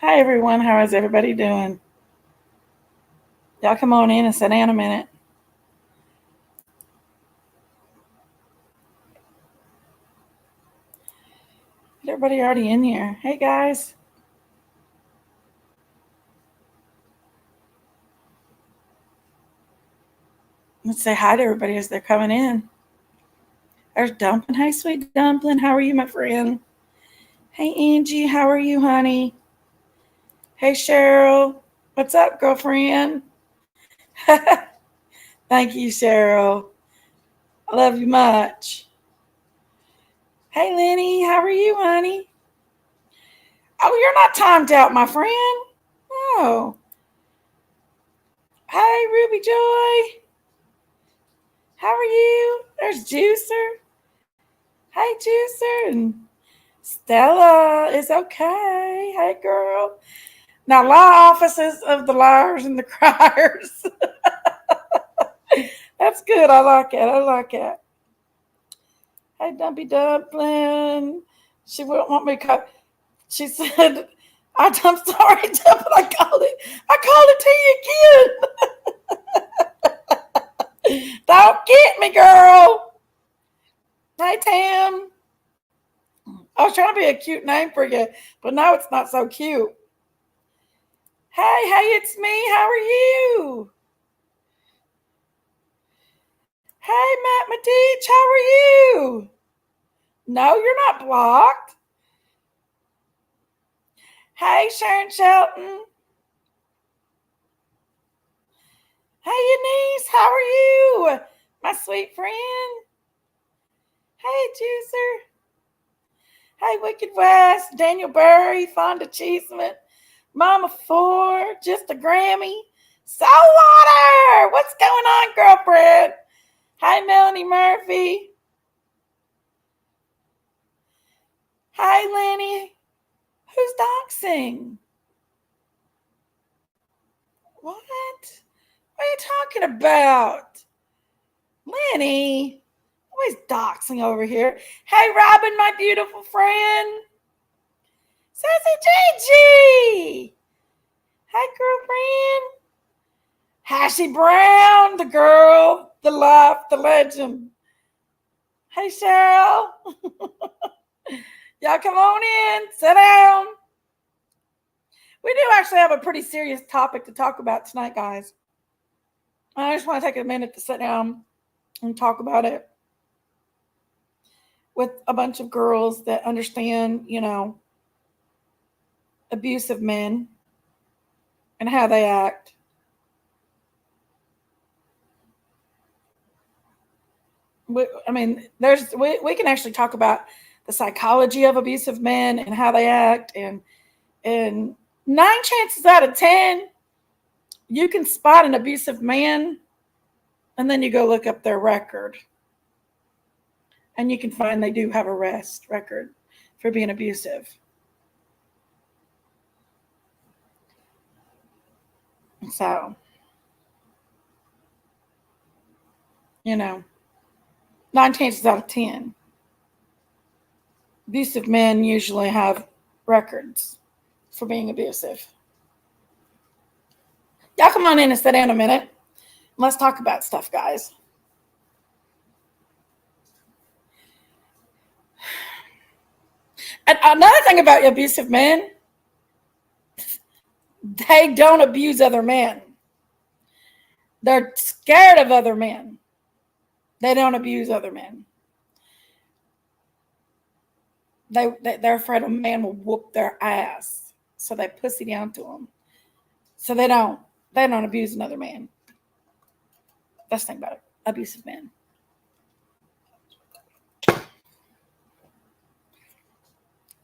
Hi everyone, how is everybody doing? Y'all come on in and sit down a minute. Everybody already in here. Hey guys. Let's say hi to everybody as they're coming in. There's Dumpling. Hey sweet Dumpling, how are you, my friend? Hey Angie, how are you, honey? Hey Cheryl. What's up, girlfriend? Thank you, Cheryl. I love you much. Hey Lenny, how are you, honey? Oh, you're not timed out, my friend. Oh. Hey Ruby Joy. How are you? There's Juicer. Hey Juicer. And Stella is okay. Hey girl. Now law offices of the liars and the criers. That's good. I like it. I like it. Hey Dumpy Dumpling. She wouldn't want me to call. She said, I'm sorry, Dumpling. I called it to you again. Don't get me, girl. Hey Tam. I was trying to be a cute name for you, but now it's not so cute. Hey, it's me. How are you? Hey, Matt Matich, how are you? No, you're not blocked. Hey, Sharon Shelton. Hey, Eunice, how are you? My sweet friend. Hey, Juicer. Hey, Wicked West, Daniel Burry, Fonda Cheeseman, Mama Ford, Just a Grammy, Saltwater. What's going on, girlfriend? Hi, Melanie Murphy. Hi, Lenny. Who's doxing? What? What are you talking about? Lenny? Always doxing over here. Hey, Robin, my beautiful friend. Sassy Gigi. Hi, girlfriend. Hashi Brown, the girl, the life, the legend. Hey, Cheryl. Y'all come on in. Sit down. We do actually have a pretty serious topic to talk about tonight, guys. I just want to take a minute to sit down and talk about it with a bunch of girls that understand, abusive men and how they act. We can actually talk about the psychology of abusive men and how they act, and 9 chances out of 10, you can spot an abusive man, and then you go look up their record, and you can find they do have a arrest record for being abusive. So, 9 chances out of 10, abusive men usually have records for being abusive. Y'all come on in and sit down a minute. Let's talk about stuff, guys. And another thing about abusive men, they don't abuse other men. They're scared of other men. They don't abuse other men. They're afraid a man will whoop their ass, so they pussy down to them. So they don't abuse another man. That's the thing about it. Abusive men.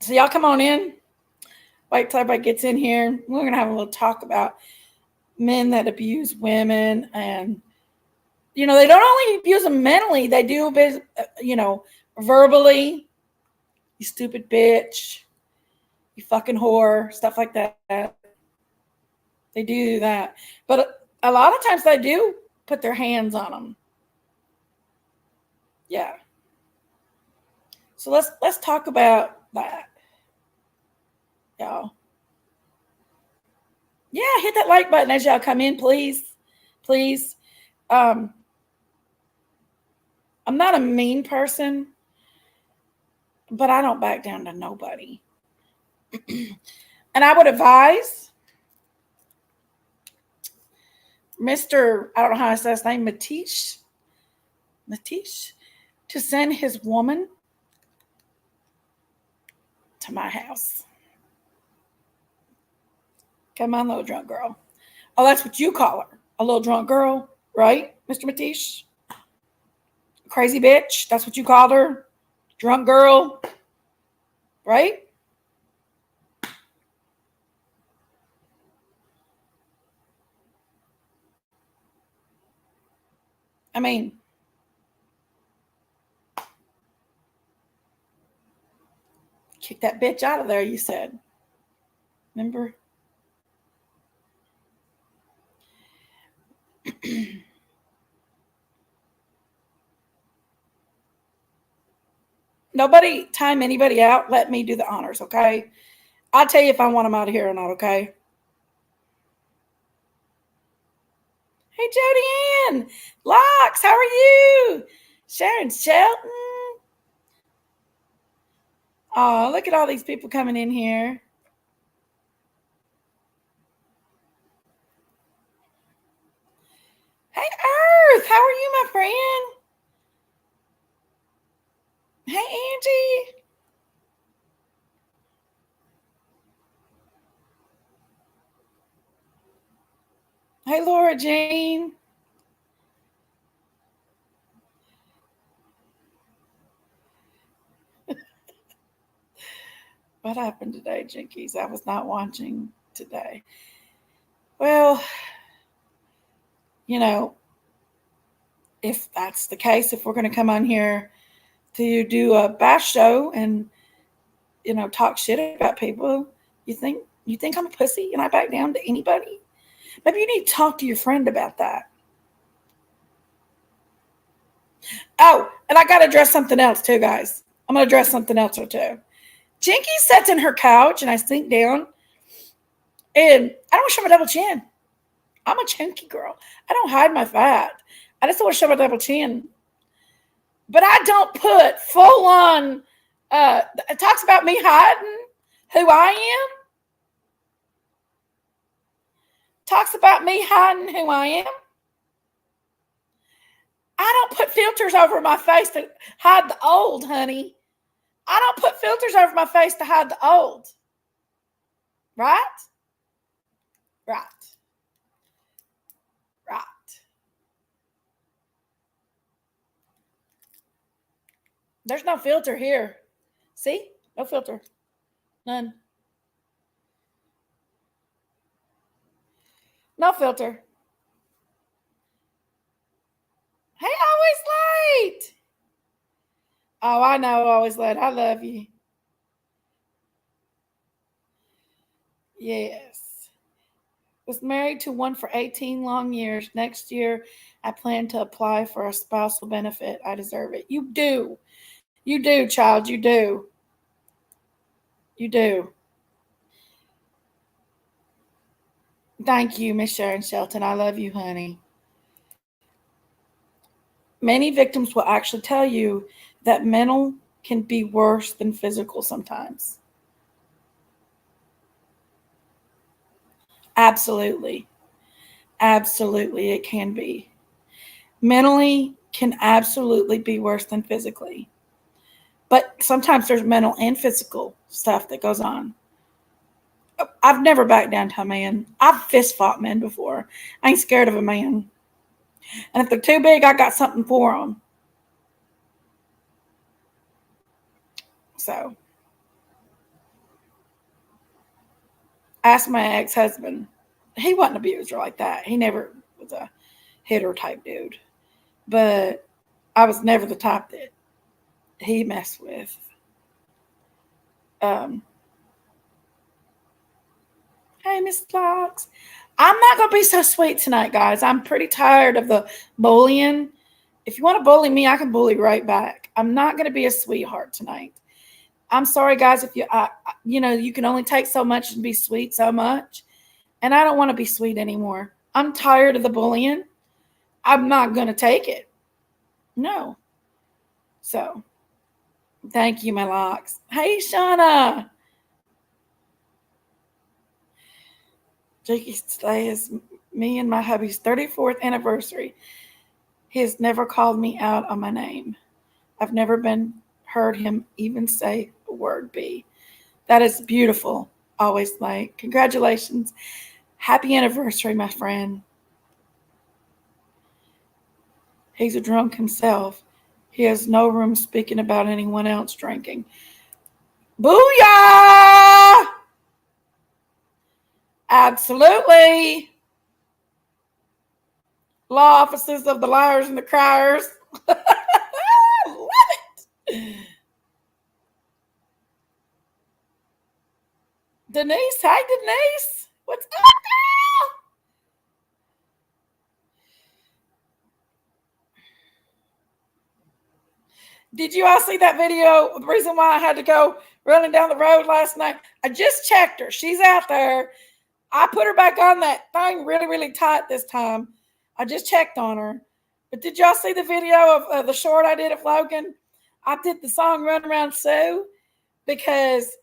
So y'all come on in. Wait till everybody gets in here. We're gonna have a little talk about men that abuse women, and they don't only abuse them mentally. They do, verbally. You stupid bitch. You fucking whore. Stuff like that. They do that, but a lot of times they do put their hands on them. Yeah. So let's talk about that, y'all. Yeah, hit that like button as y'all come in, please. Please. I'm not a mean person, but I don't back down to nobody. And I would advise Mr. I don't know how to say his name, Matish, to send his woman to my house. Come on, little drunk girl. Oh, that's what you call her. A little drunk girl, right, Mr. Matish? Crazy bitch. That's what you called her. Drunk girl. Right? I mean, kick that bitch out of there, you said. Remember? Nobody time anybody out. Let me do the honors, okay? I'll tell you if I want them out of here or not, okay? Hey, Jody Ann. Locks, how are you? Sharon Shelton. Oh, look at all these people coming in here. Hey, Earth, how are you, my friend? Hey, Angie. Hey, Laura Jane. What happened today, Jinkies? I was not watching today. Well, you know, if that's the case, if we're going to come on here to do a bash show and, talk shit about people, you think I'm a pussy and I back down to anybody? Maybe you need to talk to your friend about that. Oh, and I got to address something else too, guys. I'm going to address something else or two. Jinky sits in her couch and I sink down and I don't show my double chin. I'm a chunky girl. I don't hide my fat. I just don't want to show my double chin. But I don't put full on, it talks about me hiding who I am. Talks about me hiding who I am. I don't put filters over my face to hide the old, honey. I don't put filters over my face to hide the old. Right? Right. Right. There's no filter here. See? No filter. None. No filter. Hey, always late. Oh, I know, always late. I love you. Yes. Was married to one for 18 long years. Next year, I plan to apply for a spousal benefit. I deserve it. You do. You do, child. You do. You do. Thank you, Miss Sharon Shelton. I love you, honey. Many victims will actually tell you that mental can be worse than physical sometimes. Absolutely. Absolutely, it can be. Mentally can absolutely be worse than physically. But sometimes there's mental and physical stuff that goes on. I've never backed down to a man. I've fist fought men before. I ain't scared of a man. And if they're too big, I got something for them. So, ask my ex-husband. He wasn't an abuser like that. He never was a hitter type dude. But I was never the type that he messed with. Hey, Miss Fox. I'm not going to be so sweet tonight, guys. I'm pretty tired of the bullying. If you want to bully me, I can bully right back. I'm not going to be a sweetheart tonight. I'm sorry, guys. If you can only take so much and be sweet so much. And I don't want to be sweet anymore. I'm tired of the bullying. I'm not going to take it. No. So, thank you, my locks. Hey, Shauna. Jakey, today is me and my hubby's 34th anniversary. He has never called me out on my name. I've never heard him even say a word B. That is beautiful. Always like, congratulations. Happy anniversary, my friend. He's a drunk himself. He has no room speaking about anyone else drinking. Booyah! Absolutely. Law offices of the liars and the criers. Love it. Denise, hi Denise. What's up, girl? Did you all see that video? The reason why I had to go running down the road last night, I just checked her. She's out there. I put her back on that thing really, really tight this time. I just checked on her. But did y'all see the video of the short I did of Logan? I did the song Run Around Sue because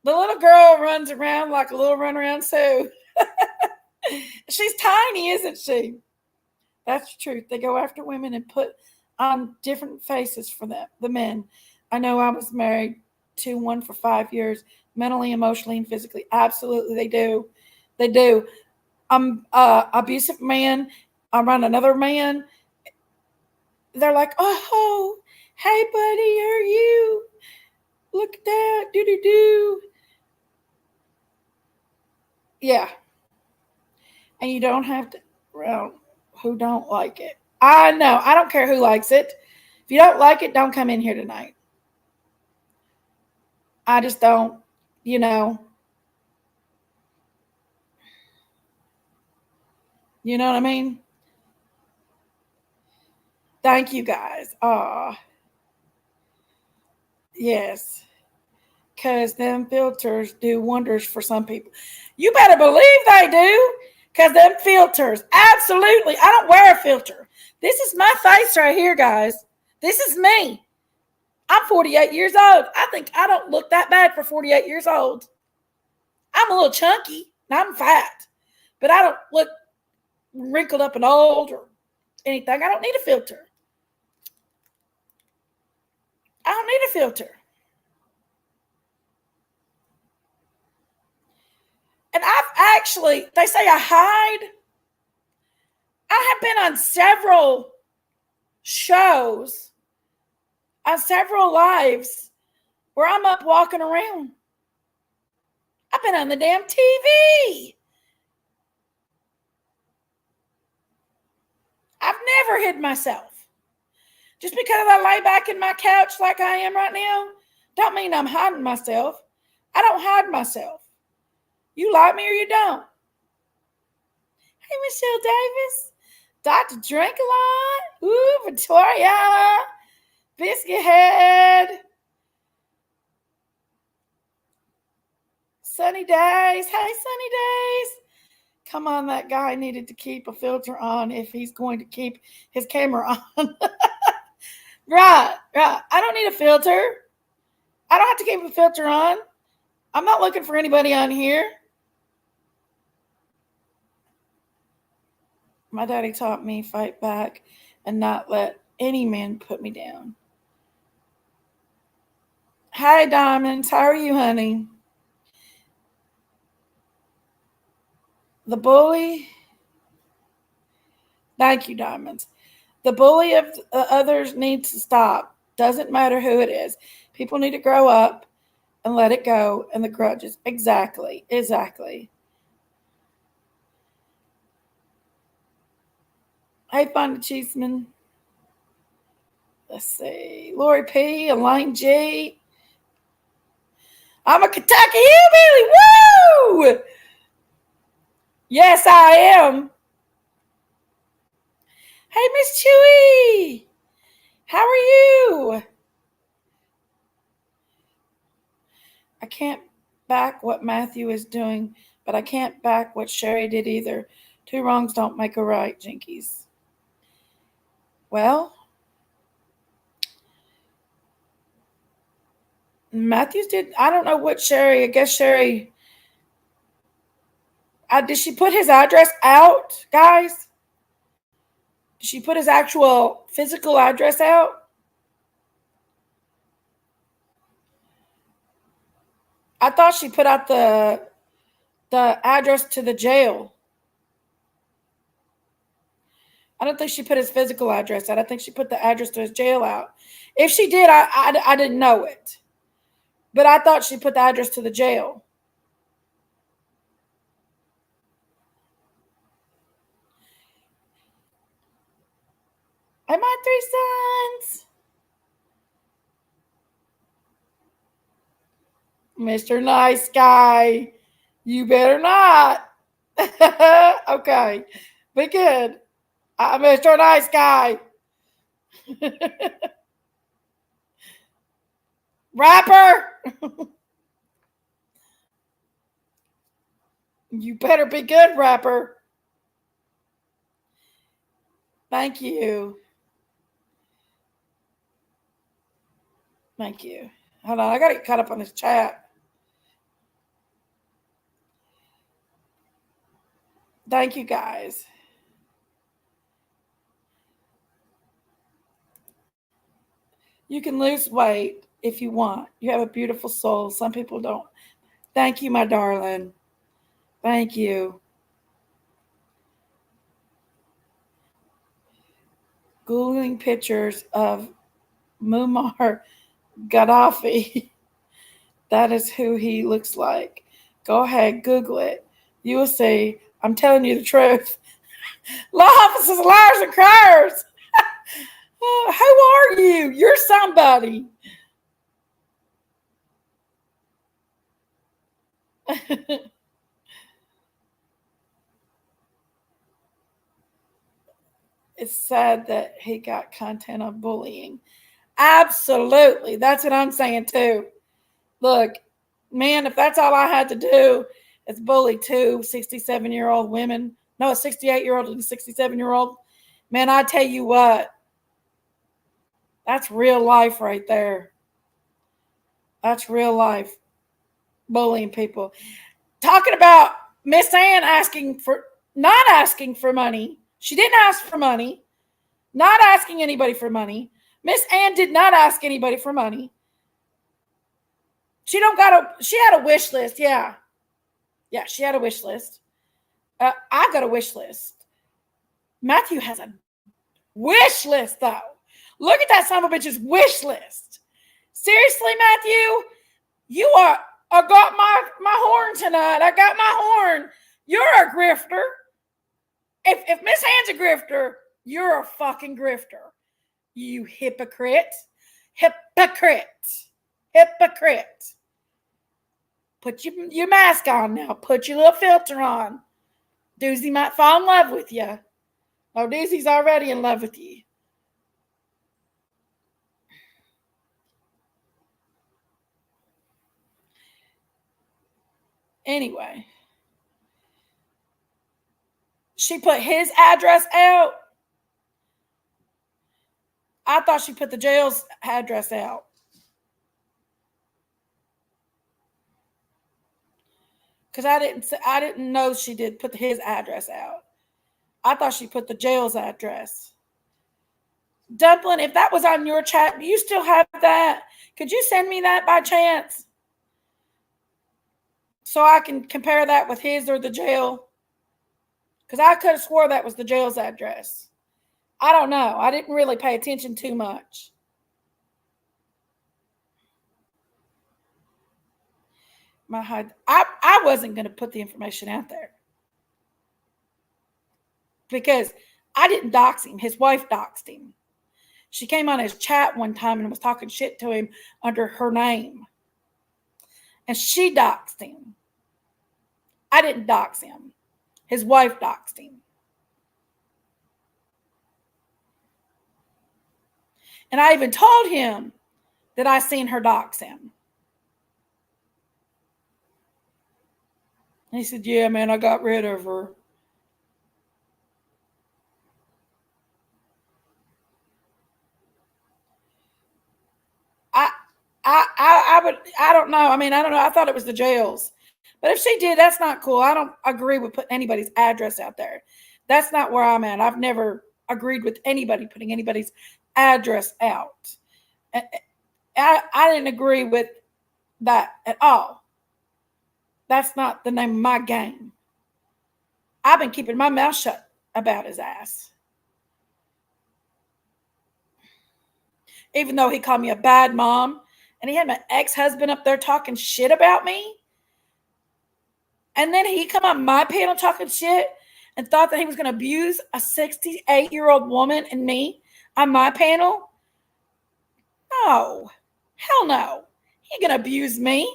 the little girl runs around like a little run around Sue. She's tiny, isn't she? That's the truth. They go after women and put on different faces for them, the men. I know I was married to one for 5 years, mentally, emotionally, and physically. Absolutely, they do. They do. I'm abusive man. I'm around another man. They're like, oh, hey, buddy, how are you? Look at that. Do. Yeah. And you don't have to, well, who don't like it. I know. I don't care who likes it. If you don't like it, don't come in here tonight. I just don't, you know. You know what I mean? Thank you guys. Yes. Because them filters do wonders for some people. You better believe they do. Because them filters, absolutely. I don't wear a filter. This is my face right here, guys. This is me. I'm 48 years old. I think I don't look that bad for 48 years old. I'm a little chunky and I'm fat. But I don't look wrinkled up and old or anything. I don't need a filter. I don't need a filter. And I've actually, they say I hide. I have been on several shows, on several lives where I'm up walking around. I've been on the damn TV. I've never hid myself. Just because I lay back in my couch like I am right now, don't mean I'm hiding myself. I don't hide myself. You like me or you don't. Hey, Michelle Davis. Dr. Drink a Lot. Ooh, Victoria. Biscuit Head. Sunny Days. Hey, Sunny Days. Come on, that guy needed to keep a filter on if he's going to keep his camera on. Right. I don't need a filter. I don't have to keep a filter on. I'm not looking for anybody on here. My daddy taught me fight back and not let any man put me down. Hi, Diamonds. How are you, honey? The bully. Thank you, Diamonds. The bully of others needs to stop. Doesn't matter who it is. People need to grow up and let it go. And the grudges. Exactly. Hey, Fonda Cheeseman. Let's see. Lori P. Elaine G. I'm a Kentucky hillbilly. Woo! Yes, I am. Hey, Miss Chewy. How are you? I can't back what Matthew is doing but I can't back what Sherry did either. Two wrongs don't make a right, Jinkies. Well, Matthews did. I don't know what Sherry. I guess Sherry. Did she put his address out, guys? Did she put his actual physical address out? I thought she put out the address to the jail. I don't think she put his physical address out. I think she put the address to his jail out. If she did, I didn't know it. But I thought she put the address to the jail. And my three sons. Mr. Nice Guy. You better not. Okay. Be good. Mr. Nice Guy. Rapper. You better be good, rapper. Thank you. Thank you. Hold on. I got to get caught up on this chat. Thank you, guys. You can lose weight if you want. You have a beautiful soul. Some people don't. Thank you, my darling. Thank you. Googling pictures of Muammar Gaddafi. That is who he looks like. Go ahead, Google it. You will see. I'm telling you the truth. Law officers, liars, and criers. Who are you? You're somebody. It's sad that he got content on bullying. Absolutely. That's what I'm saying too. Look, man, if that's all I had to do is bully two 67-year-old women, no, a 68-year-old and a 67-year-old, man, I tell you what, that's real life right there. That's real life. Bullying people. Talking about Miss Ann not asking for money. She didn't ask for money. Not asking anybody for money. Miss Ann did not ask anybody for money. She had a wish list. Yeah. Yeah, she had a wish list. I got a wish list. Matthew has a wish list, though. Look at that son of a bitch's wish list. Seriously, Matthew? I got my horn tonight. I got my horn. You're a grifter. If Miss Ann's a grifter, you're a fucking grifter. You hypocrite. Hypocrite. Hypocrite. Put your mask on now. Put your little filter on. Doozy might fall in love with you. Oh, Doozy's already in love with you. Anyway. She put his address out. I thought she put the jail's address out. Because I didn't know she did put his address out. I thought she put the jail's address. Dublin, if that was on your chat, do you still have that? Could you send me that by chance? So I can compare that with his or the jail? Because I could have swore that was the jail's address. I don't know. I didn't really pay attention too much. I wasn't going to put the information out there. Because I didn't dox him. His wife doxed him. She came on his chat one time and was talking shit to him under her name. And she doxed him. I didn't dox him. His wife doxed him. And I even told him that I seen her dox him. He said, yeah, man, I got rid of her. I, I don't know. I mean, I don't know. I thought it was the jails. But if she did, that's not cool. I don't agree with putting anybody's address out there. That's not where I'm at. I've never agreed with anybody putting anybody's address out. I didn't agree with that at all. That's not the name of my game. I've been keeping my mouth shut about his ass. Even though he called me a bad mom and he had my ex-husband up there talking shit about me. And then he come on my panel talking shit and thought that he was going to abuse a 68-year-old woman and me on my panel. No. Hell no. He ain't going to abuse me.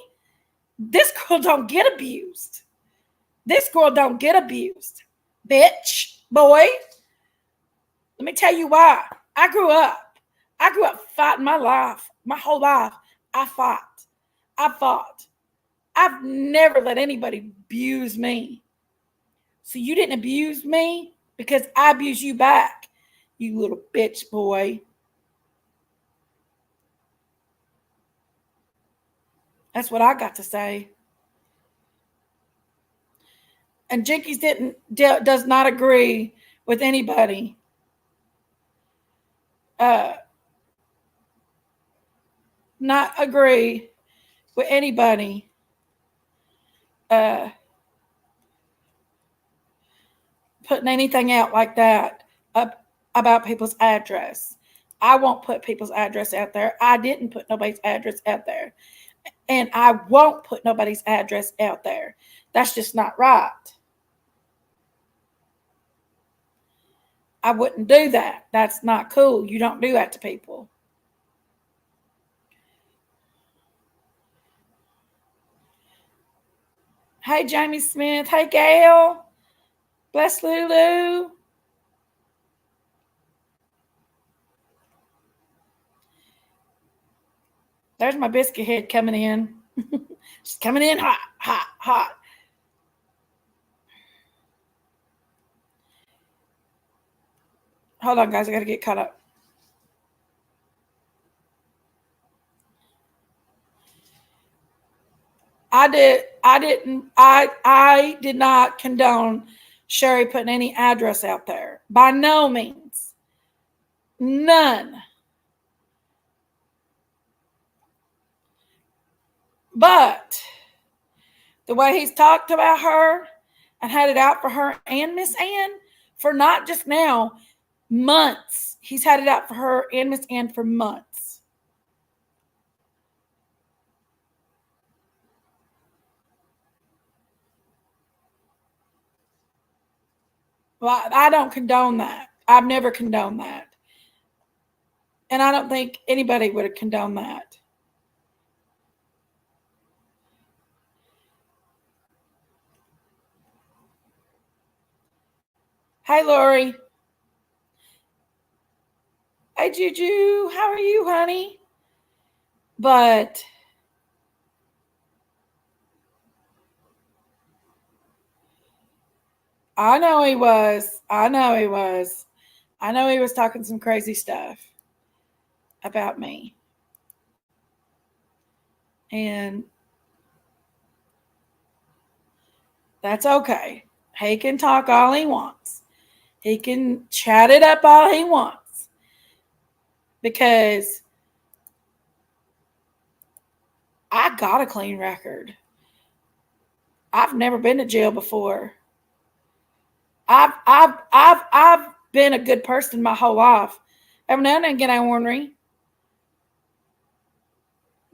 This girl don't get abused. This girl don't get abused. Bitch, boy. Let me tell you why. I grew up fighting my life. My whole life, I fought. I've never let anybody abuse me. So you didn't abuse me because I abused you back, you little bitch boy. That's what I got to say. And Jinkies does not agree with anybody. Not agree with anybody. Putting anything out like that up about people's address. I won't put people's address out there. I didn't put nobody's address out there. And I won't put nobody's address out there. That's just not right. I wouldn't do that. That's not cool. You don't do that to people. Hey, Jamie Smith. Hey, Gail. Bless Lulu. There's my biscuit head coming in. She's coming in hot, hot, hot. Hold on, guys. I got to get caught up. I did not condone Sherry putting any address out there. By no means. None. But the way he's talked about her and had it out for her and Miss Ann for not just now, months. He's had it out for her and Miss Ann for months. Well, I don't condone that. I've never condoned that. And I don't think anybody would have condoned that. Hey, Lori. Hey, Juju. How are you, honey? But I know he was. I know he was. I know he was talking some crazy stuff about me. And that's okay. He can talk all he wants. He can chat it up all he wants. Because I got a clean record. I've never been to jail before. I've been a good person my whole life. Every now and then I get ornery.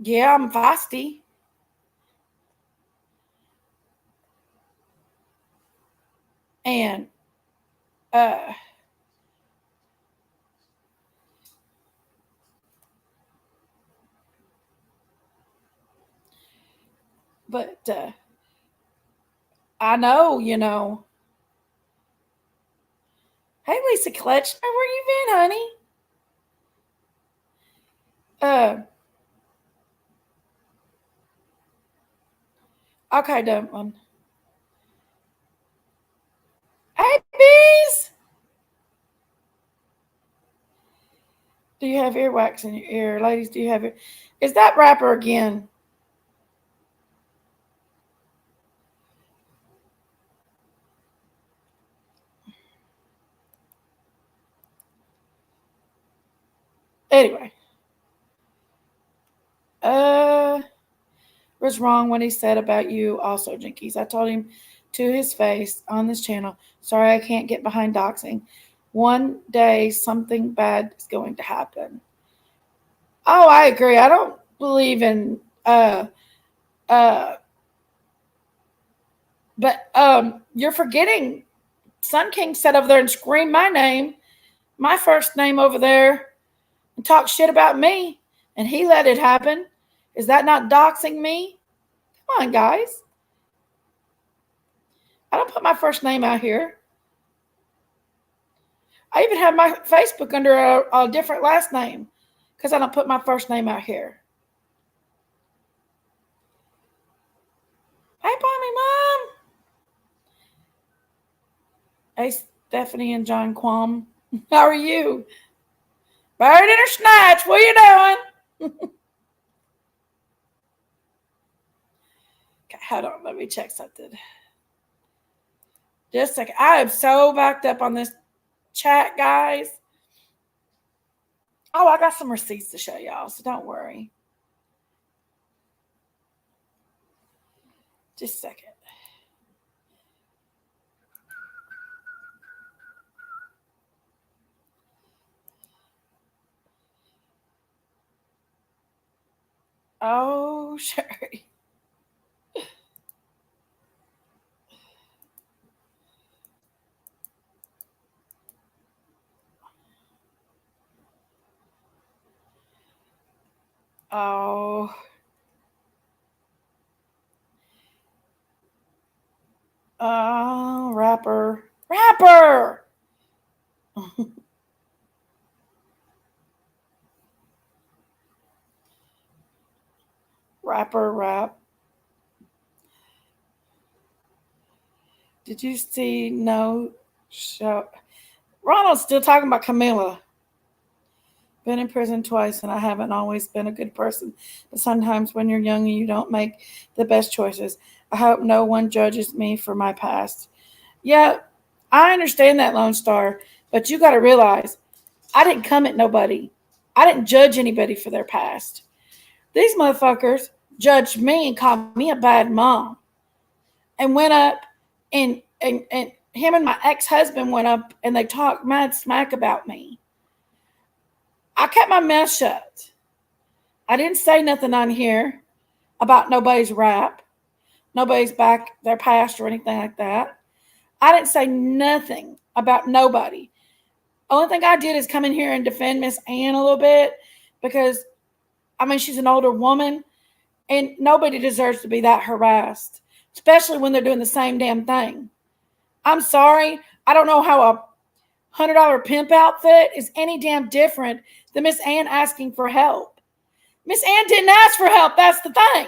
Yeah, I'm feisty. And but I know, you know. Hey, Lisa Kletchner, where you been, honey? Okay, Dumpling. babies. Do you have earwax in your ear? Ladies, do you have it? Is that rapper again? Anyway. Was wrong when he said about you also, Jinkies. I told him to his face on this channel, sorry I can't get behind doxing. One day something bad is going to happen. Oh, I agree. I don't believe in but you're forgetting Sun King sat over there and screamed my name, my first name over there, and talked shit about me, and he let it happen. Is that not doxing me? Come on, guys. I don't put my first name out here. I even have my Facebook under a different last name because I don't put my first name out here. Hey, Bonnie, Mom. Hey, Stephanie and John Quam. How are you? Bird in her snatch. What are you doing? Okay, hold on. Let me check something. Just a second. I am so backed up on this chat, guys. Oh, I got some receipts to show y'all, so don't worry. Just a second. Oh, Sherry. Oh. Rapper. Rapper! Rapper rap. Did you see no show? Ronald's still talking about Camilla. Been in prison twice, and I haven't always been a good person. But sometimes when you're young, you don't make the best choices. I hope no one judges me for my past. Yeah, I understand that, Lone Star. But you got to realize, I didn't come at nobody. I didn't judge anybody for their past. These motherfuckers judged me and called me a bad mom. And went up and him and my ex-husband went up and they talked mad smack about me. I kept my mouth shut. I didn't say nothing on here about nobody's rap, nobody's back their past or anything like that. I didn't say nothing about nobody. Only thing I did is come in here and defend Miss Ann a little bit because, I mean, she's an older woman and nobody deserves to be that harassed, especially when they're doing the same damn thing. I'm sorry. I don't know how a $100 pimp outfit is any damn different than Miss Ann asking for help. Miss Ann didn't ask for help. That's the thing.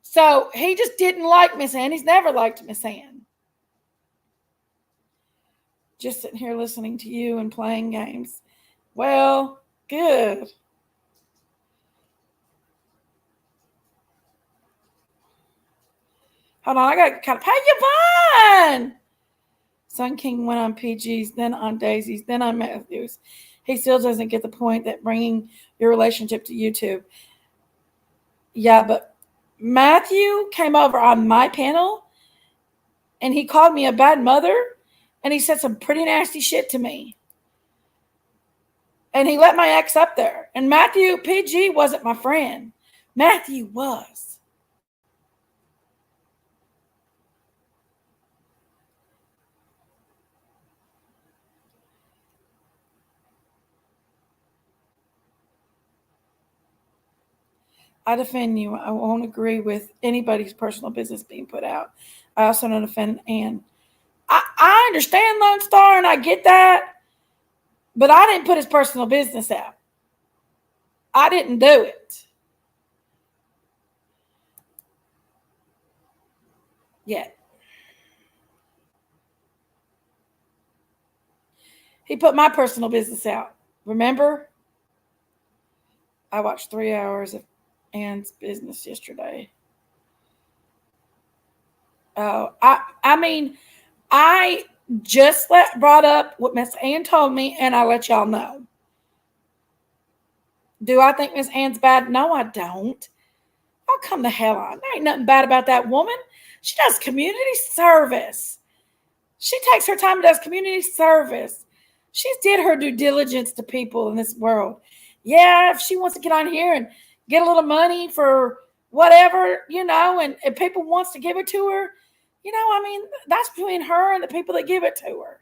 So he just didn't like Miss Ann. He's never liked Miss Ann. Just sitting here listening to you and playing games. Well, good. Hold on, I got to kind of pay you fine. Sun King went on PG's, then on Daisy's, then on Matthews. He still doesn't get the point that bringing your relationship to YouTube. Yeah, but Matthew came over on my panel and he called me a bad mother and he said some pretty nasty shit to me. And he let my ex up there. And Matthew, PG wasn't my friend. Matthew was. I defend you. I won't agree with anybody's personal business being put out. I also don't defend Ann. I understand Lone Star and I get that, but I didn't put his personal business out. I didn't do it. Yet. He put my personal business out. Remember? I watched 3 hours of Ann's business yesterday. Oh, I mean, I just brought up what Miss Ann told me, and I let y'all know. Do I think Miss Ann's bad? No, I don't. Oh, come the hell on. There ain't nothing bad about that woman. She does community service. She takes her time and does community service. She did her due diligence to people in this world. Yeah, if she wants to get on here and get a little money for whatever, and people wants to give it to her, I mean, that's between her and the people that give it to her.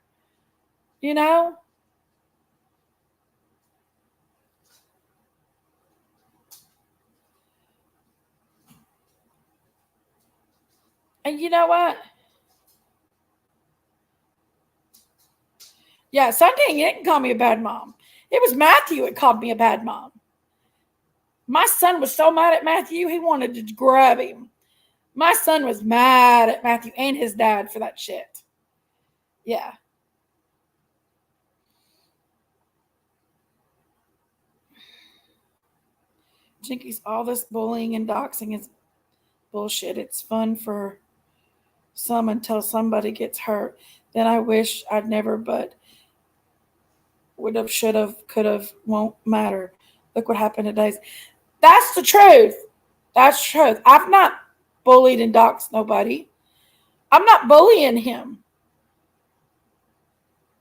And you know what? Yeah, Sunday didn't call me a bad mom. It was Matthew that called me a bad mom. My son was so mad at Matthew, he wanted to grab him. My son was mad at Matthew and his dad for that shit. Yeah. Jinkies, all this bullying and doxing is bullshit. It's fun for some until somebody gets hurt. Then I wish I'd never, but would have, should have, could have, won't matter. Look what happened today. That's the truth. That's the truth. I've not bullied and doxed nobody. I'm not bullying him.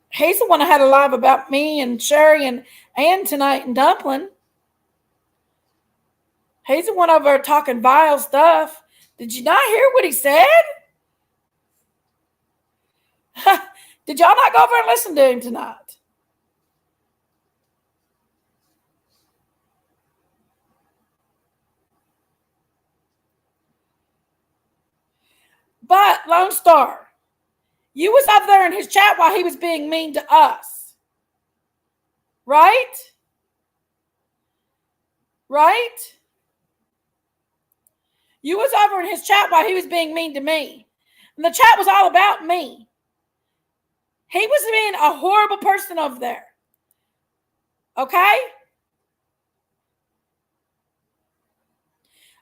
He's the one that had a live about me and Sherry and Ann tonight and Dumpling. He's the one over there talking vile stuff. Did you not hear what he said? Did y'all not go over and listen to him tonight? But Lone Star, you was up there in his chat while he was being mean to us. Right? Right? You was over in his chat while he was being mean to me. And the chat was all about me. He was being a horrible person over there. Okay?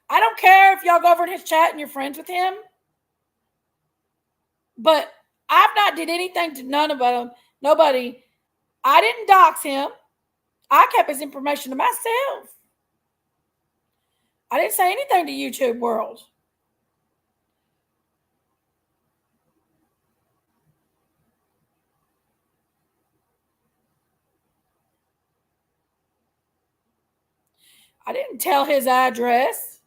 I don't care if y'all go over in his chat and you're friends with him. But I've not did anything to none of them. Nobody. I didn't dox him. I kept his information to myself. I didn't say anything to YouTube world. I didn't tell his address.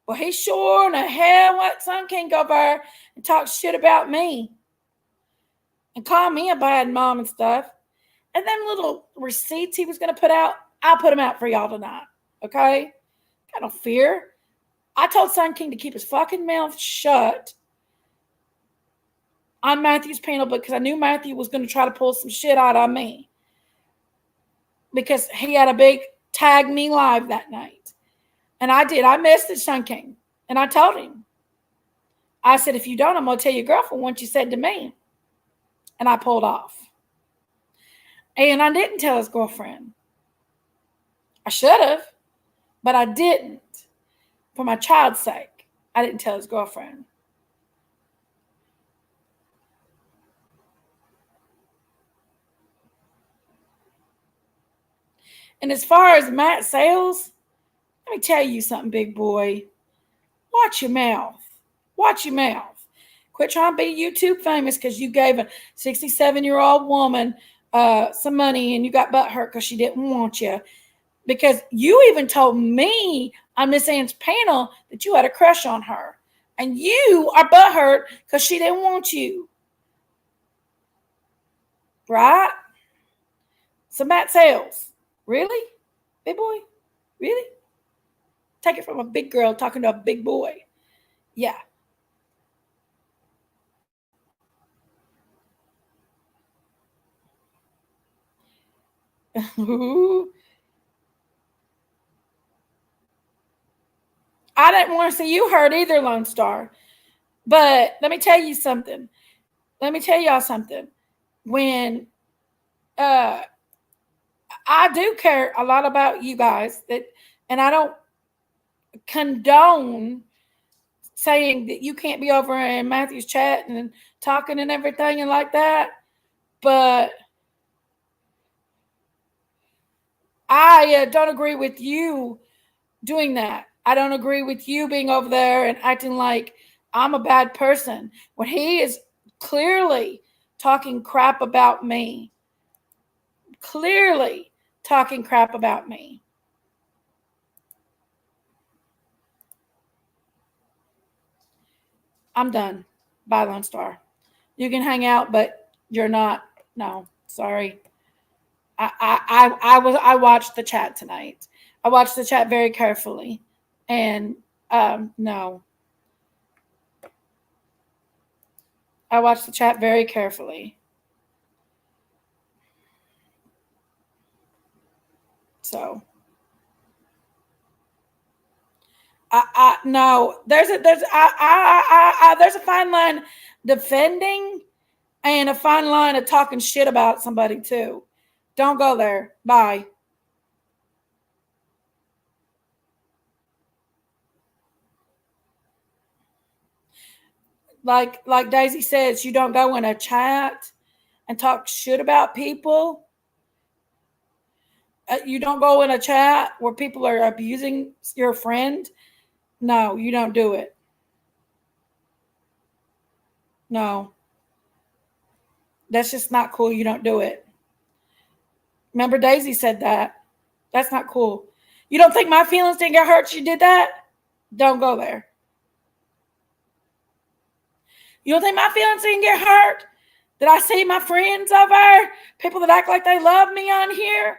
Well, he sure in the hell what son can't go over and talk shit about me and call me a bad mom and stuff. And them little receipts he was going to put out, I'll put them out for y'all tonight. Okay? Got no fear. I told Son King to keep his fucking mouth shut on Matthew's panel because I knew Matthew was going to try to pull some shit out on me. Because he had a big tag me live that night. And I did. I messaged Son King. And I told him. I said, if you don't, I'm going to tell your girlfriend what you said to me. And I pulled off. And I didn't tell his girlfriend. I should have. But I didn't. For my child's sake. I didn't tell his girlfriend. And as far as Matt Sales, let me tell you something, big boy. Watch your mouth. Watch your mouth. Quit trying to be YouTube famous because you gave a 67-year-old woman some money and you got butthurt because she didn't want you. Because you even told me on Miss Ann's panel that you had a crush on her. And you are butthurt because she didn't want you. Right? So Matt Sales. Really? Big boy? Really? Take it from a big girl talking to a big boy. Yeah. I didn't want to see you hurt either, Lone Star. But let me tell you something. Let me tell y'all something. When I do care a lot about you guys, and I don't condone saying that you can't be over in Matthew's chat and talking and everything and like that. But I don't agree with you doing that. I don't agree with you being over there and acting like I'm a bad person when he is clearly talking crap about me. Clearly talking crap about me. I'm done. Bye, Lone Star. You can hang out, but you're not. No, sorry. I watched the chat tonight. I watched the chat very carefully, and no, I watched the chat very carefully. So, no, there's a fine line defending and a fine line of talking shit about somebody too. Don't go there. Bye. Like Daisy says, you don't go in a chat and talk shit about people. You don't go in a chat where people are abusing your friend. No, you don't do it. No. That's just not cool. You don't do it. Remember, Daisy said that. That's not cool. You don't think my feelings didn't get hurt? You did that? Don't go there. You don't think my feelings didn't get hurt? Did I see my friends over? People that act like they love me on here?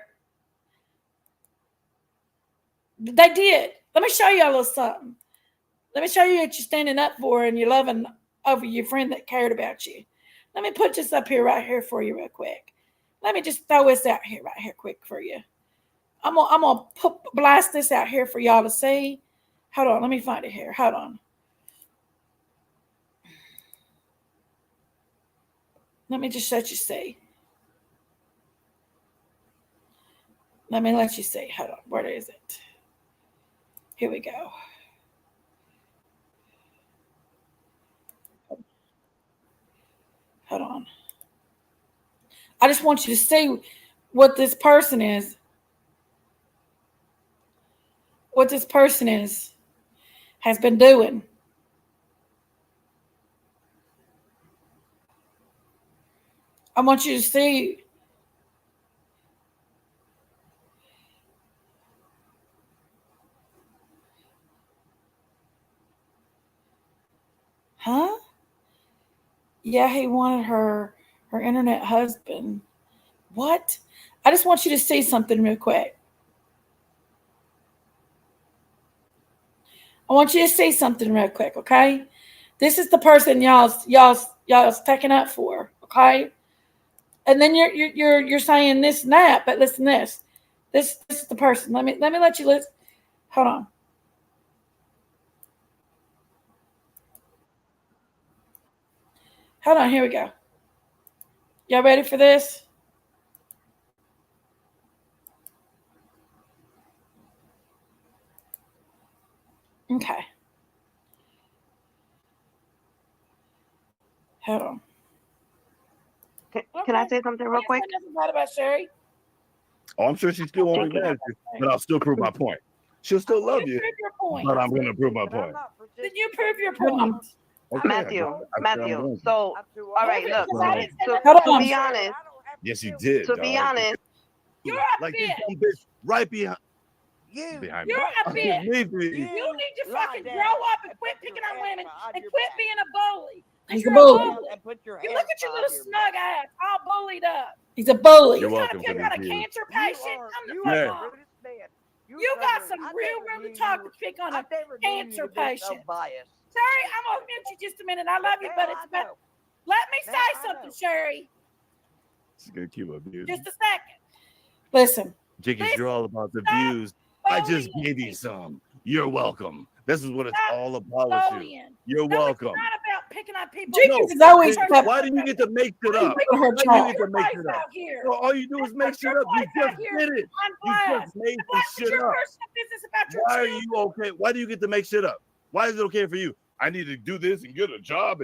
They did. Let me show you a little something. Let me show you what you're standing up for and you're loving over your friend that cared about you. Let me put this up here right here for you real quick. Let me just throw this out here right here quick for you. I'm gonna blast this out here for y'all to see. Hold on, let me find it here. Hold on. Let me just let you see. Let me let you see. Hold on. Where is it? Here we go. Hold on. I just want you to see what this person is. What this person has been doing. I want you to see. Huh? Yeah, he wanted her internet husband. What? I just want you to see something real quick. I want you to see something real quick, okay? This is the person y'all's taking up for, okay? And then you're saying this and that, but listen, this is the person. Let me let you listen. Hold on. Hold on. Here we go. Y'all ready for this? Okay. Hold on. Can I say something real quick? Nothing bad about Sherry. Oh, I'm sure she still won't be mad at you, but I'll still prove my point. She'll still love you, but I'm going to prove my point. Then you prove your point. Okay, Matthew. So, all right, look. To be honest. Yes, you did. To be honest. You're a like bitch. This bitch right behind. You're a bitch. You need to fucking grow up and quit picking on women and quit being a bully. He's a bully. You look at your little snug ass, all bullied up. He's a bully. You're You're trying to pick on a cancer patient. You got some real room to talk to pick on a cancer patient. Sherry, I'm gonna mute you just a minute. I love you, but it's let me say something, Sherry. She's gonna keep abusing. Just a second. Listen. Jiggies, you're all about the views. I just gave you some. You're welcome. This is what it's all about with you. You're welcome. It's not about picking on people. Jenkins is always why do you get to make shit up? Why do you get to make shit up? Well, all you do is make shit up. You just did it. You just made some shit up. Why are you okay? Why do you get to make shit up? Why is it okay for you? I need to do this and get a job.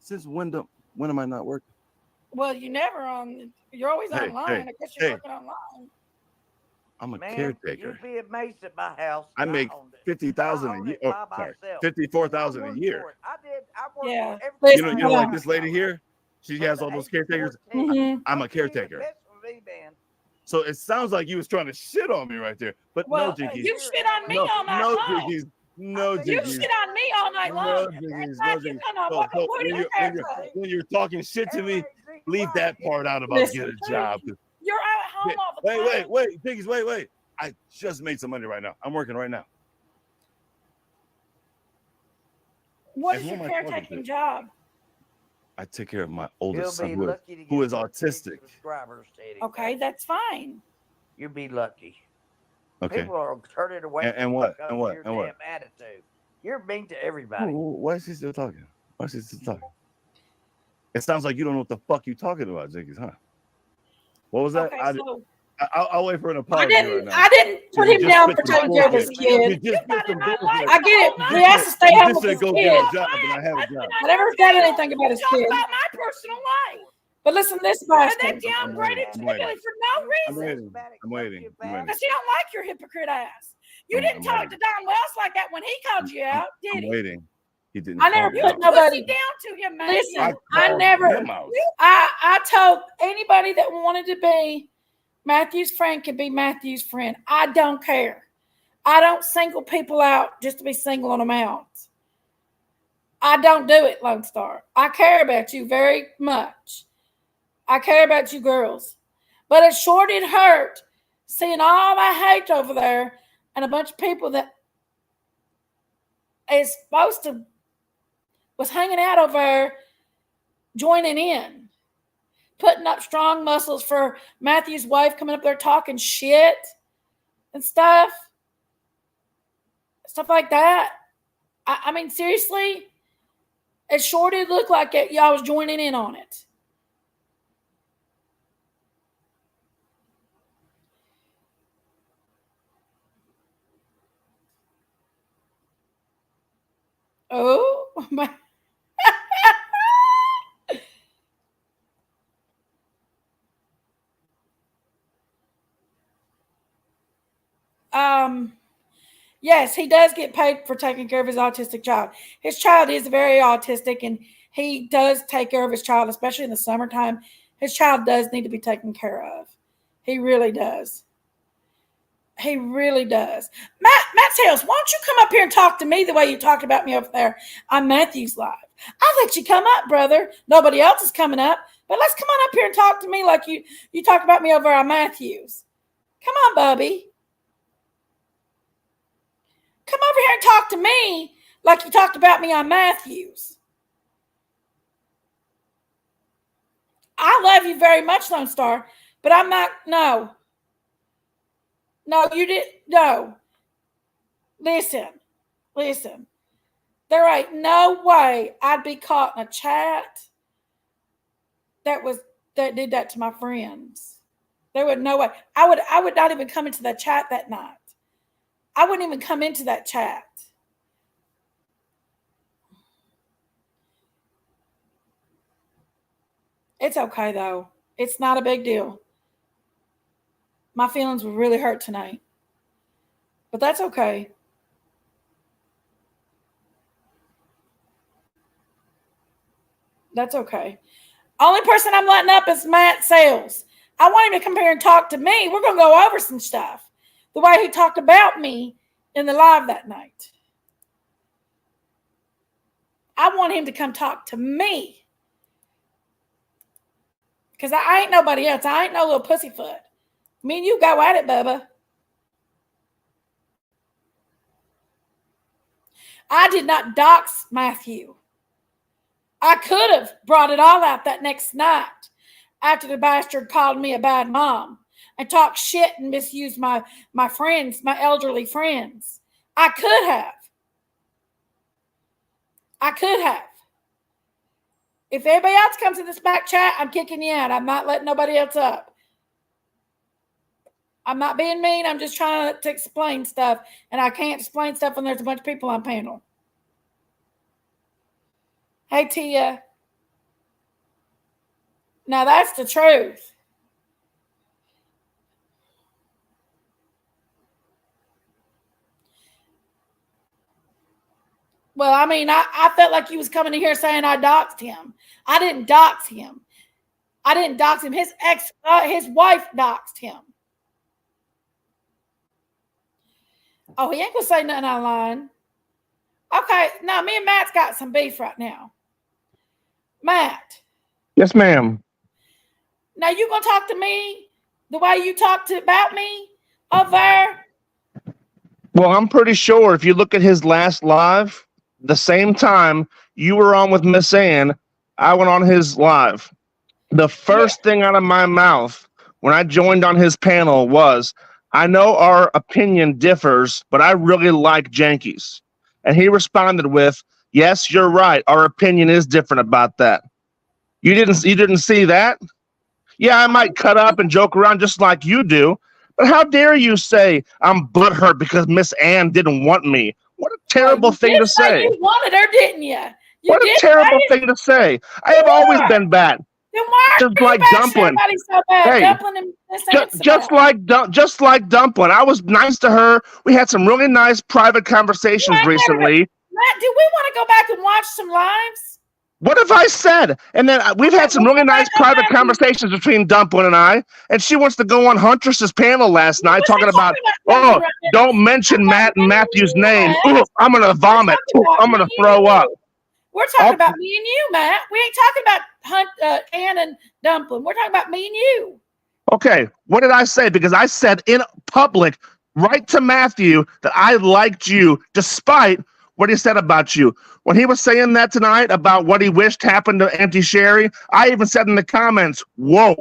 Since when am I not working? Well, you never on. You're always online. I guess you're working online. I'm a caretaker. You'd be amazed at my house. I make $50,000 a year. Oh, sorry, $54,000 a year. I did. Yeah. You know, like this lady here. She has all those caretakers. Mm-hmm. I'm a caretaker. So it sounds like you was trying to shit on me right there, but no, Jinkies. You shit on me all night long. Jinkies. No, Jinkies. You shit on me all night long. No, Jinkies. When you're talking shit to me, leave that part out about get a job. You're out at home all the time. Wait, Jinkies, wait. I just made some money right now. I'm working right now. What is your caretaking job? I take care of my oldest son who is autistic. Okay, that's fine. You'll be lucky. Okay. People are turning away. And what? Attitude. You're mean to everybody. Why is she still talking? It sounds like you don't know what the fuck you're talking about, Jinkies, huh? What was that? Okay, I'll wait for an apology right now. I didn't put him down for taking care of his kid. I get it. He has to stay home with his kid. I never said anything about his kid. About my personal life. But listen, this bastard. And they downgraded to me for no reason. I'm waiting. Because he don't like your hypocrite ass. You didn't talk to Don Wells like that when he called you out, did he? I'm waiting. He didn't. I never put nobody down to him, man. Listen, I never. I told anybody that wanted to be Matthew's friend could be Matthew's friend. I don't care. I don't single people out just to be singling them out. I don't do it, Lone Star. I care about you very much. I care about you girls. But it sure did hurt seeing all that hate over there and a bunch of people that is supposed to was hanging out over there joining in. Putting up strong muscles for Matthew's wife coming up there talking shit and stuff. Stuff like that. I mean, seriously, it sure did look like it. Y'all was joining in on it. Oh, my. Yes, he does get paid for taking care of his autistic child. His child is very autistic, and he does take care of his child, especially in the summertime. His child does need to be taken care of. He really does. He really does. Matt Sales, why don't you come up here and talk to me the way you talked about me over there on Matthew's Live? I'll let you come up, brother. Nobody else is coming up, but let's come on up here and talk to me like you talked about me over on Matthew's. Come on, Bubby. Come over here and talk to me like you talked about me on Matthews. I love you very much, Lone Star, but I'm not, no. No, you didn't, no. Listen. There ain't no way I'd be caught in a chat that did that to my friends. There was no way. I would not even come into that chat that night. I wouldn't even come into that chat. It's okay, though. It's not a big deal. My feelings were really hurt tonight. But that's okay. That's okay. Only person I'm letting up is Matt Sales. I want him to come here and talk to me. We're going to go over some stuff. The way he talked about me in the live that night. I want him to come talk to me. Because I ain't nobody else. I ain't no little pussyfoot. Me and you go at it, Bubba. I did not dox Matthew. I could have brought it all out that next night after the bastard called me a bad mom and talked shit and misused my friends, my elderly friends. I could have. If anybody else comes in this back chat, I'm kicking you out. I'm not letting nobody else up. I'm not being mean. I'm just trying to explain stuff. And I can't explain stuff when there's a bunch of people on panel. Hey, Tia. Now, that's the truth. Well, I mean, I felt like he was coming in here saying I doxed him. I didn't dox him. I didn't dox him. His wife doxed him. Oh, he ain't gonna say nothing online. Okay, now me and Matt's got some beef right now. Matt. Yes, ma'am. Now you gonna talk to me the way you talked about me over there? Well, I'm pretty sure if you look at his last live, the same time you were on with Miss Ann, I went on his live. The first thing out of my mouth when I joined on his panel was, I know our opinion differs, but I really like Jankies. And he responded with, yes, you're right. Our opinion is different about that. You didn't see that? Yeah, I might cut up and joke around just like you do. But how dare you say I'm butthurt because Miss Ann didn't want me? What a terrible thing to say. You wanted her, didn't you? What a terrible thing to say. I have always been bad. Then why just like Dumpling. So bad? Hey, Dumpling and just like Dumpling. I was nice to her. We had some really nice private conversations recently. Matt, do we want to go back and watch some lives? What have I said? And then we've had some really nice private conversations between Dumpling and I. And she wants to go on Huntress's panel last night talking about, don't mention Matt and Matthew's name. Ooh, I'm going to vomit. Ooh, I'm going to throw up. We're talking about me and you, Matt. We ain't talking about Ann and Dumpling. We're talking about me and you. Okay, what did I say? Because I said in public, right to Matthew, that I liked you despite what he said about you. When he was saying that tonight about what he wished happened to Auntie Sherry, I even said in the comments, whoa,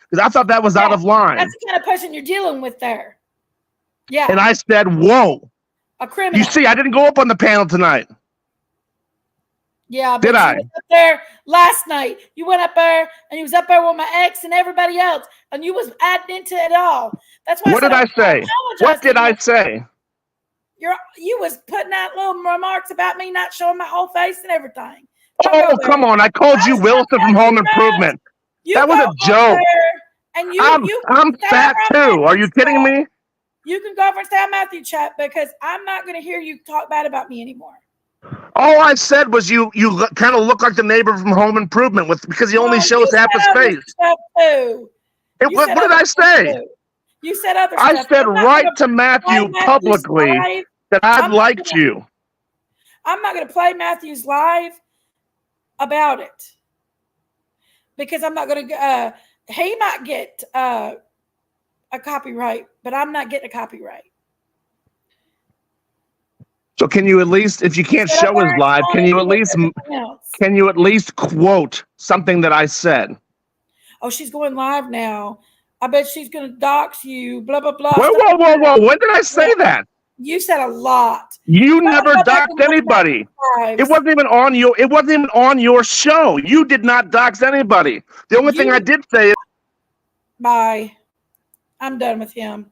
because I thought that was out of line. That's the kind of person you're dealing with there. Yeah. And I said, whoa. A criminal. You see, I didn't go up on the panel tonight. Yeah, but did I? You went up there last night. You went up there and you was up there with my ex and everybody else, and you was adding into it all. That's why. What did I say? What did I say? You was putting out little remarks about me not showing my whole face and everything. Oh, come on! I called you Wilson from Home Improvement. That was a joke. And I'm fat too. Are you kidding me? You can go over and Sam Matthew chat because I'm not going to hear you talk bad about me anymore. All I said was you kind of look like the neighbor from Home Improvement because he only shows half his face. What did I say? You said other stuff. I said right to Matthew publicly that I liked you. I'm not going to play Matthew's live about it because I'm not going to. He might get a copyright, but I'm not getting a copyright. So can you at least, if you can't show his live, can you at least quote something that I said? Oh, she's going live now. I bet she's going to dox you, blah, blah, blah. Whoa. When did I say that? You said a lot. You never doxed anybody. It wasn't even on your show. You did not dox anybody. The only thing I did say is bye. I'm done with him.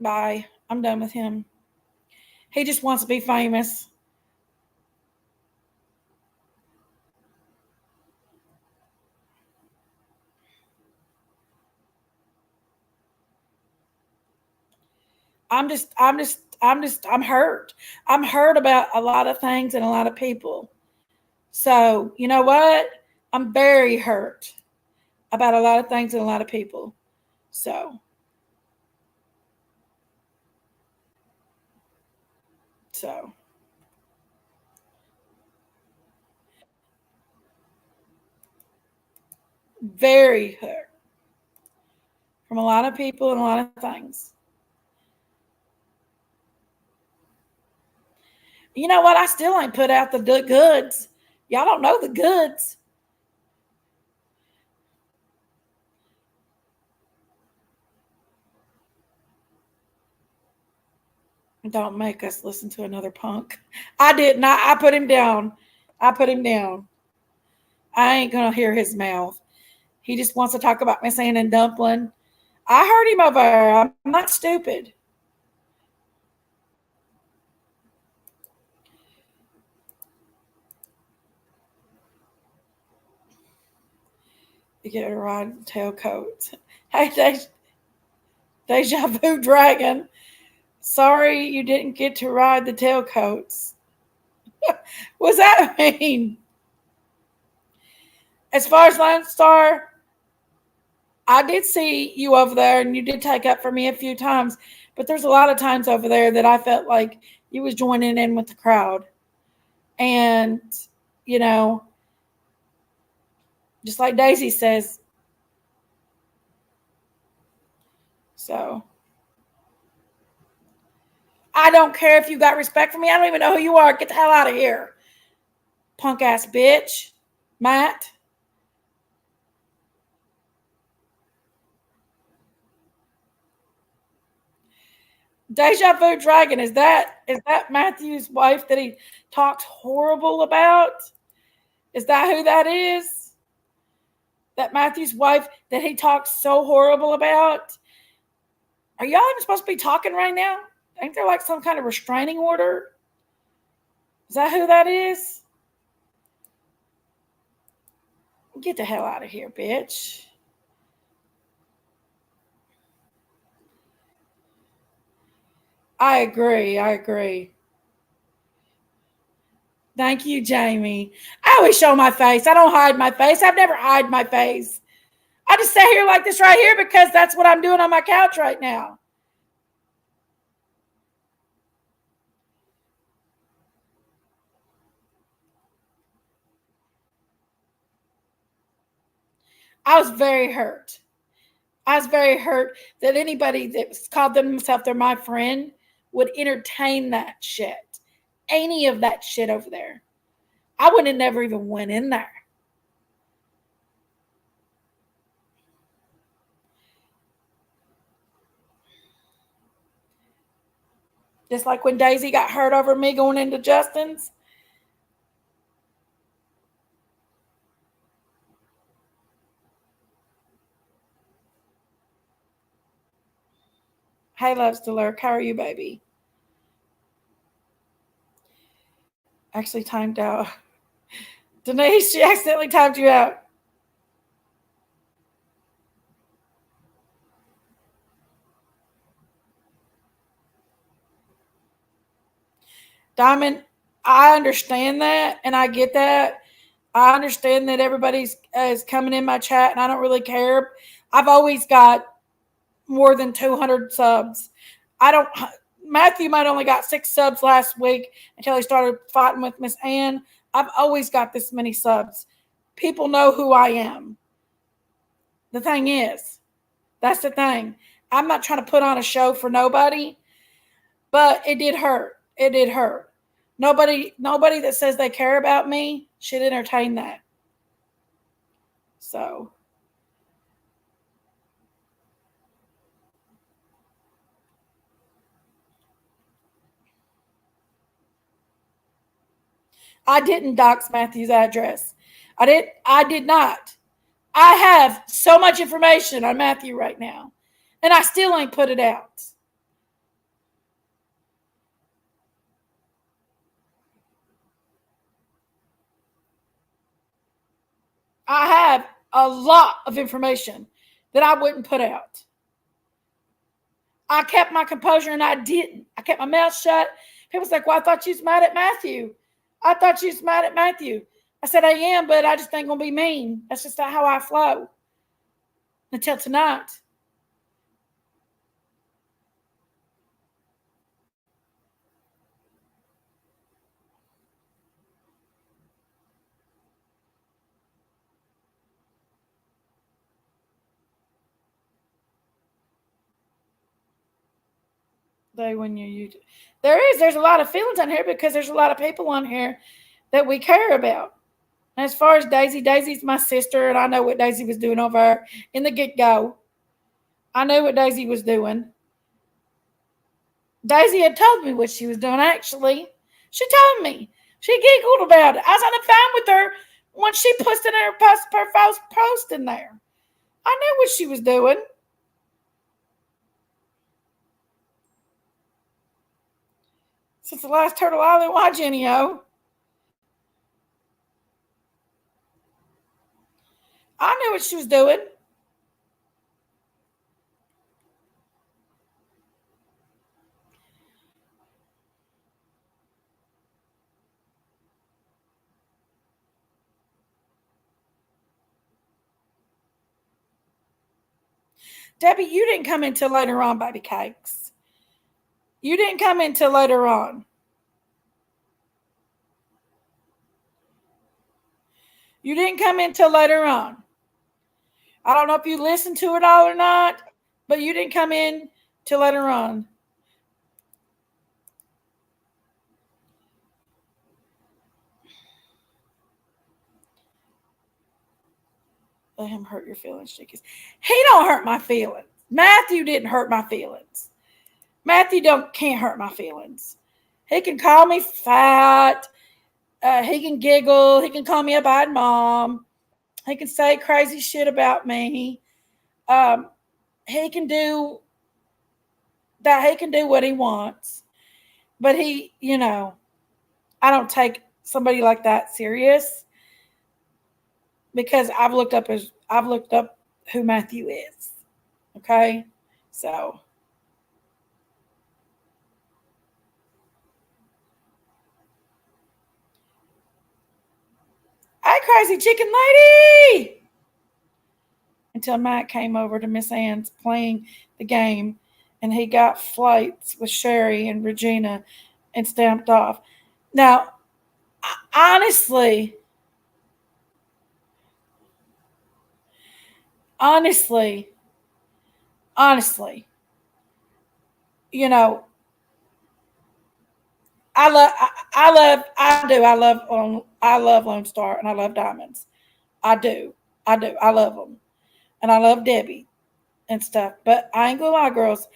Bye. I'm done with him. He just wants to be famous. I'm hurt. I'm hurt about a lot of things and a lot of people. So, you know what? I'm very hurt about a lot of things and a lot of people. So very hurt from a lot of people and a lot of things. You know what? I still ain't put out the goods. Y'all don't know the goods. Don't make us listen to another punk. I did not. I put him down. I put him down. I ain't going to hear his mouth. He just wants to talk about Miss Ann and Dumpling. I heard him over there. I'm not stupid. You get to ride tailcoats. Hey, Deja Vu Dragon. Sorry you didn't get to ride the tailcoats. What's that mean? As far as Lone Star, I did see you over there and you did take up for me a few times, but there's a lot of times over there that I felt like you was joining in with the crowd. And, you know, just like Daisy says. So I don't care if you got respect for me. I don't even know who you are. Get the hell out of here. Punk ass bitch. Matt. Deja Vu Dragon, is that Matthew's wife that he talks horrible about? Is that who that is? That Matthew's wife that he talks so horrible about? Are y'all even supposed to be talking right now? Ain't there like some kind of restraining order? Is that who that is? Get the hell out of here, bitch. I agree. Thank you, Jamie. I always show my face. I don't hide my face. I've never hide my face. I just sit here like this right here because that's what I'm doing on my couch right now. I was very hurt. I was very hurt that anybody that called themselves they're my friend would entertain that shit. Any of that shit over there. I would have never even went in there. Just like when Daisy got hurt over me going into Justin's. Hey, loves to lurk. How are you, baby? Actually timed out. Denise, she accidentally timed you out. Diamond, I understand that and I get that. I understand that everybody's is coming in my chat and I don't really care. I've always got more than 200 subs. Matthew might only got 6 subs last week until he started fighting with Miss Ann. I've always got this many subs. People know who I am. The thing is, that's the thing. I'm not trying to put on a show for nobody, but it did hurt. It did hurt. Nobody that says they care about me should entertain that. So I didn't dox Matthew's address. I did not. I have so much information on Matthew right now, and I still ain't put it out. I have a lot of information that I wouldn't put out. I kept my composure and I didn't. I kept my mouth shut. People's like, well, I thought you was mad at Matthew. I thought you was mad at Matthew. I said, I am, but I just ain't going to be mean. That's just not how I flow. Until tonight. There's a lot of feelings on here because there's a lot of people on here that we care about. And as far as Daisy's my sister, and I know what Daisy was doing over her in the get-go. I knew what Daisy was doing. Daisy had told me what she was doing, actually. She told me. She giggled about it. I was on the phone with her when she posted her post in there. I knew what she was doing. Since the last Turtle Island, why, Jenny O? I knew what she was doing. Debbie, you didn't come in till later on, baby cakes. You didn't come in till later on. You didn't come in till later on. I don't know if you listened to it all or not, but you didn't come in till later on. Let him hurt your feelings, chickies. He don't hurt my feelings. Matthew didn't hurt my feelings. Matthew can't hurt my feelings. He can call me fat. He can giggle. He can call me a bad mom. He can say crazy shit about me. He can do that. He can do what he wants. But I don't take somebody like that serious because I've looked up who Matthew is. Okay? So hey, crazy chicken lady! Until Matt came over to Miss Ann's playing the game, and he got flights with Sherry and Regina and stamped off. Now, honestly, I love Lone Star and I love Diamonds. I do. I love them. And I love Debbie and stuff. But I ain't gonna lie, girls.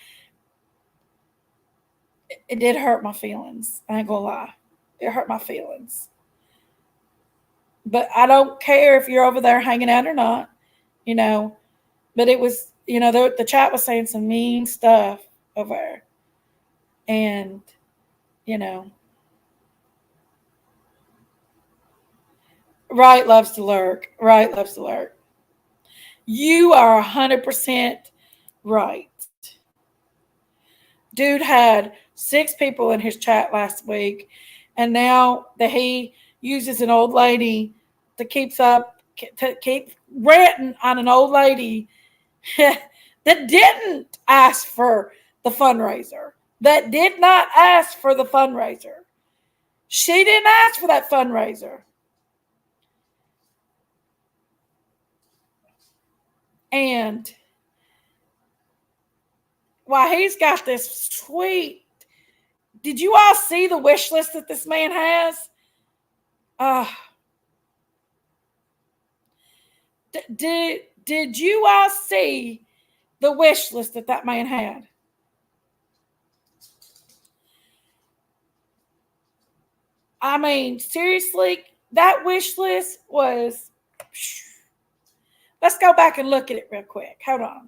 It did hurt my feelings. I ain't gonna lie. It hurt my feelings. But I don't care if you're over there hanging out or not, But it was, the chat was saying some mean stuff over there. And, Right loves to lurk. Right loves to lurk. You are 100% right. Dude had 6 people in his chat last week, and now that he uses an old lady to keep ranting on an old lady that didn't ask for the fundraiser, that did not ask for the fundraiser. She didn't ask for that fundraiser. And while he's got this sweet, did you all see the wish list that this man has? Did you all see the wish list that man had? I mean, seriously, that wish list was. Let's go back and look at it real quick. Hold on.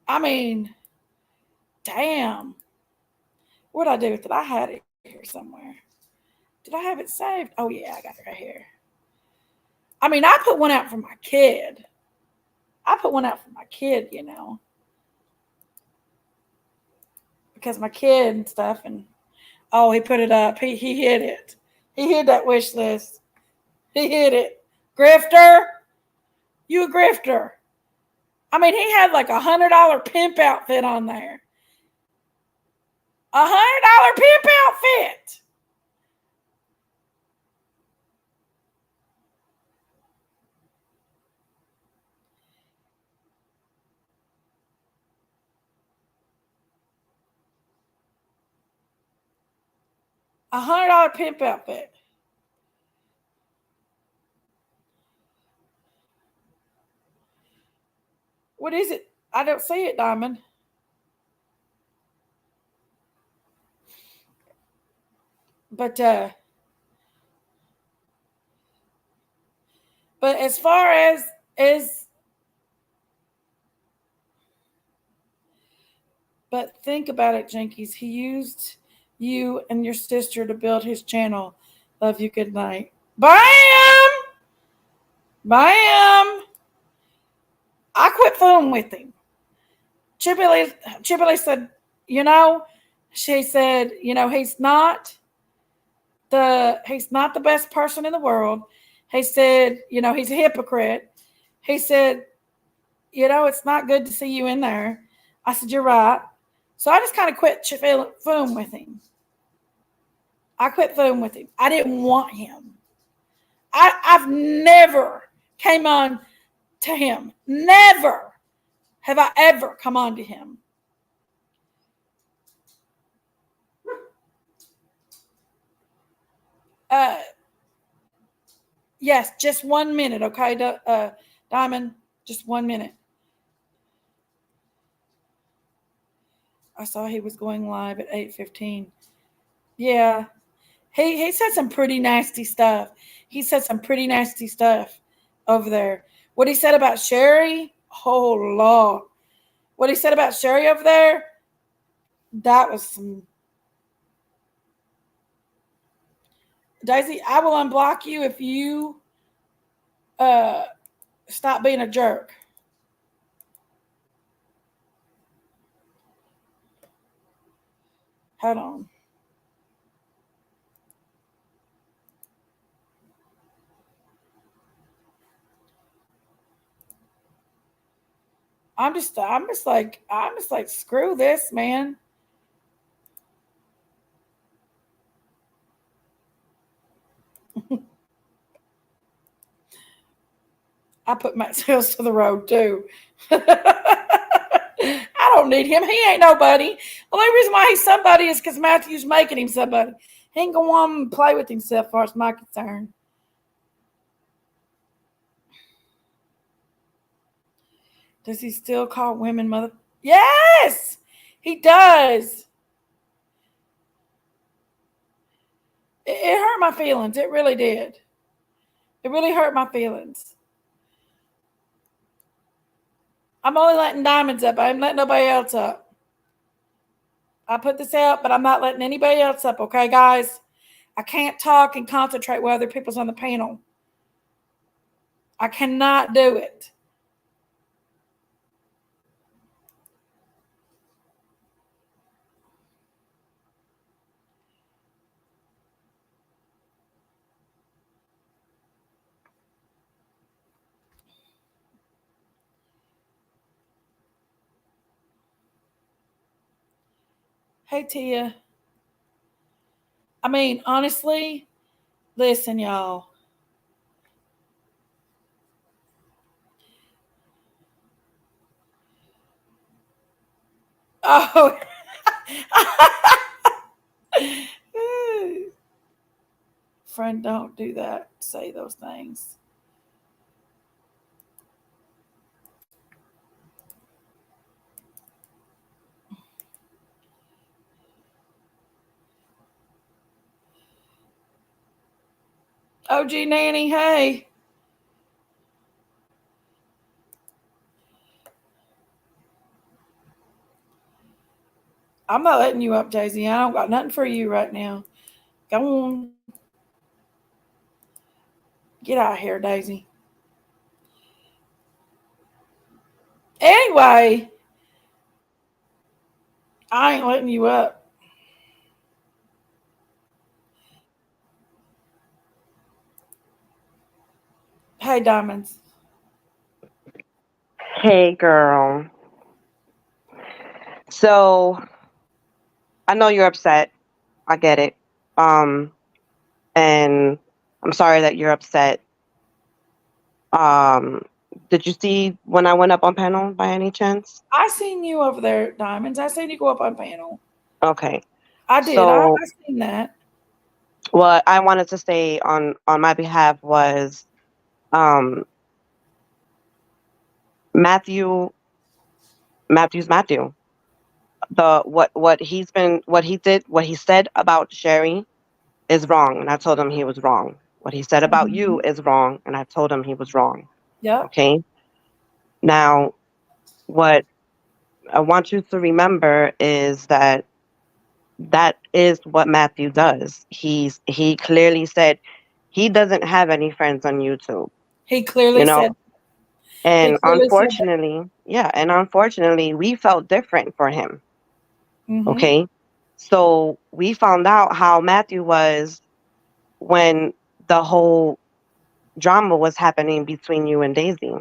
I mean, damn. What did I do with it? I had it here somewhere. Did I have it saved? Oh, yeah, I got it right here. I mean, I put one out for my kid. Because my kid and stuff. And, oh, he put it up. He hit it. He hit that wish list. He hit it. Grifter. You a grifter. I mean, he had like $100 pimp outfit on there. $100 pimp outfit. $100 pimp outfit. What is it? I don't see it, Diamond. but as far as but think about it, Jinkies. He used you and your sister to build his channel. Love you. Good night. Bam! Bam! I quit fooling with him. Chibili said, she said, he's not the best person in the world. He said, he's a hypocrite. He said, it's not good to see you in there. I said, you're right. So I just kind of quit fooling with him. I quit fooling with him. I didn't want him. I've never came on to him. Never have I ever come on to him. Yes, just 1 minute, okay, Diamond? Just 1 minute. I saw he was going live at 8:15. Yeah. He said some pretty nasty stuff. He said some pretty nasty stuff over there. What he said about Sherry, oh Lord. What he said about Sherry over there, that was some. Daisy, I will unblock you if you stop being a jerk. Hold on. I'm just like screw this, man. I put Matt Sales to the road too. I don't need him. He ain't nobody. The only reason why he's somebody is because Matthew's making him somebody. He ain't gonna want him to play with himself, as far as my concern. Does he still call women mother? Yes, he does. It hurt my feelings. It really did. It really hurt my feelings. I'm only letting Diamonds up. I ain't letting nobody else up. I put this out, but I'm not letting anybody else up, okay, guys? I can't talk and concentrate while other people's on the panel. I cannot do it. Hey, Tia. I mean, honestly, listen, y'all. Oh. Friend, don't do that. Say those things. OG Nanny, hey. I'm not letting you up, Daisy. I don't got nothing for you right now. Go on. Get out of here, Daisy. Anyway, I ain't letting you up. Hey, Diamonds. Hey, girl. So, I know you're upset. I get it. And I'm sorry that you're upset. Did you see when I went up on panel by any chance? I seen you over there, Diamonds. I seen you go up on panel. Okay. I did. I seen that. What I wanted to say on my behalf was Matthew. What he said about Sherry is wrong, and I told him he was wrong. What he said about you Mhm. is wrong, and I told him he was wrong. Yep. Okay. Now, what I want you to remember is that that is what Matthew does. He clearly said he doesn't have any friends on YouTube, He clearly you know. said. He And clearly said that. unfortunately, we felt different for him. Mm-hmm. Okay. So we found out how Matthew was when the whole drama was happening between you and Daisy,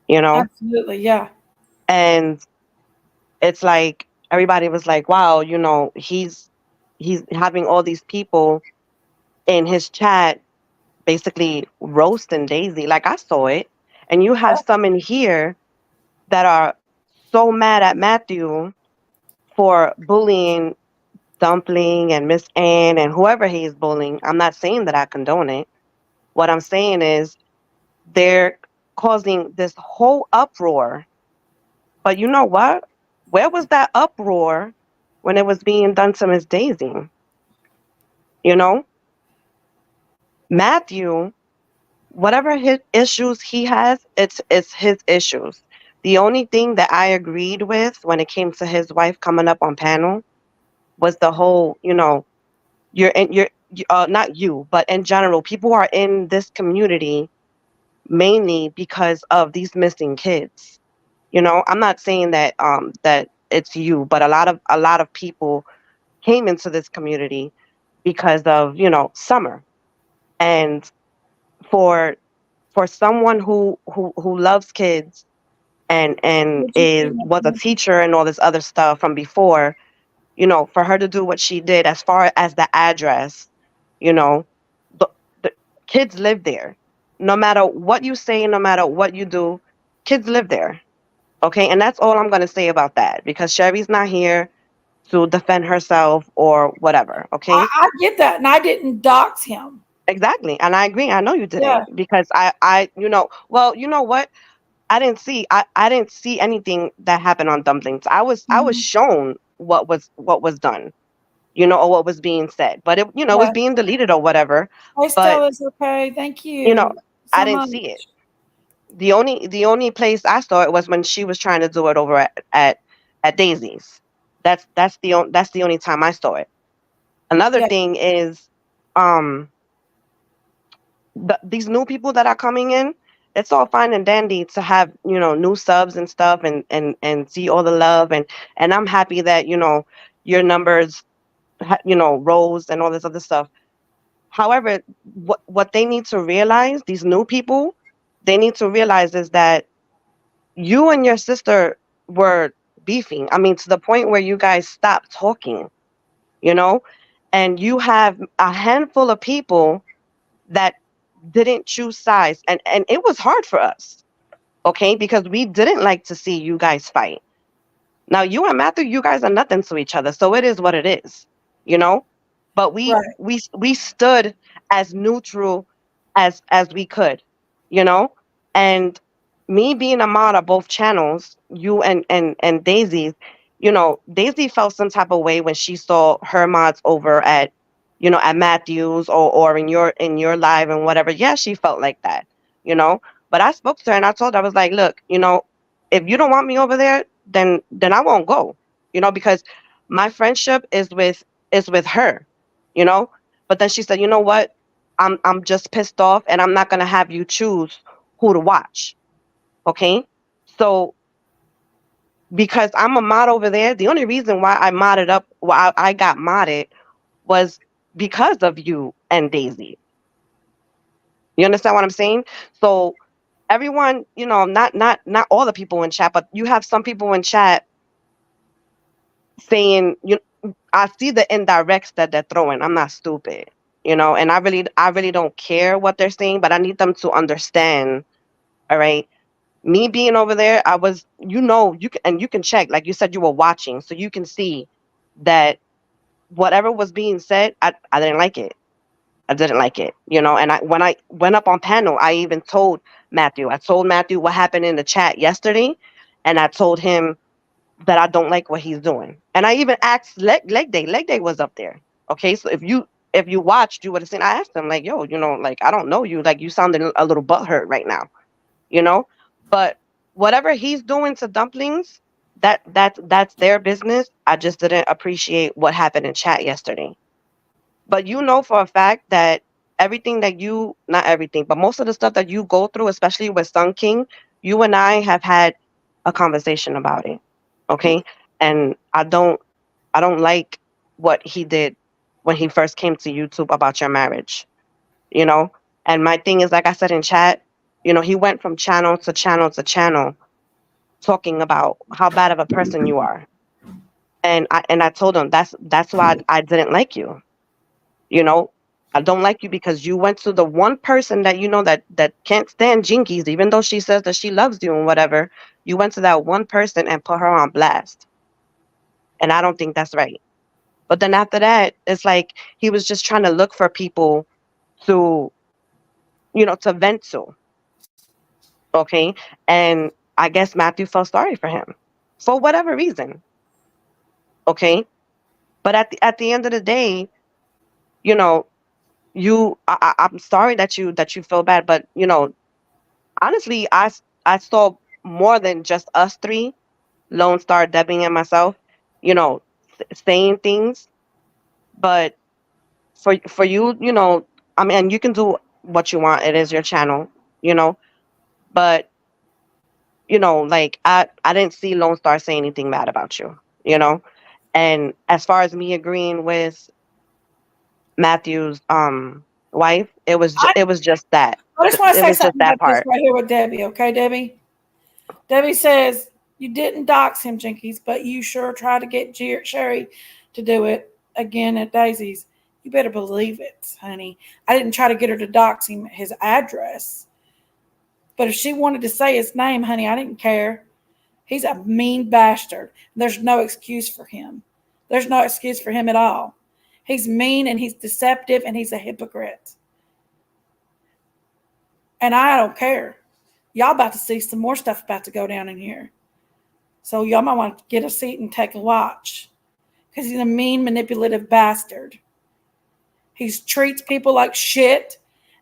you know? Absolutely. Yeah. And it's like everybody was like, wow, he's having all these people in his chat basically roasting Daisy. Like I saw it. And you have Yep. some in here that are so mad at Matthew for bullying Dumpling and Miss Ann and whoever he's bullying. I'm not saying that I condone it. What I'm saying is they're causing this whole uproar. But you know what? Where was that uproar when it was being done to Miss Daisy? You know, Matthew, whatever his issues he has, it's his issues. The only thing that I agreed with when it came to his wife coming up on panel was the whole, not you, but in general, people are in this community mainly because of these missing kids. I'm not saying that it's you, but a lot of people came into this community because of, Summer. And for someone who loves kids and Would you say was a that? teacher and all this other stuff from before, for her to do what she did as far as the address, you know, the, the kids live there. No matter what you say, no matter what you do, kids live there. Okay. And that's all I'm going to say about that because Sherry's not here to defend herself or whatever. Okay. I get that, and I didn't dox him. Exactly. And I agree. I know you Yeah. didn't because well, you know what? I didn't see anything that happened on Dumplings. I was Mhm. shown what was done, or what was being said. But it was Yeah. being deleted or whatever. Hey, But, Stella's okay. Thank you know, you I so didn't much. see it. The only place I saw it was when she was trying to do it over at Daisy's. That's the only time I saw it. Another Yeah. thing is um these new people that are coming in, it's all fine and dandy to have, new subs and stuff and see all the love and I'm happy that, your numbers rose and all this other stuff. However, what they need to realize, these new people, they need to realize is that you and your sister were beefing. I mean, to the point where you guys stopped talking, you know, and you have a handful of people that didn't choose sides, and it was hard for us, okay, because we didn't like to see you guys fight. Now, you and Matthew, you guys are nothing to each other, so it is what it is, you know. But we Right. we we stood as neutral as we could, you know. And me being a mod of both channels, you and Daisy, Daisy felt some type of way when she saw her mods over at Matthews or in your live and whatever. Yeah, she felt like that, you know. But I spoke to her and I told her, I was like, look, if you don't want me over there, then I won't go. Because my friendship is with her, you know. But then she said, you know what? I'm just pissed off and I'm not gonna have you choose who to watch. Okay? So because I'm a mod over there, the only reason why I got modded was because of you and Daisy. You understand what I'm saying? So everyone, not all the people in chat, but you have some people in chat saying, I see the indirects that they're throwing. I'm not stupid, and I really don't care what they're saying, but I need them to understand. All right. Me being over there, I was, you can check, like you said, you were watching, so you can see that whatever was being said, I didn't like it. I didn't like it, and when I went up on panel, I told Matthew what happened in the chat yesterday, and I told him that I don't like what he's doing. And I even asked Leg Day. Leg Day was up there. Okay, so if you If you watched, you would have seen. I asked him like, "Yo, like I don't know you. Like you sounded a little butthurt right now, you know." But whatever he's doing to dumplings, that's their business. I just didn't appreciate what happened in chat yesterday. But you know for a fact that everything that you, not everything, but most of the stuff that you go through, especially with Sun King, you and I have had a conversation about it. Okay. And I don't like what he did when he first came to YouTube about your marriage, you know? And my thing is, like I said in chat, he went from channel to channel to channel talking about how bad of a person you are. And I told him that's why I didn't like you. You know, I don't like you because you went to the one person that that can't stand Jinkies, even though she says that she loves you and whatever. You went to that one person and put her on blast. And I don't think that's right. But then after that, it's like he was just trying to look for people to, to vent to. Okay. And I guess Matthew felt sorry for him for whatever reason. Okay. But at the end of the day, you know, I'm sorry that you feel bad, but honestly, I saw more than just us three, Lone Star, Debbie, and myself, saying things. But for you, I mean, you can do what you want. It is your channel, you know. But like I didn't see Lone Star say anything bad about you, you know. And as far as me agreeing with Matthew's wife, it was just that. I just want to It say was just something that about this part. right here with Debbie, okay, Debbie? Debbie says, you didn't dox him, Jinkies, but you sure tried to get Sherry to do it again at Daisy's. You better believe it, honey. I didn't try to get her to dox him his address. But if she wanted to say his name, honey, I didn't care. He's a mean bastard. There's no excuse for him. There's no excuse for him at all. He's mean and he's deceptive and he's a hypocrite. And I don't care. Y'all about to see some more stuff about to go down in here. So y'all might want to get a seat and take a watch. Because he's a mean, manipulative bastard. He treats people like shit.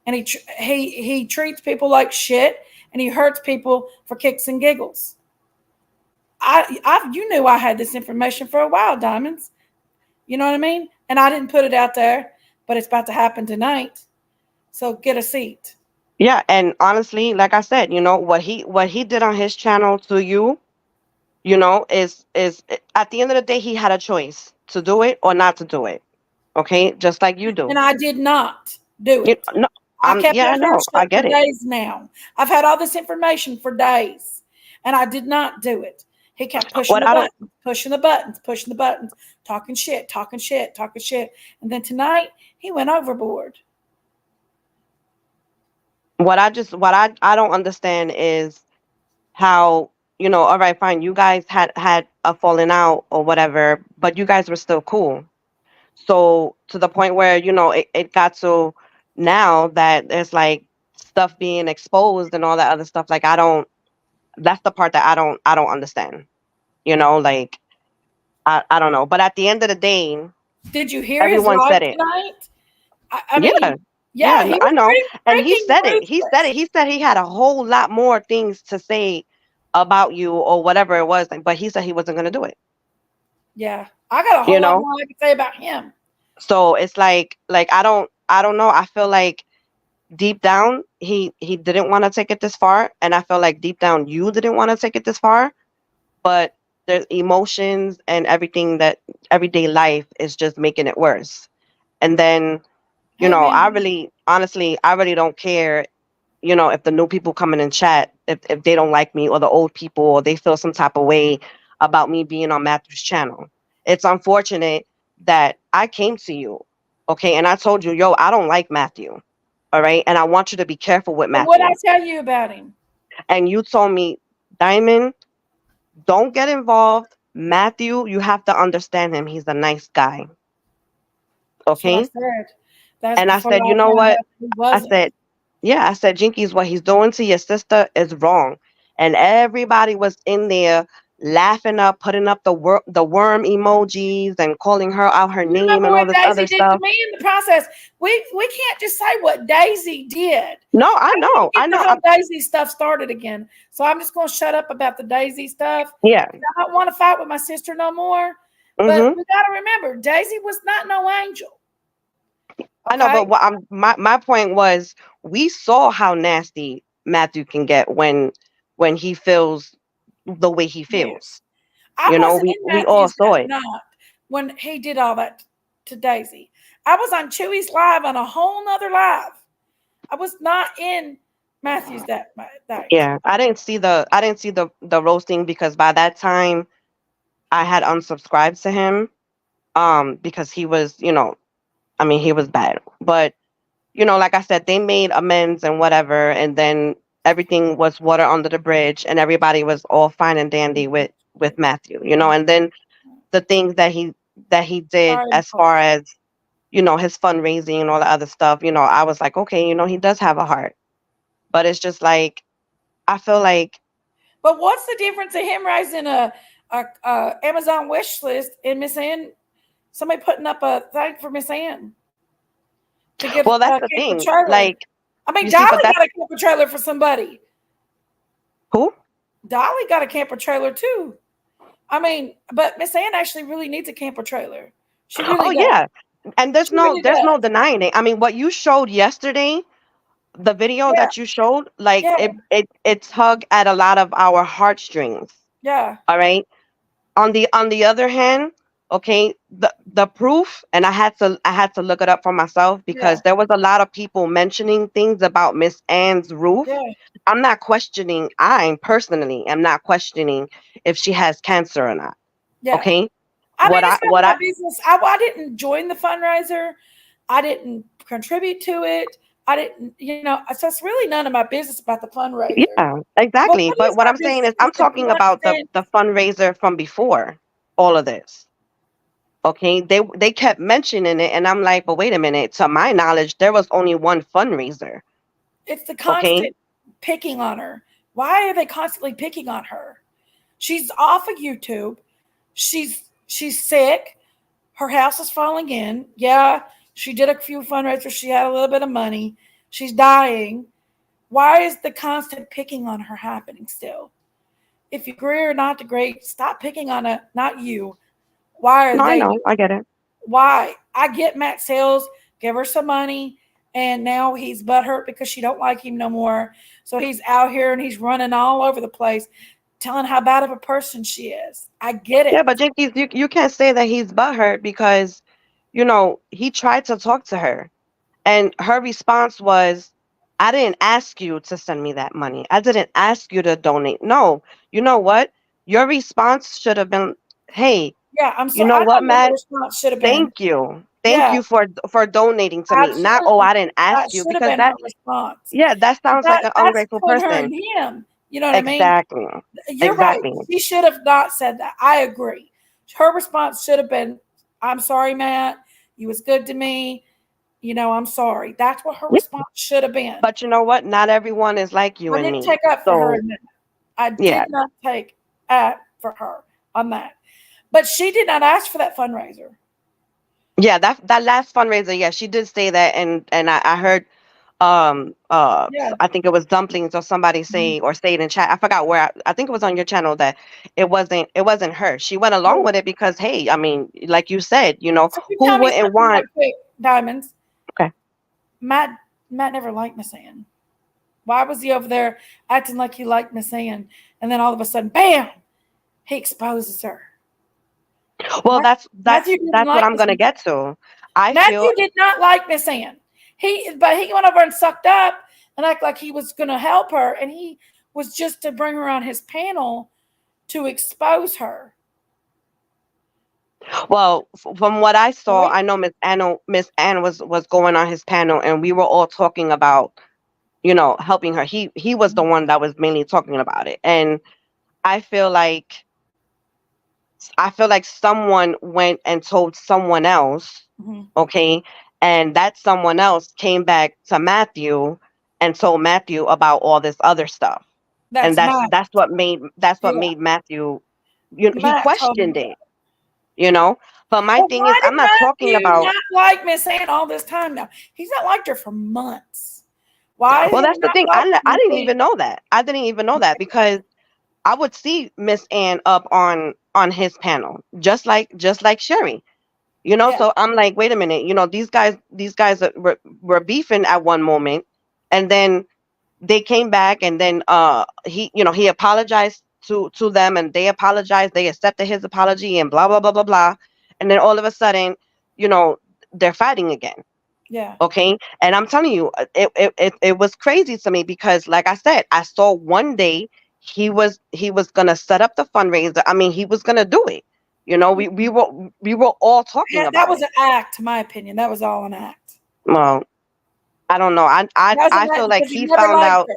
And he treats people like shit. And he hurts people for kicks and giggles. You knew I had this information for a while, Diamonds. You know what I mean? And I didn't put it out there. But it's about to happen tonight. So get a seat. Yeah, and honestly, like I said, what he did on his channel to you, is at the end of the day he had a choice to do it or not to do it. Okay, just like you do. And I did not do You, it. no, I kept yeah, I my know, mouth I shut for get it. days now. I've had all this information for days, and I did not do it. He kept pushing What the I don't, buttons, pushing the buttons, pushing the buttons, talking shit, talking shit, talking shit. And then tonight, he went overboard. what I don't understand is how, all right, fine, you guys had a falling out or whatever, but you guys were still cool. So to the point where, it got so now that there's like stuff being exposed and all that other stuff. Like that's the part that I don't understand. Like I don't know. But at the end of the day, Did you hear his everyone live said it. tonight? I Yeah, mean, yeah, he I was know. pretty And he freaking said it. He said ruthless. it. He said he had a whole lot more things to say about you or whatever it was, but he said he wasn't going to do it. Yeah, I got a You whole lot know? more I could say about him. So it's like I don't know. I feel like deep down he didn't want to take it this far, and I feel like deep down you didn't want to take it this far, but the emotions and everything that everyday life is just making it worse. And then, Hey, I man, really honestly I really don't care, if the new people coming in chat, if they don't like me, or the old people, or they feel some type of way about me being on Matthew's channel. It's unfortunate that I came to you, okay, and I told you, yo, I don't like Matthew. All right. And I want you to be careful with but what I Matthew. tell you about him? And you told me, Diamond, don't get involved. Matthew, you have to understand him. He's a nice guy. That's what I Okay. said. That's And I before said, you I know found what? out he I wasn't. said, yeah, I said, Jinkies, what he's doing to your sister is wrong. And everybody was in there laughing up, putting up the worm emojis and calling her out her You name remember and all what this Daisy other did to stuff. me in the process? We can't just say what Daisy did. No, I I know. get the whole Daisy stuff started again. So I'm just going to shut up about the Daisy stuff. Yeah. I don't want to fight with my sister no more. But we got to remember, Daisy was not no angel. Okay? I know, but my point was, we saw how nasty Matthew can get when he feels the way he feels. Yes. I wasn't in we all Matthew's saw that it. night when he did all that to Daisy. I was on Chewy's live on a whole nother live. I was not in Matthew's that night. Yeah, I didn't see the roasting because by that time I had unsubscribed to him because he was, I mean, he was bad. But like I said, they made amends and whatever, and then everything was water under the bridge and everybody was all fine and dandy with Matthew, and then the things that he did as far as his fundraising and all the other stuff, I was like, okay, he does have a heart. But it's just like, I feel like. But what's the difference of him raising a Amazon wish list and Miss Ann, somebody putting up a thing for Miss Ann to get Well, that's a the camper thing. trailer? Like, I mean, Dolly got a camper trailer for somebody. Who? Dolly got a camper trailer too. I mean, but Miss Ann actually really needs a camper trailer. She really does. Yeah. And there's no denying it. I mean, what you showed yesterday, the video that you showed, like it tugged at a lot of our heartstrings. Yeah. All right. On the other hand, okay, the proof, and I had to look it up for myself because there was a lot of people mentioning things about Miss Ann's roof. Yeah. I'm not questioning. I personally am not questioning if she has cancer or not. Yeah. Okay. I mean, it's not my business. I didn't join the fundraiser. I didn't contribute to it. I didn't, so it's really none of my business about the fundraiser. Yeah, exactly. But what I'm saying is, I'm talking about the fundraiser from before all of this. Okay, they kept mentioning it, and I'm like, but wait a minute. To my knowledge, there was only one fundraiser. It's the constant picking on her. Why are they constantly picking on her? She's off of YouTube. She's sick. Her house is falling in. Yeah, she did a few fundraisers. She had a little bit of money. She's dying. Why is the constant picking on her happening still? If you agree or not agree, stop picking on her, not you. Why are they? I know. I get it. Why? I get Matt Sales, give her some money, and now he's butthurt because she don't like him no more. So he's out here and he's running all over the place, telling how bad of a person she is. I get it. Yeah, but Jinkies, you can't say that he's butthurt because, he tried to talk to her, and her response was, I didn't ask you to send me that money. I didn't ask you to donate. No, you know what? Your response should have been, hey, yeah, I'm sorry. You know what, Matt? Should have been. Thank you. Thank you for donating to me. Not, I didn't ask you, because that response. Yeah, that sounds like an ungrateful person. Her and him. You know what exactly. I mean? You're right. She should have not said that. I agree. Her response should have been, I'm sorry, Matt. You was good to me. I'm sorry. That's what her response should have been. But you know what? Not everyone is like you and me. I didn't take up for her. I did not take up for her on that. But she did not ask for that fundraiser. Yeah, that last fundraiser, yeah, she did say that, and I heard I think it was Dumplings or somebody say or say it in chat. I forgot where. I think it was on your channel that it wasn't her. She went along with it because, hey, I mean, like you said, so who wouldn't want Diamonds? Okay. Matt never liked Miss Ann. Why was he over there acting like he liked Miss Ann, and then all of a sudden, bam, he exposes her? Well, that's what I'm gonna get to. Matthew did not like Miss Ann. But he went over and sucked up and acted like he was going to help her, and he was just to bring her on his panel to expose her. Well, from what I saw, I know Miss Ann was going on his panel, and we were all talking about, helping her. He was the one that was mainly talking about it, and I feel like someone went and told someone else, okay, and that someone else came back to Matthew and told Matthew about all this other stuff. That's what made Matthew He questioned it, But my Well, thing is, why I'm did not talking Matthew about. not like Miss Ann all this time now? He's not liked her for months. Why? Well, Has that's he the not thing. liked I Miss didn't Ann? even know that. I didn't even know that because I would see Miss Ann up on his panel, just like Sherry. Yeah. So I'm like, wait a minute, these guys were beefing at one moment, and then they came back, and then he apologized to them, and they apologized, they accepted his apology, and blah blah blah blah blah, and then all of a sudden, you know they're fighting again. Yeah. Okay. And I'm telling you, it was crazy to me because, like I said, I saw one day he was gonna set up the fundraiser. I mean, he was gonna do it. We were all talking Yeah, that about was it. an act, in my opinion. That was all an act. Well, I don't know. That was I an act feel like because he he never found liked out. her.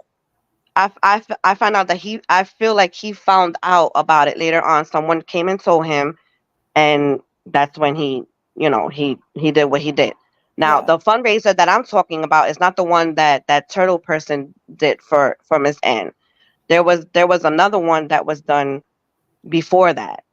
I found out that I feel like he found out about it later on. Someone came and told him, and that's when he did what he did. Now, Yeah. the fundraiser that I'm talking about is not the one that turtle person did for Miss Ann. There was another one that was done before that.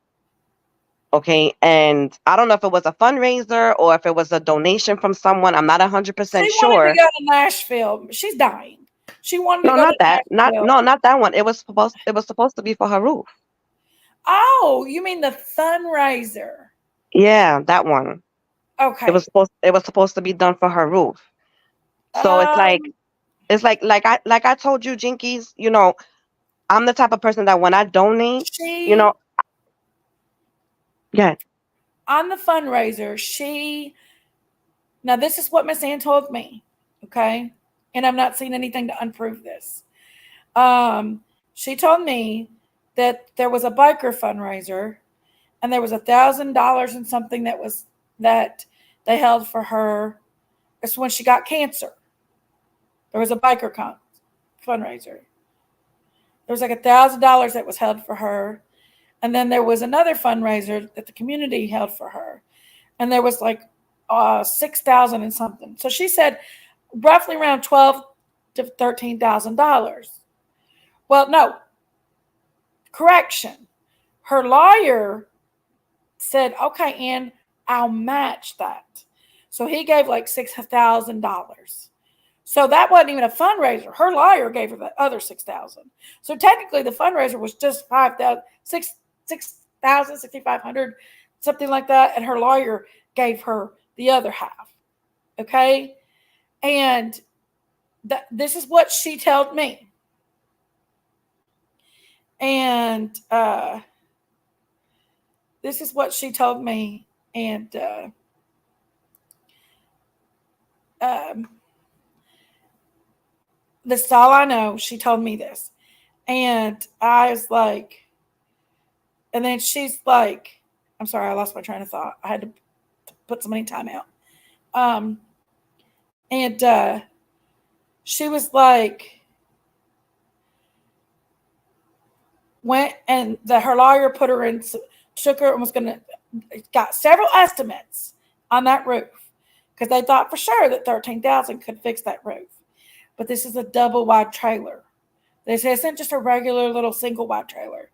Okay, and I don't know if it was a fundraiser or if it was a donation from someone. I'm not 100% She wanted to sure. go to Nashville. She's dying. She wanted to No, go not to that. Not Nashville. no, not that one. It was supposed to be for her roof. Oh, you mean the fundraiser? Yeah, that one. Okay. It was supposed to be done for her roof. So Um, it's like I told you, Jinkies, I'm the type of person that when I donate, you she know, yeah. on the fundraiser, now this is what Miss Ann told me, okay? And I've not seen anything to unprove this. She told me that there was a biker fundraiser and there was $1,000 and something that they held for her. It's when she got cancer. There was a fundraiser. There was like $1,000 that was held for her, and then there was another fundraiser that the community held for her, and there was like 6,000 and something. So she said roughly around $12,000 to $13,000. Well, no, correction. Her lawyer said, "Okay, Ann, I'll match that." So he gave like $6,000. So that wasn't even a fundraiser. Her lawyer gave her the other 6,000. So technically, the fundraiser was just 5,000, 6,000, 6,500, something like that, and her lawyer gave her the other half. Okay, and this is what she told me, and this is what she told me, and um, this is all I know. She told me this. And I was like, and then she's like, I'm sorry, I lost my train of thought. I had to put somebody in timeout. And she was like, went and her lawyer put her in, took her and was going to, got several estimates on that roof because they thought for sure that 13,000 could fix that roof. But this is a double wide trailer. This isn't just a regular little single wide trailer.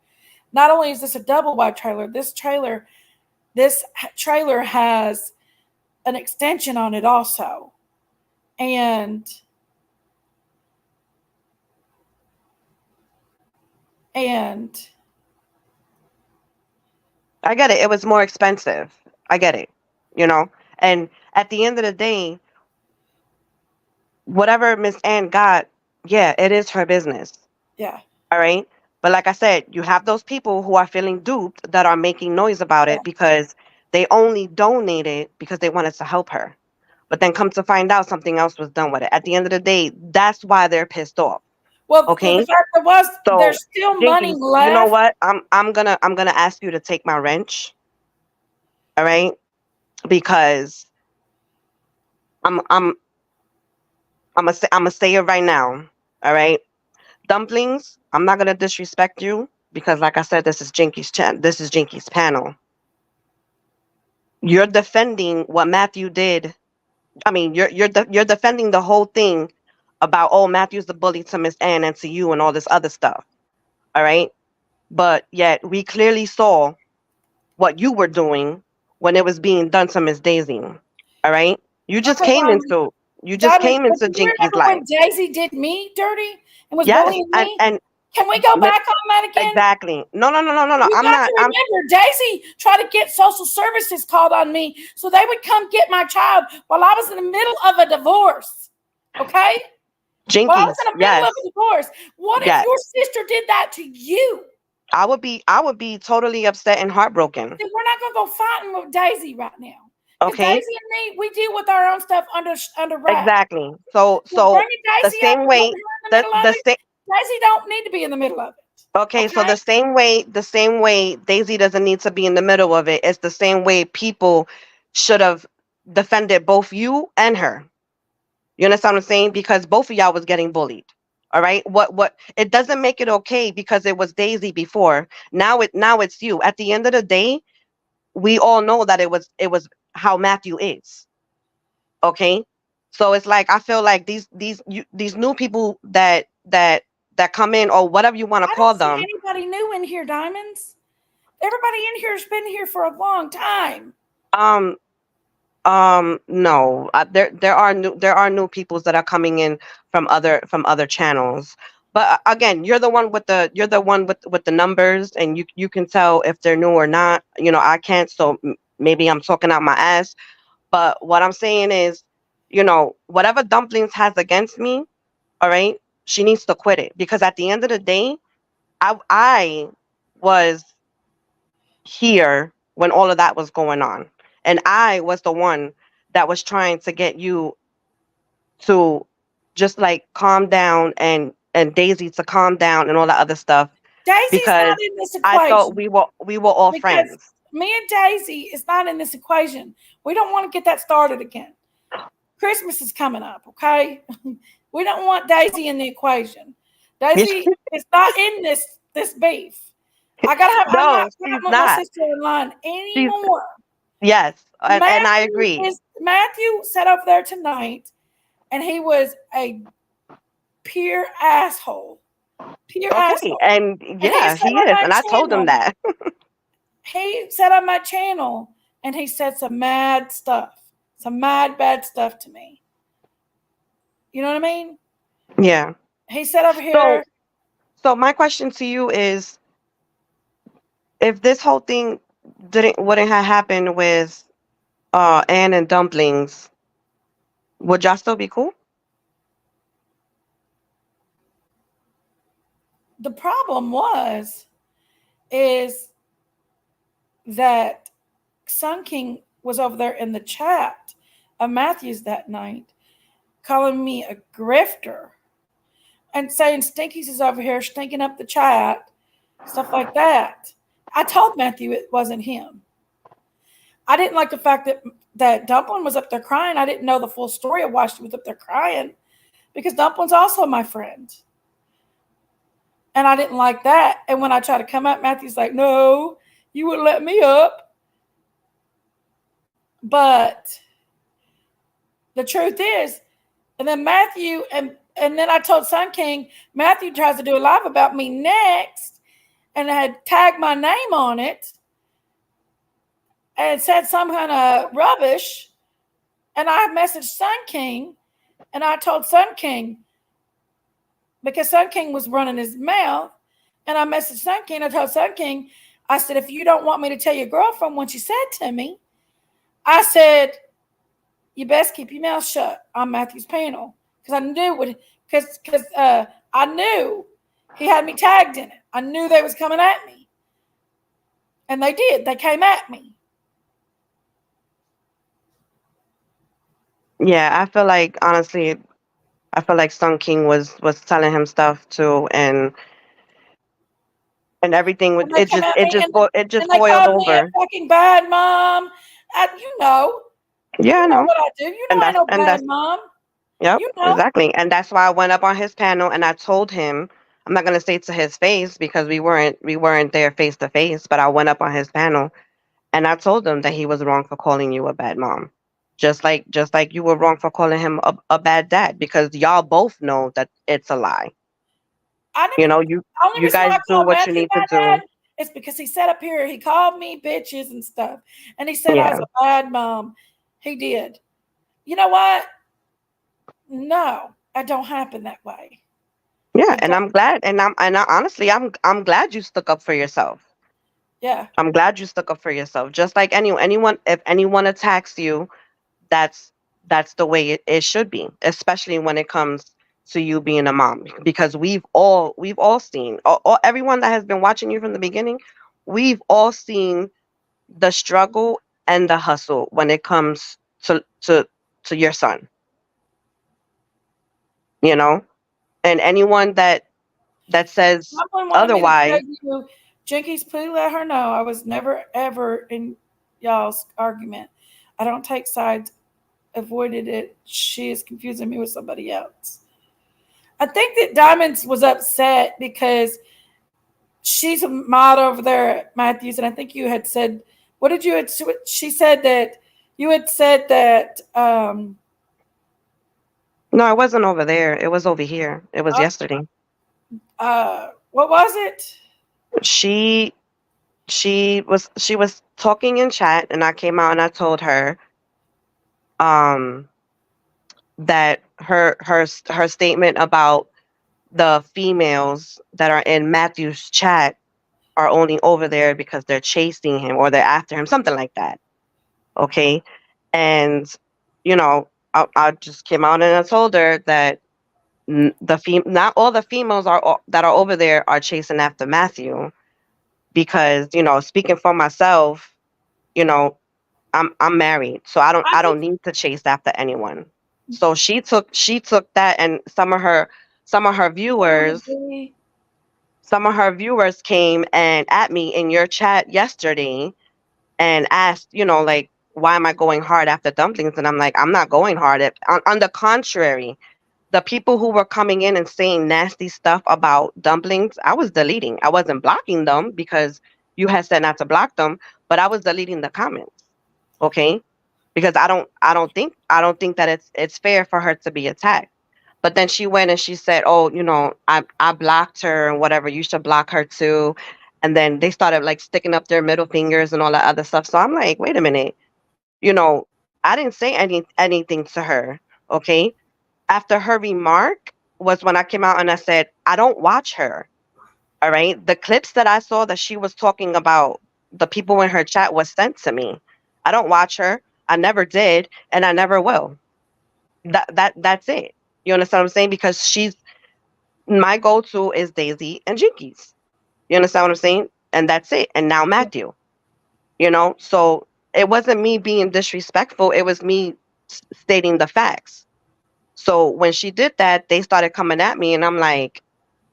Not only is this a double wide trailer, this trailer has an extension on it also. And I get it. It was more expensive. I get it. And at the end of the day, whatever Miss Ann got, yeah, it is her business. yeah. All right. But like I said, you have those people who are feeling duped that are making noise about Yeah. it because they only donated because they wanted to help her. But then come to find out something else was done with it. At the end of the day, that's why they're pissed off. Well, Okay. the fact So there's still money Jinkies, left. you know what? I'm gonna ask you to take my wrench. All right, because I'm gonna say it right now. All right, dumplings. I'm not gonna disrespect you because, like I said, this is Jinky's panel. You're defending what Matthew did. I mean, you're defending the whole thing about, oh, Matthew's the bully to Miss Ann and to you and all this other stuff. All right, but yet we clearly saw what you were doing when it was being done to Miss Daisy. All right, you just Okay, came Diamond. into you just Diamond, came but into do you Jinky's remember life. when Daisy did me dirty and was Yes, bullying me? and Can we go back on that again? exactly. No. You I'm got not. to remember, Daisy tried to get social services called on me so they would come get my child while I was in the middle of a divorce. Okay? While I was Jinkies. in the middle of a divorce. What if Yes. your sister did that to you? I would be totally upset and heartbroken. We're not gonna go fighting with Daisy right now. Because Okay. Daisy and me, we deal with our own stuff under wraps. Exactly. So Bringing the Daisy up same and way putting her in the middle of it, Daisy don't need to be in the middle of it. okay, so the same way Daisy doesn't need to be in the middle of it. It's the same way people should have defended both you and her. You understand what I'm saying? Because both of y'all was getting bullied. All right. What it doesn't make it okay because it was Daisy before. Now it's you. At the end of the day, we all know that it was how Matthew is. Okay. So it's like I feel like these new people that come in or whatever you want to call I don't them. see anybody new in here, Diamonds. Everybody in here has been here for a long time. No. There are new peoples that are coming in from other channels. But again, you're the one with the numbers, and you can tell if they're new or not. You know, I can't. So maybe I'm talking out my ass. But what I'm saying is, whatever Dumplings has against me, all right, she needs to quit it because at the end of the day, I was here when all of that was going on. And I was the one that was trying to get you to just like calm down and Daisy to calm down and all that other stuff. Daisy's Because not in this equation. I thought we were all friends. Me and Daisy is not in this equation. We don't want to get that started again. Christmas is coming up, okay? We don't want Daisy in the equation. Daisy is not in this beef. I gotta have. No, I'm not she's putting not. my sister in line anymore. Yes, and I agree. Matthew sat over there tonight, and he was a pure asshole. Pure asshole. And yeah, he is, and I told him that. He sat on my channel, and he said some mad stuff, some mad bad stuff to me. You know what I mean? Yeah. He sat over here. So my question to you is, if this whole thing wouldn't have happened with Ann and Dumplings, would y'all still be cool? The problem is that Sun King was over there in the chat of Matthews that night, calling me a grifter and saying Stinkies is over here stinking up the chat, stuff like that. I told Matthew it wasn't him. I didn't like the fact that Dumpling was up there crying. I didn't know the full story of why she was up there crying because Dumpling's also my friend. And I didn't like that. And when I tried to come up, Matthew's like, no, you wouldn't let me up. But the truth is, and then Matthew, and then I told Sun King, Matthew tries to do a live about me next, and I had tagged my name on it, and said some kind of rubbish, and I messaged Sun King, and I told Sun King, because Sun King was running his mouth, and I messaged Sun King, I told Sun King, I said, if you don't want me to tell your girlfriend what you said to me, I said, you best keep your mouth shut on Matthew's panel. Because I knew he had me tagged in it. I knew they was coming at me. And they did. They came at me. Yeah, I feel like, honestly, Sun King was telling him stuff too, and everything would it just boiled over. Me a fucking bad mom. You know. Yeah, I know what I do. You know I know bad mom. Yep, exactly. And that's why I went up on his panel and I told him, I'm not gonna say to his face because we weren't there face to face, but I went up on his panel and I told him that he was wrong for calling you a bad mom. Just like you were wrong for calling him a bad dad, because y'all both know that it's a lie. I never. You know, Only you reason why guys I do called what you Matthew need to my dad do. is because he sat up here. He called me bitches and stuff, and he said I was Yeah. a bad mom. He did. You know what? No, I don't happen that way. Yeah, I and don't. I'm glad, honestly, I'm glad you stuck up for yourself. Yeah. I'm glad you stuck up for yourself. Just like anyone, if anyone attacks you, that's that's the way it should be, especially when it comes to you being a mom. Because we've all seen, everyone that has been watching you from the beginning, we've all seen the struggle and the hustle when it comes to your son. You know, and anyone that says Someone wanted me to tell otherwise. you, Jinkies, please let her know I was never ever in y'all's argument. I don't take sides. Avoided it. She is confusing me with somebody else. I think that Diamonds was upset because she's a mod over there at Matthews, and I think you had said, what did you had? She said that you had said that. No, it wasn't over there. It was over here. It was yesterday. What was it? She she was talking in chat, and I came out and I told her um that her statement about the females that are in Matthew's chat are only over there because they're chasing him or they're after him, something like that. Okay. And you know, I just came out and I told her that not all the females that are over there are chasing after Matthew, because speaking for myself, you know I'm married, so I I think don't need to chase after anyone. So she took that, and some of her viewers came and at me in your chat yesterday and asked, like, why am I going hard after dumplings? And I'm like, I'm not going hard. On the contrary, the people who were coming in and saying nasty stuff about dumplings, I was deleting. I wasn't blocking them because you had said not to block them, but I was deleting the comments. Okay? Because I don't think that it's fair for her to be attacked. But then she went and she said, "Oh, I blocked her and whatever. You should block her too." And then they started like sticking up their middle fingers and all that other stuff. So I'm like, "Wait a minute. You know, I didn't say anything to her." Okay? After her remark was when I came out and I said, "I don't watch her." All right? The clips that I saw that she was talking about the people in her chat was sent to me. I don't watch her. I never did, and I never will. That's it. You understand what I'm saying? Because she's my go-to is Daisy and Jinkies. You understand what I'm saying? And that's it. And now Matthew. So it wasn't me being disrespectful. It was me stating the facts. So when she did that, they started coming at me, and I'm like,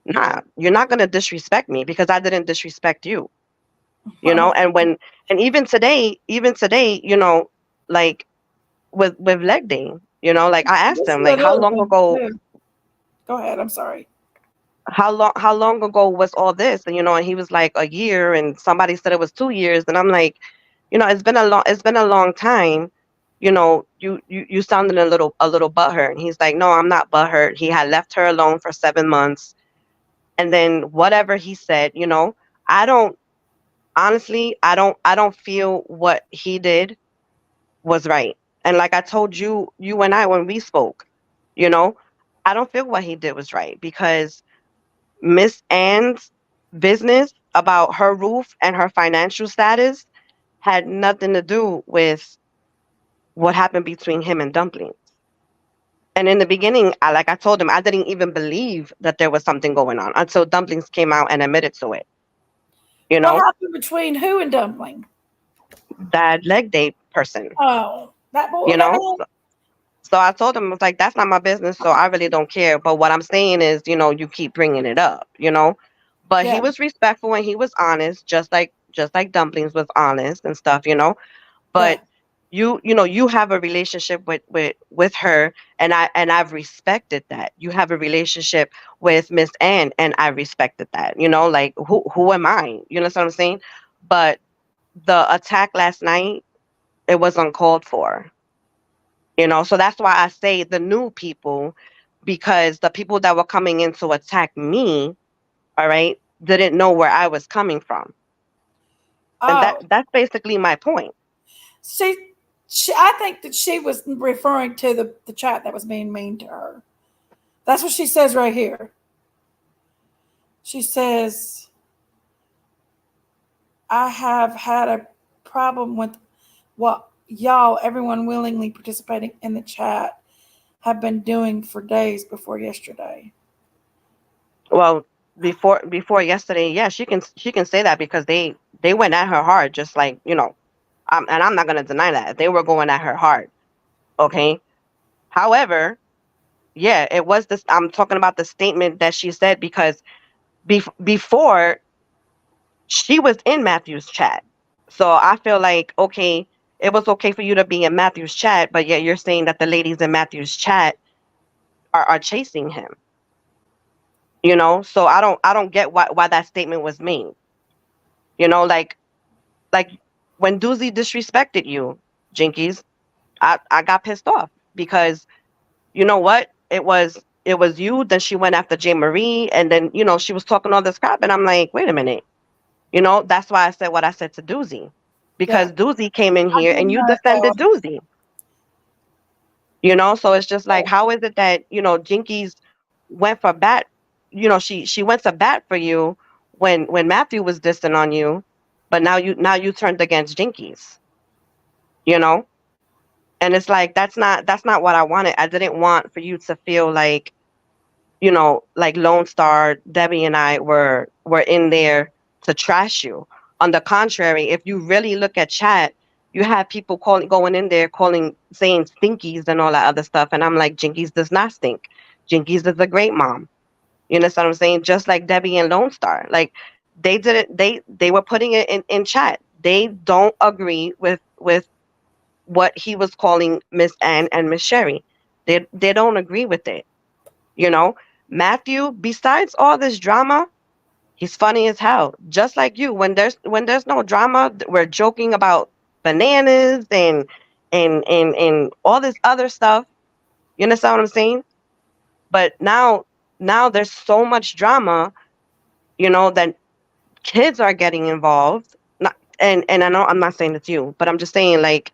nah, you're not gonna disrespect me because I didn't disrespect you. And even today, like with leg day, like I asked this him, is like, how another long thing ago too. Go ahead. I'm sorry. how long ago was all this? And he was like, a year, and somebody said it was 2 years, and I'm like, it's been a long time. You sounded a little butthurt. And he's like, no, I'm not butthurt. He had left her alone for 7 months, and then whatever he said, I don't honestly, I don't feel what he did was right. And like I told you and I when we spoke, you know, I don't feel what he did was right, because Miss Ann's business about her roof and her financial status had nothing to do with what happened between him and Dumplings. And in the beginning, like I told him, I didn't even believe that there was something going on until Dumplings came out and admitted to it. You What know, happened between who and Dumpling? that leg day person. Oh, that boy, You that know, man. so I told him, I was like, that's not my business. So I really don't care. But what I'm saying is, you keep bringing it up. But he Yeah, was respectful and he was honest, just like Dumplings was honest and stuff. yeah. But you have a relationship with her, and I've respected that. You have a relationship with Miss Ann, and I respected that. Like, who am I? You know what I'm saying? But the attack last night, it was uncalled for. So that's why I say the new people, because the people that were coming in to attack me, all right, didn't know where I was coming from. And Oh, that's basically my point. I think that she was referring to the chat that was being mean to her. That's what she says right here. She says, I have had a problem with what y'all, everyone willingly participating in the chat, have been doing for days before yesterday. Well, before yesterday, yeah, she can say that because they went at her hard, just like, and I'm not gonna deny that they were going at her hard. Okay. However, yeah, it was this. I'm talking about the statement that she said because before she was in Matthew's chat. So I feel like, okay, it was okay for you to be in Matthew's chat, but yet you're saying that the ladies in Matthew's chat are chasing him. So I don't get why that statement was made. Like when Doozy disrespected you, Jinkies, I got pissed off because you know what? It was you, then she went after J. Marie, and then she was talking all this crap, and I'm like, wait a minute. That's why I said what I said to Doozy. Yeah, Because Doozy came in I here did and you not defended go. Doozy. So it's just like, how is it that, Jinkies went for bat, she went to bat for you when Matthew was dissing on you, but now you turned against Jinkies, you know? And it's like that's not what I wanted. I didn't want for you to feel like Lone Star, Debbie, and I were in there to trash you. On the contrary, if you really look at chat, you have people going in there saying stinkies and all that other stuff. And I'm like, Jinkies does not stink. Jinkies is a great mom. You understand what I'm saying? Just like Debbie and Lone Star. Like they didn't they were putting it in chat. They don't agree with what he was calling Miss Anne and Miss Sherry. They don't agree with it. You know, Matthew, besides all this drama, he's funny as hell. Just like you, when there's no drama, we're joking about bananas and all this other stuff. You understand what I'm saying? But now there's so much drama, that kids are getting involved. Not, and I know I'm not saying it's you, but I'm just saying like,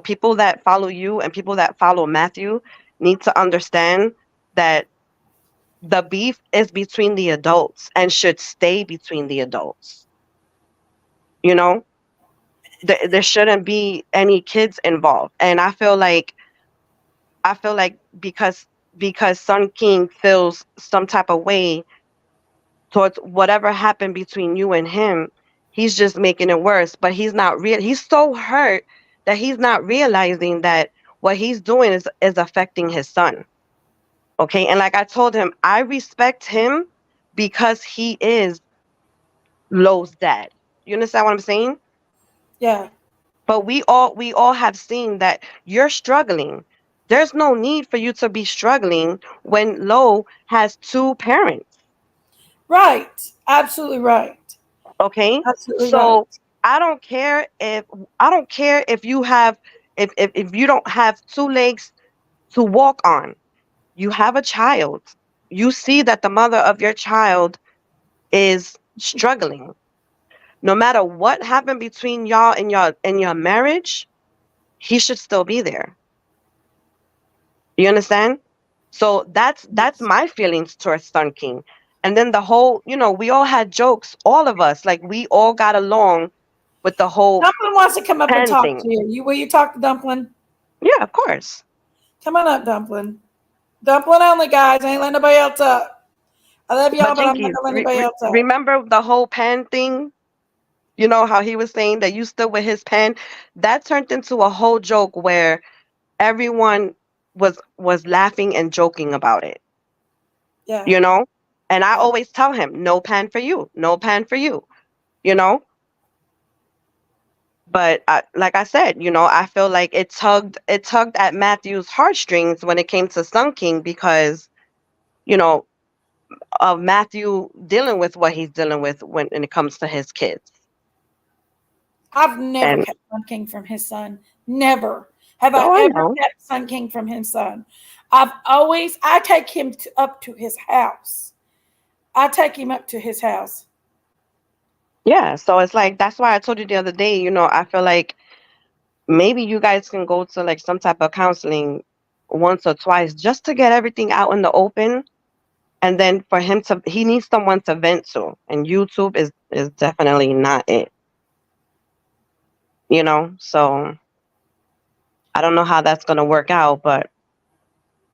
people that follow you and people that follow Matthew need to understand that the beef is between the adults and should stay between the adults. You know, there shouldn't be any kids involved. And I feel like because Sun King feels some type of way towards whatever happened between you and him, he's just making it worse. But he's not real. He's so hurt that he's not realizing that what he's doing is affecting his son. Okay, and like I told him, I respect him because he is Lowe's dad. You understand what I'm saying? Yeah, But we all have seen that you're struggling. There's no need for you to be struggling when Lowe has two parents. right. Absolutely right. Okay? Absolutely right. So I don't care if you have if you don't have two legs to walk on. You have a child. You see that the mother of your child is struggling. No matter what happened between y'all in your marriage, he should still be there. You understand? So that's Yes. my feelings towards Sun King. And then the whole, we all had jokes, all of us, like we all got along with the whole Dumpling wants to come up and pen talk thing. to you. Will you talk to Dumpling? Yeah, of course. Come on up, Dumpling. Dumpling only, guys. I ain't letting nobody else up. I love y'all, But but I'm not Jinky, gonna let anybody else up. remember the whole pen thing? You know how he was saying that you stood with his pen? That turned into a whole joke where everyone was laughing and joking about it. Yeah, you know and I yeah. always tell him, no pan for you, no pan for you. you know but like I said, I feel like it tugged at Matthew's heartstrings when it came to Sun King because you know of Matthew dealing with what he's dealing with when it comes to his kids. I've never And kept Sun King from his son. Never have I oh, I ever know. kept Sun King from his son. I take him up to his house. I take him up to his house. Yeah, so it's like that's why I told you the other day, you know, I feel like maybe you guys can go to like some type of counseling once or twice just to get everything out in the open. And then for him to, he needs someone to vent to, and YouTube is definitely not it. You know, so I don't know how that's gonna work out, but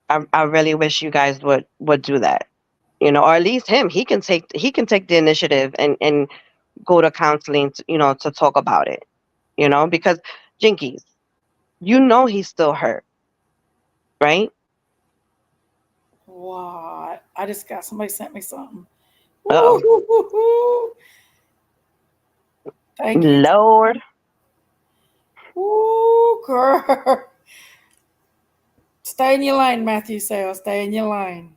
I really wish you guys would do that. You know, or at least him, he can take the initiative and go to counseling, to, you know, to talk about it. You know, because Jinkies, you know, he's still hurt, right? What? I just got somebody sent me something. Uh-oh. Woo-hoo-hoo-hoo. Thank you. Lord. Ooh, girl. Stay in your lane, Matthew Sales. Stay in your lane.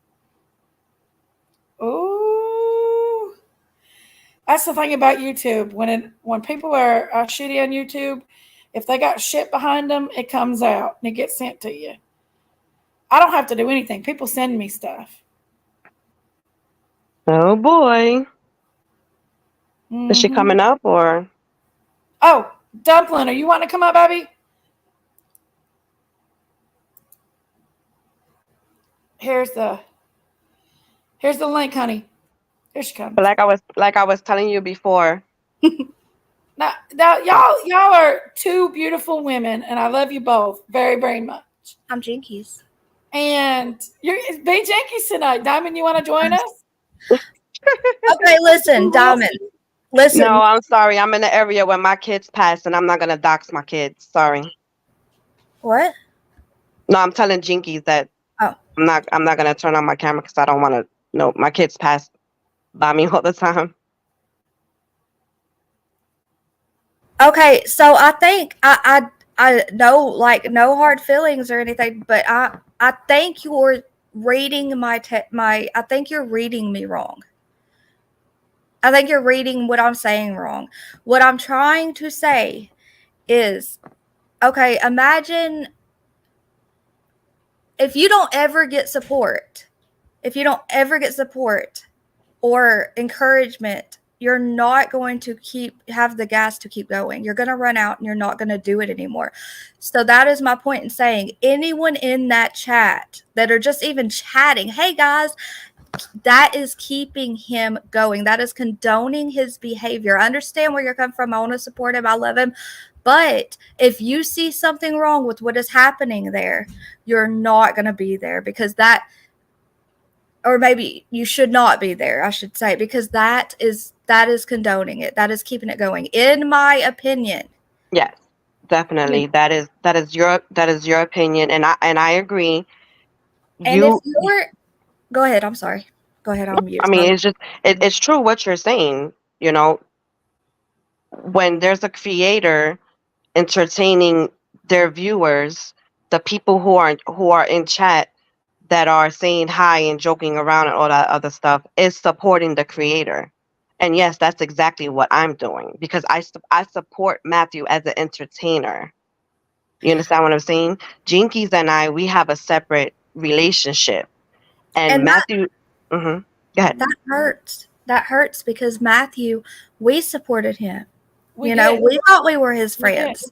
Ooh. That's the thing about YouTube. When people are shitty on YouTube, if they got shit behind them, it comes out and it gets sent to you. I don't have to do anything. People send me stuff. Oh boy. Mm-hmm. Is she coming up or? Oh, Dumpling, are you wanting to come up, baby? Here's the link, honey. Here she comes. But like I was telling you before. Now y'all are two beautiful women, and I love you both very, very much. I'm Jinkies. And you're be Jinkies tonight. Diamond, you want to join us? Okay, listen, Diamond. Listen. No, I'm sorry. I'm in the area where my kids pass, and I'm not gonna dox my kids. Sorry. What? No, I'm telling Jinkies that I'm not gonna turn on my camera because I don't want to. No, my kids pass by me all the time. Okay, so I think I know, like, no hard feelings or anything, but I think you're reading I think you're reading me wrong. I think you're reading what I'm saying wrong. What I'm trying to say is, okay, imagine if you don't ever get support, or encouragement, you're not going to have the gas to keep going. You're going to run out and you're not going to do it anymore. So that is my point in saying, anyone in that chat that are just even chatting, hey guys, that is keeping him going. That is condoning his behavior. I understand where you're coming from. I want to support him. I love him. But if you see something wrong with what is happening there, you're not going to be there, because that, or maybe you should not be there, I should say, because that is condoning it. That is keeping it going, in my opinion. Yes, definitely. That is your opinion, and I agree. And if you're, go ahead. I'm sorry. Go ahead. I'm mute. I mean, it's true what you're saying. You know, when there's a creator entertaining their viewers, the people who are in chat that are saying hi and joking around and all that other stuff is supporting the creator. And yes, that's exactly what I'm doing, because I support Matthew as an entertainer. You understand what I'm saying? Jinkies and I, we have a separate relationship. And Matthew, go ahead. That hurts. That hurts because Matthew, we supported him. We thought we were his friends.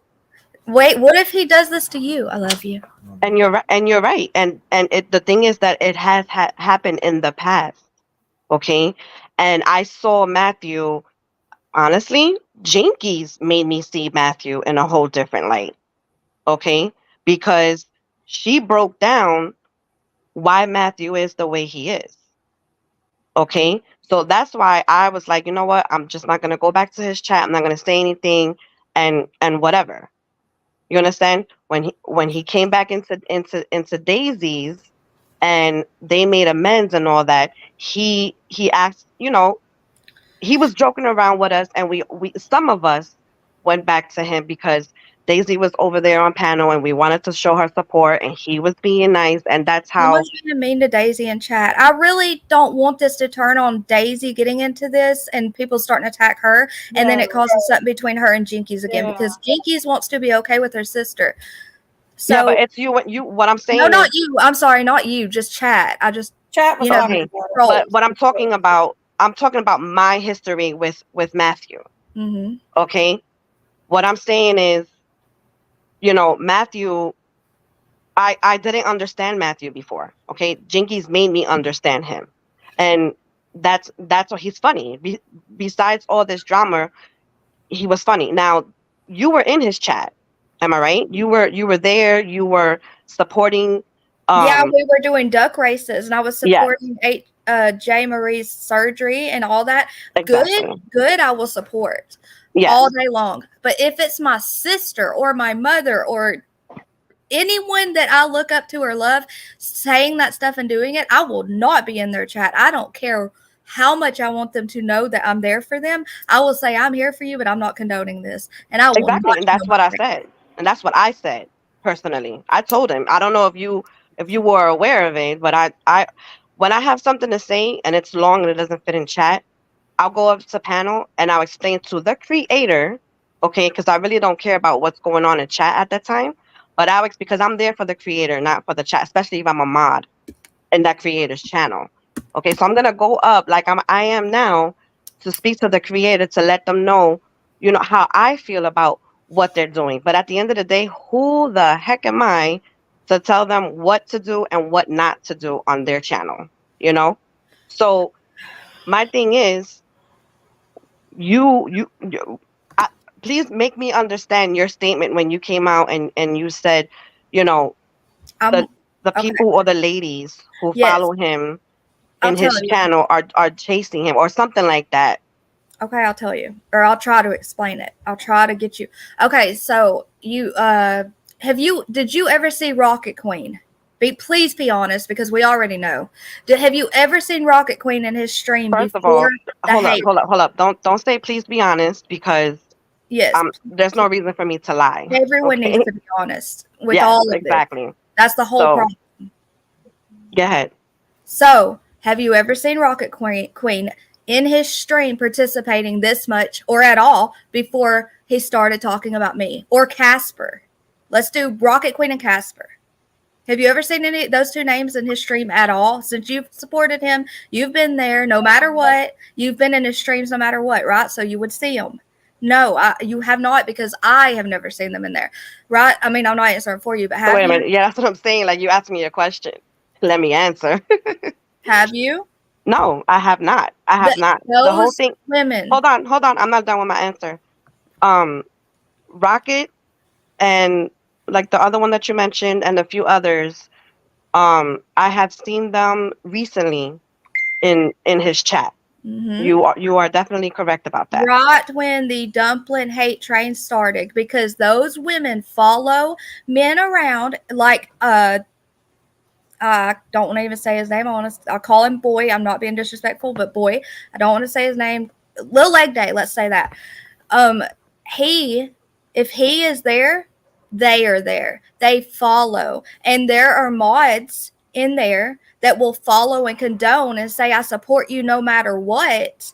Wait, what if he does this to you? I love you. And you're right. And you're right. And the thing is that it has happened in the past. Okay. And I saw Matthew, honestly, Jinkies made me see Matthew in a whole different light. Okay. Because she broke down why Matthew is the way he is. Okay. So that's why I was like, you know what? I'm just not going to go back to his chat. I'm not going to say anything and whatever. You understand? When he came back into Daisy's and they made amends and all that, he asked, you know, he was joking around with us, and we some of us went back to him because Daisy was over there on panel and we wanted to show her support, and he was being nice, and that's how. He was being mean to Daisy in chat. I really don't want this to turn on Daisy getting into this and people starting to attack her, and then it causes something between her and Jinkies again, because Jinkies wants to be okay with her sister. So, yeah, but it's you. What I'm saying? No, not you. I'm sorry, not you. Just chat. I just chat was okay. But what I'm talking about I'm talking about my history with Matthew. Mm-hmm. Okay, what I'm saying is, Matthew, I didn't understand Matthew before. Okay, Jinkies made me understand him, and that's what he's funny. Besides all this drama, he was funny. Now, you were in his chat, am I right? You were there. You were supporting. Yeah, we were doing duck races, and I was Yes, supporting J. Marie's surgery and all that. exactly. Good, I will support Yes, all day long. But if it's my sister or my mother or anyone that I look up to or love saying that stuff and doing it, I will not be in their chat. I don't care how much I want them to know that I'm there for them. I will say I'm here for you, but I'm not condoning this, and I will exactly. not. And that's what I said. And that's what I said personally. I told him. I don't know if you were aware of it, but I when I have something to say and it's long and it doesn't fit in chat, I'll go up to panel and I'll explain to the creator, okay, because I really don't care about what's going on in chat at that time. But because I'm there for the creator, not for the chat, especially if I'm a mod in that creator's channel. Okay, so I'm gonna go up like I am now to speak to the creator to let them know, how I feel about what they're doing. But at the end of the day, who the heck am I to tell them what to do and what not to do on their channel? So my thing is, you I, please make me understand your statement when you came out and you said, you know, the the Okay. people or the ladies who Yes. follow him I'll in his tell you. channel are chasing him or something like that. Okay, I'll tell you, or I'll try to explain it. I'll try to get you. Okay, so did you ever see Rocket Queen? Please be honest, because we already know. Have you ever seen Rocket Queen in his stream First of all, before the hate? hold up. Don't say please be honest, because Yes. there's no reason for me to lie. Everyone Okay? needs to be honest with Yes, all of exactly. this. That's the whole So problem. go ahead. So, have you ever seen Rocket Queen in his stream participating this much or at all before he started talking about me or Casper? Let's do Rocket Queen and Casper. Have you ever seen any of those two names in his stream at all? Since you've supported him, you've been there no matter what. You've been in his streams no matter what, right? So you would see them. No, you have not, because I have never seen them in there, right? I mean, I'm not answering for you, but So have wait a you? minute. Yeah, that's what I'm saying. Like, you asked me a question. Let me answer. Have you? No, I have not. I have not. The whole Those thing. women. Hold on. I'm not done with my answer. Rocket and like the other one that you mentioned and a few others, I have seen them recently in his chat. Mm-hmm. You are definitely correct about that. Right when the dumpling hate train started, because those women follow men around like I don't want to even say his name. I'll call him Boy. I'm not being disrespectful, but Boy. I don't want to say his name. Lil Leg Day, let's say that. If he is there, they are there. They follow. And there are mods in there that will follow and condone and say, I support you no matter what.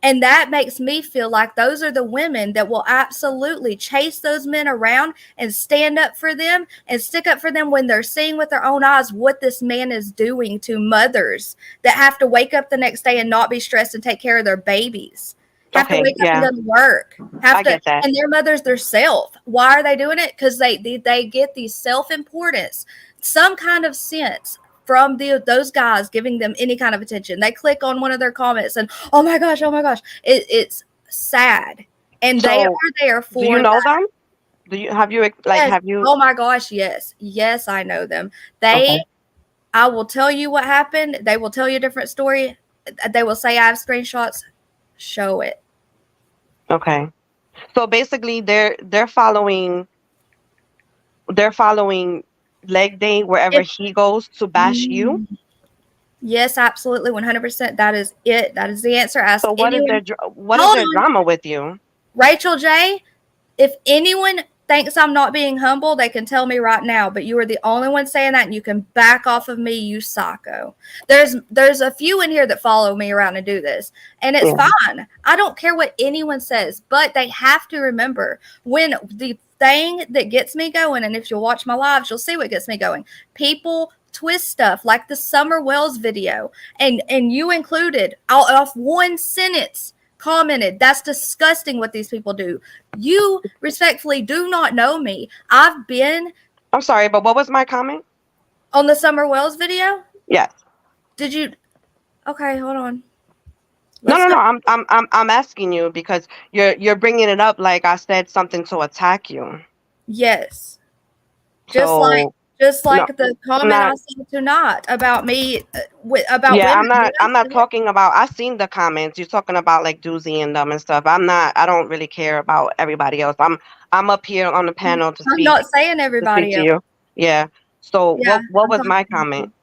And that makes me feel like those are the women that will absolutely chase those men around and stand up for them and stick up for them when they're seeing with their own eyes what this man is doing to mothers that have to wake up the next day and not be stressed and take care of their babies. Have to wake up and go to work. Get that. And their mothers themselves. Why are they doing it? Because they get the self-importance, some kind of sense from those guys giving them any kind of attention. They click on one of their comments and oh my gosh, it's sad. And they are there for. Do you know them? Have you? Oh my gosh, yes, I know them. I will tell you what happened. They will tell you a different story. They will say I have screenshots. Show it. Okay, so basically they're following Leg Day wherever he goes to bash you. Yes, absolutely, 100%. That is it. That is the answer. So what is their drama with you? Rachel J, if anyone thinks I'm not being humble, they can tell me right now, but you are the only one saying that, and you can back off of me, you psycho. There's a few in here that follow me around and do this, and it's fine. I don't care what anyone says, but they have to remember when the thing that gets me going, and if you'll watch my lives, you'll see what gets me going. People twist stuff like the Summer Wells video, and you included off one sentence commented, "That's disgusting what these people do." You respectfully do not know me. I've been I'm sorry, but what was my comment? on the Summer Wells video? Yes. Did you? Okay, hold on. No. I'm asking you because you're bringing it up like I said something to attack you. Yes. So Just like no, the comment I said tonight about me, about yeah, women. I'm not talking about. I've seen the comments. You're talking about like Doozy and them and stuff. I don't really care about everybody else. I'm up here on the panel to I'm speak not saying to everybody else. you. Yeah. So Yeah, what I'm was my talking- comment?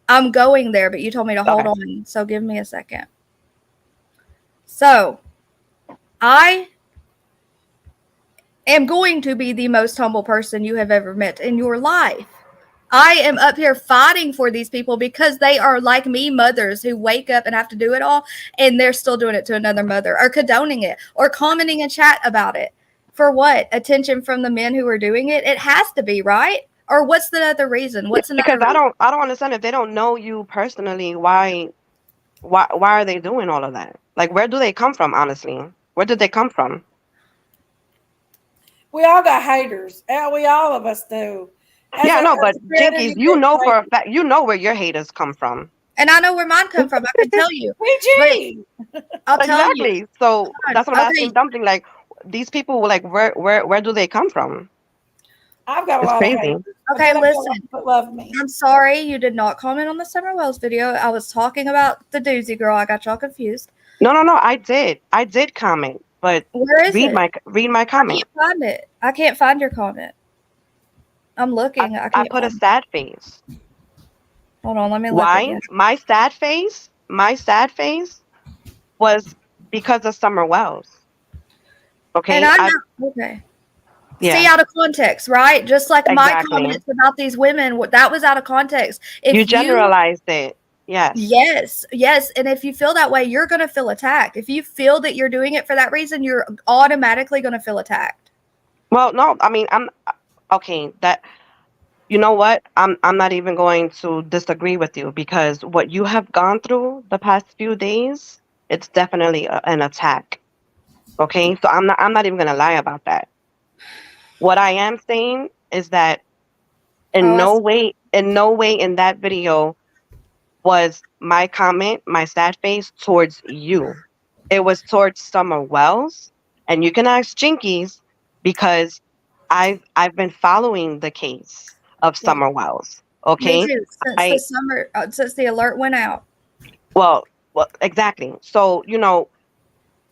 I'm going there, but you told me to hold Okay. on. So give me a second. So I am going to be the most humble person you have ever met in your life. I am up here fighting for these people because they are like me, mothers who wake up and have to do it all, and they're still doing it to another mother, or condoning it, or commenting in chat about it. For what? Attention from the men who are doing it? It has to be, right? Or what's the other reason? What's another Because reason? I don't understand if they don't know you personally. Why are they doing all of that? Like, where do they come from? Honestly, where did they come from? We all got haters. We all of us do. Yeah, no, but Jinkies, you know for a fact, you know where your haters come from. And I know where mine come from. I can tell you. PG. I'll tell you. Exactly. So that's what I'm Okay. asking. Something like these people, like, where do they come from? I've got a It's lot crazy. of haters. Okay, listen. But love me. I'm sorry you did not comment on the Summer Wells video. I was talking about the Doozy girl. I got y'all confused. No. I did comment, but Where is it? read my comment. I can't find it. I can't find your comment. I'm looking. I can't. I put a sad face. Hold on. Let me look. Why? Again. My sad face was because of Summer Wells. Okay. And I know. Okay. Yeah. See, out of context, right? Just like my Exactly. comments about these women, that was out of context. If you generalized it. Yes. Yes. And if you feel that way, you're going to feel attacked. If you feel that you're doing it for that reason, you're automatically going to feel attacked. Well, no, I mean, I'm okay. That, you know what? I'm not even going to disagree with you because what you have gone through the past few days, it's definitely an attack. Okay, so I'm not even gonna lie about that. What I am saying is that in no way in that video was my comment, my sad face towards you. It was towards Summer Wells, and you can ask Jinkies because I've been following the case of Summer Wells. Okay, Me too. Since the alert went out. Well, exactly. So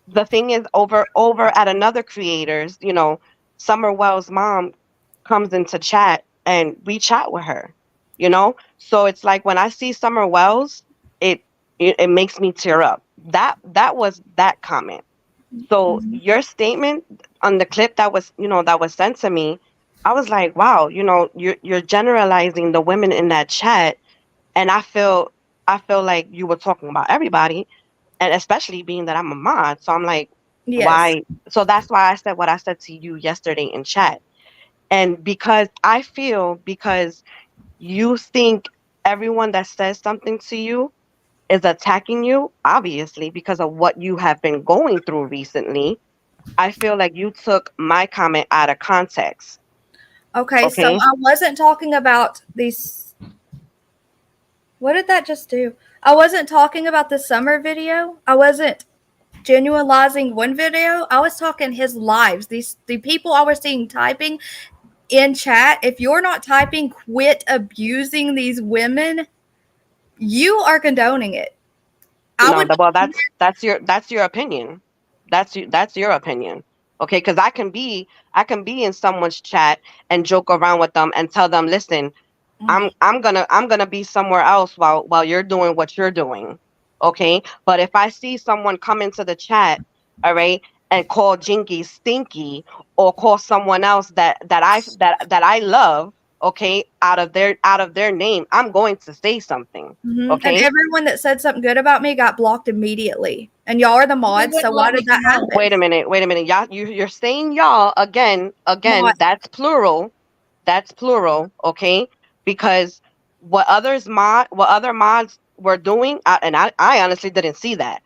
the thing is, over at another creators, Summer Wells' mom comes into chat and we chat with her. So it's like when I see Summer Wells, it makes me tear up. That was that comment. So your statement on the clip that was sent to me, I was like, wow, you're generalizing the women in that chat, and I feel like you were talking about everybody, and especially being that I'm a mod. So I'm like, Yes. why? So that's why I said what I said to you yesterday in chat. And because you think everyone that says something to you is attacking you, obviously, because of what you have been going through recently, I feel like you took my comment out of context. Okay, so I wasn't talking about these. What did that just do? I wasn't talking about the summer video. I wasn't genuinizing one video. I was talking his lives. The people I was seeing typing in chat. If you're not typing, quit abusing these women. You are condoning it. Well, that's your opinion. That's your opinion. Okay, because I can be in someone's chat and joke around with them and tell them, listen, I'm gonna be somewhere else while you're doing what you're doing. Okay, but if I see someone come into the chat, all right, and call Jinky stinky or call someone else that I love, okay, out of their name, I'm going to say something. Okay, and everyone that said something good about me got blocked immediately. And y'all are the mods, so why did that happen? Wait a minute, y'all. You're saying y'all again. Mod. That's plural. Okay, because what other mods were doing, and I honestly didn't see that.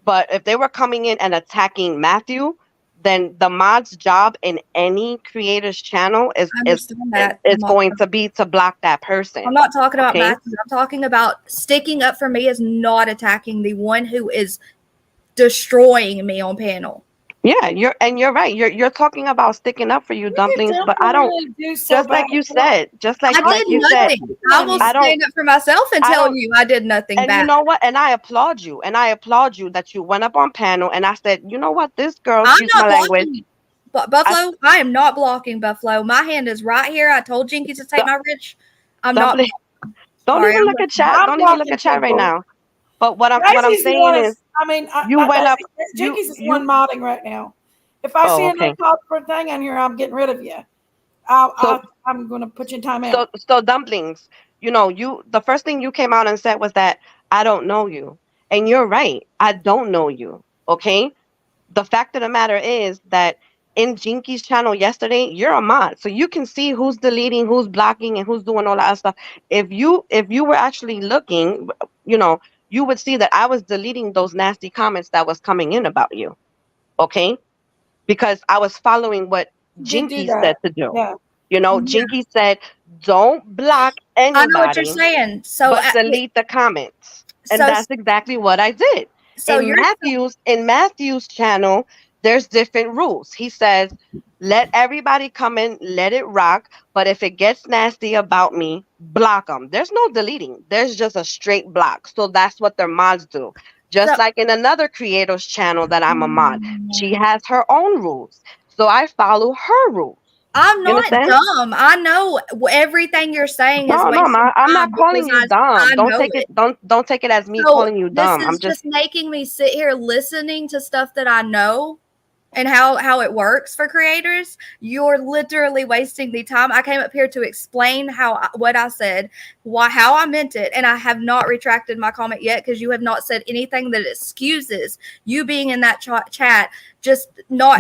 But if they were coming in and attacking Matthew, then the mod's job in any creator's channel is I understand that. is going to be to block that person. I'm not talking about okay? Matthew. I'm talking about sticking up for me is not attacking the one who is destroying me on panel. Yeah, you're right. You're talking about sticking up for you, Dumplings, but I don't. Really do so Just like bad. you said, just like I did you nothing. said, I will I don't- stand up for myself and I tell don't- you I did nothing and bad. you know what? And I applaud you. And I applaud you that you went up on panel and I said, you know what? This girl, I'm excuse not my language. blocking Buffalo. I am not blocking Buffalo. My hand is right here. I told Jinkies to take my rich. I'm not. Dumplings, don't Sorry, even look at chat. Don't even look at chat right now. But what I'm Daisy's the one saying is, I mean, you went up. Jinkies is one modding right now. If I see okay. another corporate thing on here, I'm getting rid of you. I'm going to put you in timeout. So Dumplings, the first thing you came out and said was that I don't know you, and you're right. I don't know you. Okay. The fact of the matter is that in Jinky's channel yesterday, you're a mod, so you can see who's deleting, who's blocking, and who's doing all that other stuff. If you were actually looking, you would see that I was deleting those nasty comments that was coming in about you. Okay. Because I was following what Jinky said to do. Yeah. Jinky said, don't block anybody. I know what you're saying. So but delete the comments. And that's exactly what I did. So in Matthew's channel, there's different rules. He says, let everybody come in, let it rock. But if it gets nasty about me, block them. There's no deleting. There's just a straight block. So that's what their mods do. Just like in another creator's channel that I'm a mod. She has her own rules. So I follow her rules. I'm not dumb. I know everything you're saying is I'm not calling you dumb. Don't take it as me calling you dumb. I'm just making me sit here listening to stuff that I know and how it works for creators. You're literally wasting the time. I came up here to explain what I said, how I meant it, and I have not retracted my comment yet because you have not said anything that excuses you being in that chat. Just not.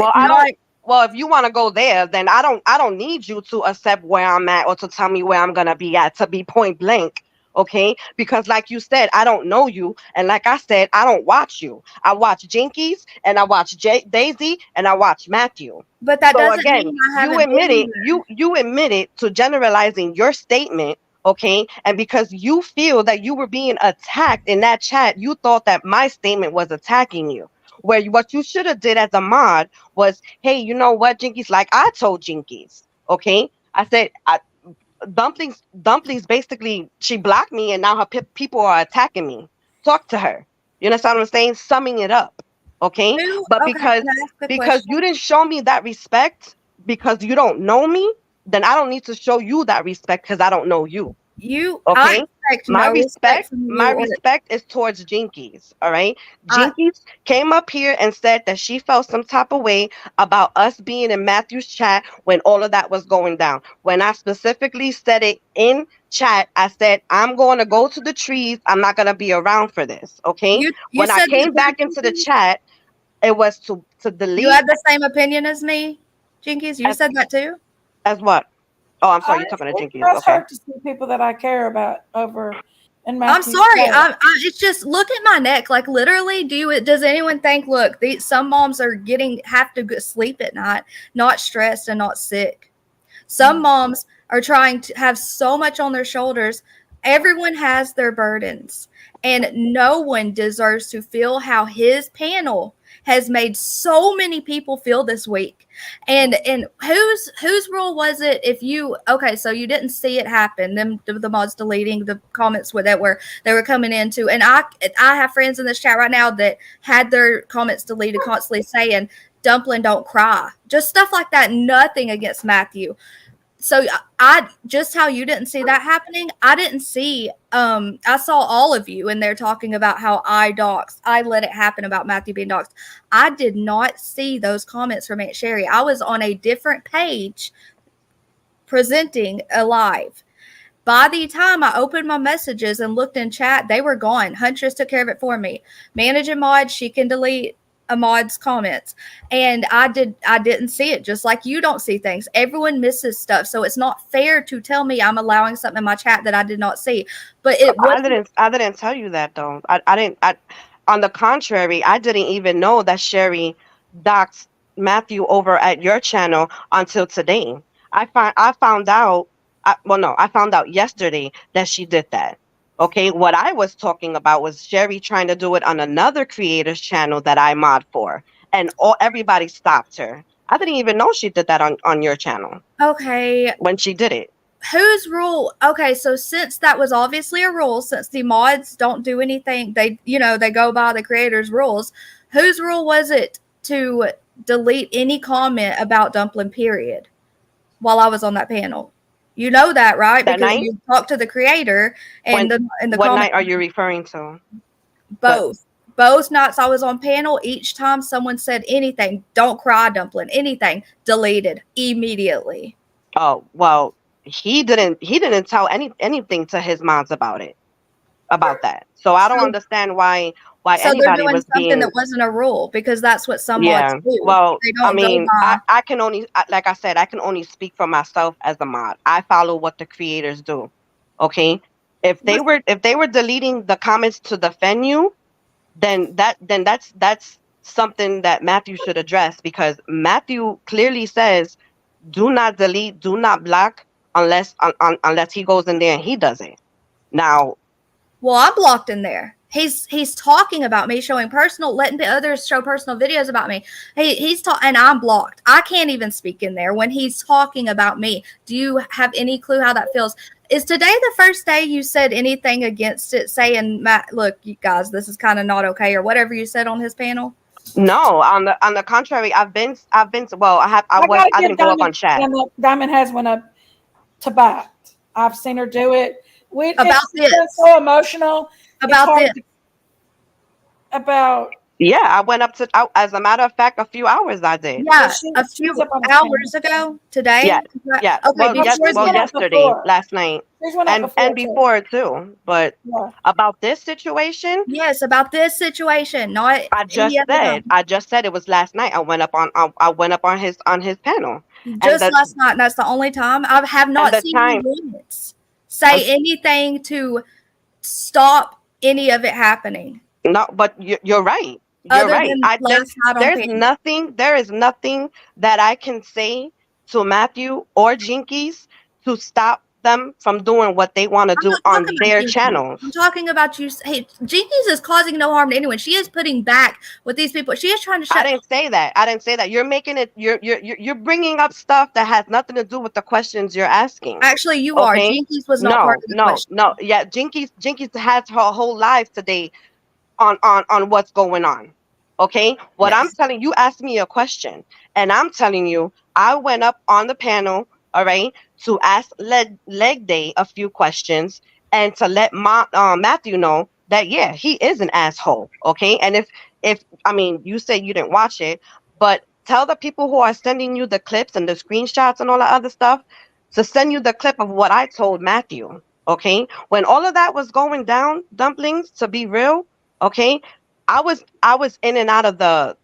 Well, if you want to go there, then I don't need you to accept where I'm at or to tell me where I'm gonna be at, to be point blank. Okay, because like you said, I don't know you, and like I said, I don't watch you. I watch Jinkies, and I watch Daisy, and I watch Matthew. But that doesn't mean I haven't you admitted to generalizing your statement. Okay, and because you feel that you were being attacked in that chat, you thought that my statement was attacking you. Where what you should have did as a mod was, hey, you know what, Jinkies? Like I told Jinkies, okay, I said, Dumplings basically, she blocked me and now her people are attacking me. Talk to her. You understand what I'm saying? Summing it up. Okay. But because you didn't show me that respect because you don't know me, then I don't need to show you that respect because I don't know you. Okay. My respect is towards Jinkies. All right. Jinkies came up here and said that she felt some type of way about us being in Matthew's chat when all of that was going down. When I specifically said it in chat, I said, I'm going to go to the trees. I'm not going to be around for this. Okay. When I came back into the chat, it was to delete. You had the same opinion as me, Jinkies? You said that too? As what? Oh, I'm sorry. You're talking to Jinkies. It's hard to see people that I care about over. I'm sorry. It's just look at my neck. Like literally, does anyone think? Look, some moms are have to sleep at night, not stressed and not sick. Some moms are trying to have so much on their shoulders. Everyone has their burdens, and no one deserves to feel how his panel has made so many people feel this week. And whose rule was it? So you didn't see it happen. The mods deleting the comments they were coming into, and I have friends in this chat right now that had their comments deleted, constantly saying "Dumpling, don't cry," just stuff like that. Nothing against Matthew. So I just how you didn't see that happening. I didn't see. I saw all of you and they're talking about how I let it happen about Matthew being doxxed. I did not see those comments from Aunt Sherry. I was on a different page presenting a live. By the time I opened my messages and looked in chat, they were gone. Huntress took care of it for me. Manage and mod, she can delete Ahmad's comments, and I didn't see it, just like you don't see things. Everyone misses stuff, so it's not fair to tell me I'm allowing something in my chat that I did not see. But I didn't tell you that though. I didn't. On the contrary, I didn't even know that Sherry doxed Matthew over at your channel until today. I found out. I found out yesterday that she did that. Okay, what I was talking about was Sherry trying to do it on another creator's channel that I mod for, and everybody stopped her. I didn't even know she did that on your channel. Okay, when she did it. Whose rule? Okay, so since that was obviously a rule, since the mods don't do anything, they go by the creator's rules. Whose rule was it to delete any comment about Dumpling period while I was on that panel? You know that, right? That because night? you talked to the creator and the what comment. night are you referring to? Both nights I was on panel, each time someone said anything, don't cry, Dumpling, anything, deleted immediately. Oh, well, he didn't tell anything to his mods about that. So I don't understand why anybody they're doing was something that wasn't a rule, because that's what some mods do. Well, they don't I mean, I can only, like I said, I can only speak for myself as a mod. I follow what the creators do. Okay, if they were deleting the comments to defend you, then that's something that Matthew should address, because Matthew clearly says, do not delete, do not block unless he goes in there and he does it. Now, well, I'm blocked in there. He's talking about me, letting others show personal videos about me. He's talking, and I'm blocked. I can't even speak in there when he's talking about me. Do you have any clue how that feels? Is today the first day you said anything against it, saying, Matt, look, you guys, this is kind of not okay, or whatever you said on his panel? No, on the contrary, I didn't go up on chat. Diamond has one up to bat. I've seen her do it. It's so emotional. Yeah, I went up to, as a matter of fact, a few hours I did. Yeah, a few hours ago today. Yeah. Okay, yesterday, last night, and before too. But about this situation, yes, about this situation. Not. I just said it was last night. I went up on his panel. Just last night. And that's the only time. I have not seen you say anything to stop any of it happening. No, but you're right. You're right. There is nothing that I can say to Matthew or Jinkies to stop them from doing what they want to do on their channels. I'm talking about you. Hey, Jinkies is causing no harm to anyone. She is putting back with these people. She is trying to I didn't say that. You're making it. You're bringing up stuff that has nothing to do with the questions you're asking. Actually, you are. Jinkies was not part of the question. No. Yeah, Jinkies has her whole life today on what's going on. Okay, I'm telling you, asked me a question, and I'm telling you, I went up on the panel, all right, to ask Leg Day a few questions and to let Matthew know that he is an asshole. Okay, and if I mean, you say you didn't watch it, but tell the people who are sending you the clips and the screenshots and all that other stuff to send you the clip of what I told Matthew. Okay, when all of that was going down, Dumplings, to be real, okay, I was in and out of the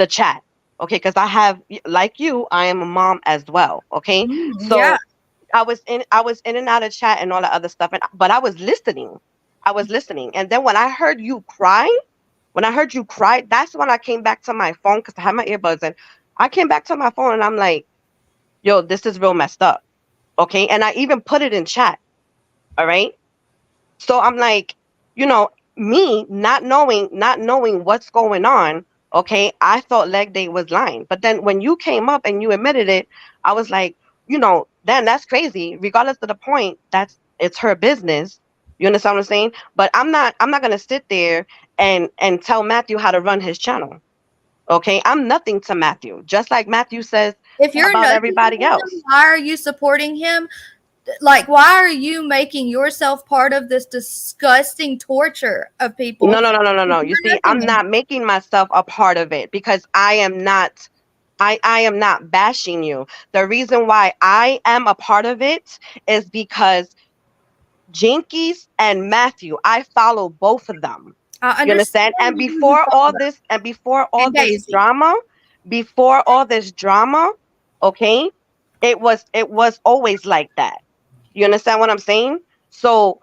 chat, okay, because I have, like you, I am a mom as well, okay. So I was in and out of chat and all that other stuff, but I was listening, and then when I heard you cry, that's when I came back to my phone, because I had my earbuds in. I came back to my phone and I'm like, yo, this is real messed up, okay, and I even put it in chat, all right. So I'm like, me not knowing what's going on, okay, I thought Leg Day was lying. But then when you came up and you admitted it, I was like, then that's crazy. Regardless of the point, it's her business. You understand what I'm saying? But I'm not gonna sit there and tell Matthew how to run his channel. Okay, I'm nothing to Matthew. Just like Matthew says if you're about everybody else. Why are you supporting him? Like, why are you making yourself part of this disgusting torture of people? No. You see, I'm not making myself a part of it, because I am not bashing you. The reason why I am a part of it is because Jinkies and Matthew, I follow both of them. I You understand? understand And who you're before talking all about. this, and before all And this Daisy. drama, before all this drama, okay, it was always like that. You understand what I'm saying? So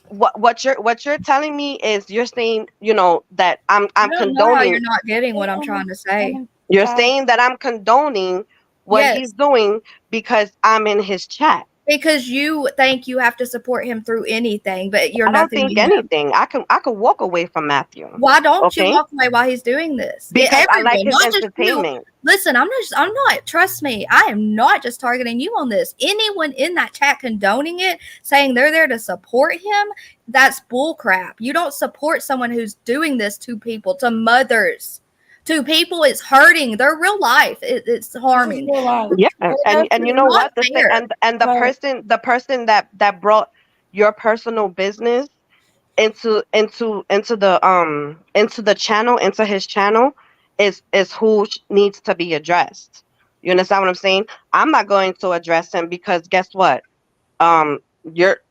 what you're telling me is you're saying, that I I'm don't know how condoning. you're not getting what I'm trying to say. You're saying that I'm condoning what Yes, he's doing because I'm in his chat. because you think you have to support him through anything, but you're I don't nothing think to him. anything. I could walk away from Matthew. Why don't you Okay? walk away while he's doing this? Because I like Everyone, his not just you. entertainment. Listen, I'm not, trust me, I am not just targeting you on this. Anyone in that chat condoning it, saying they're there to support him, that's bullcrap. You don't support someone who's doing this to people, to mothers. To people, it's hurting. Their real life, it's harming. Yeah, and you It's know not what? fair. And the person that brought your personal business into the channel, into his channel, is who needs to be addressed. You understand what I'm saying? I'm not going to address him because guess what? um you're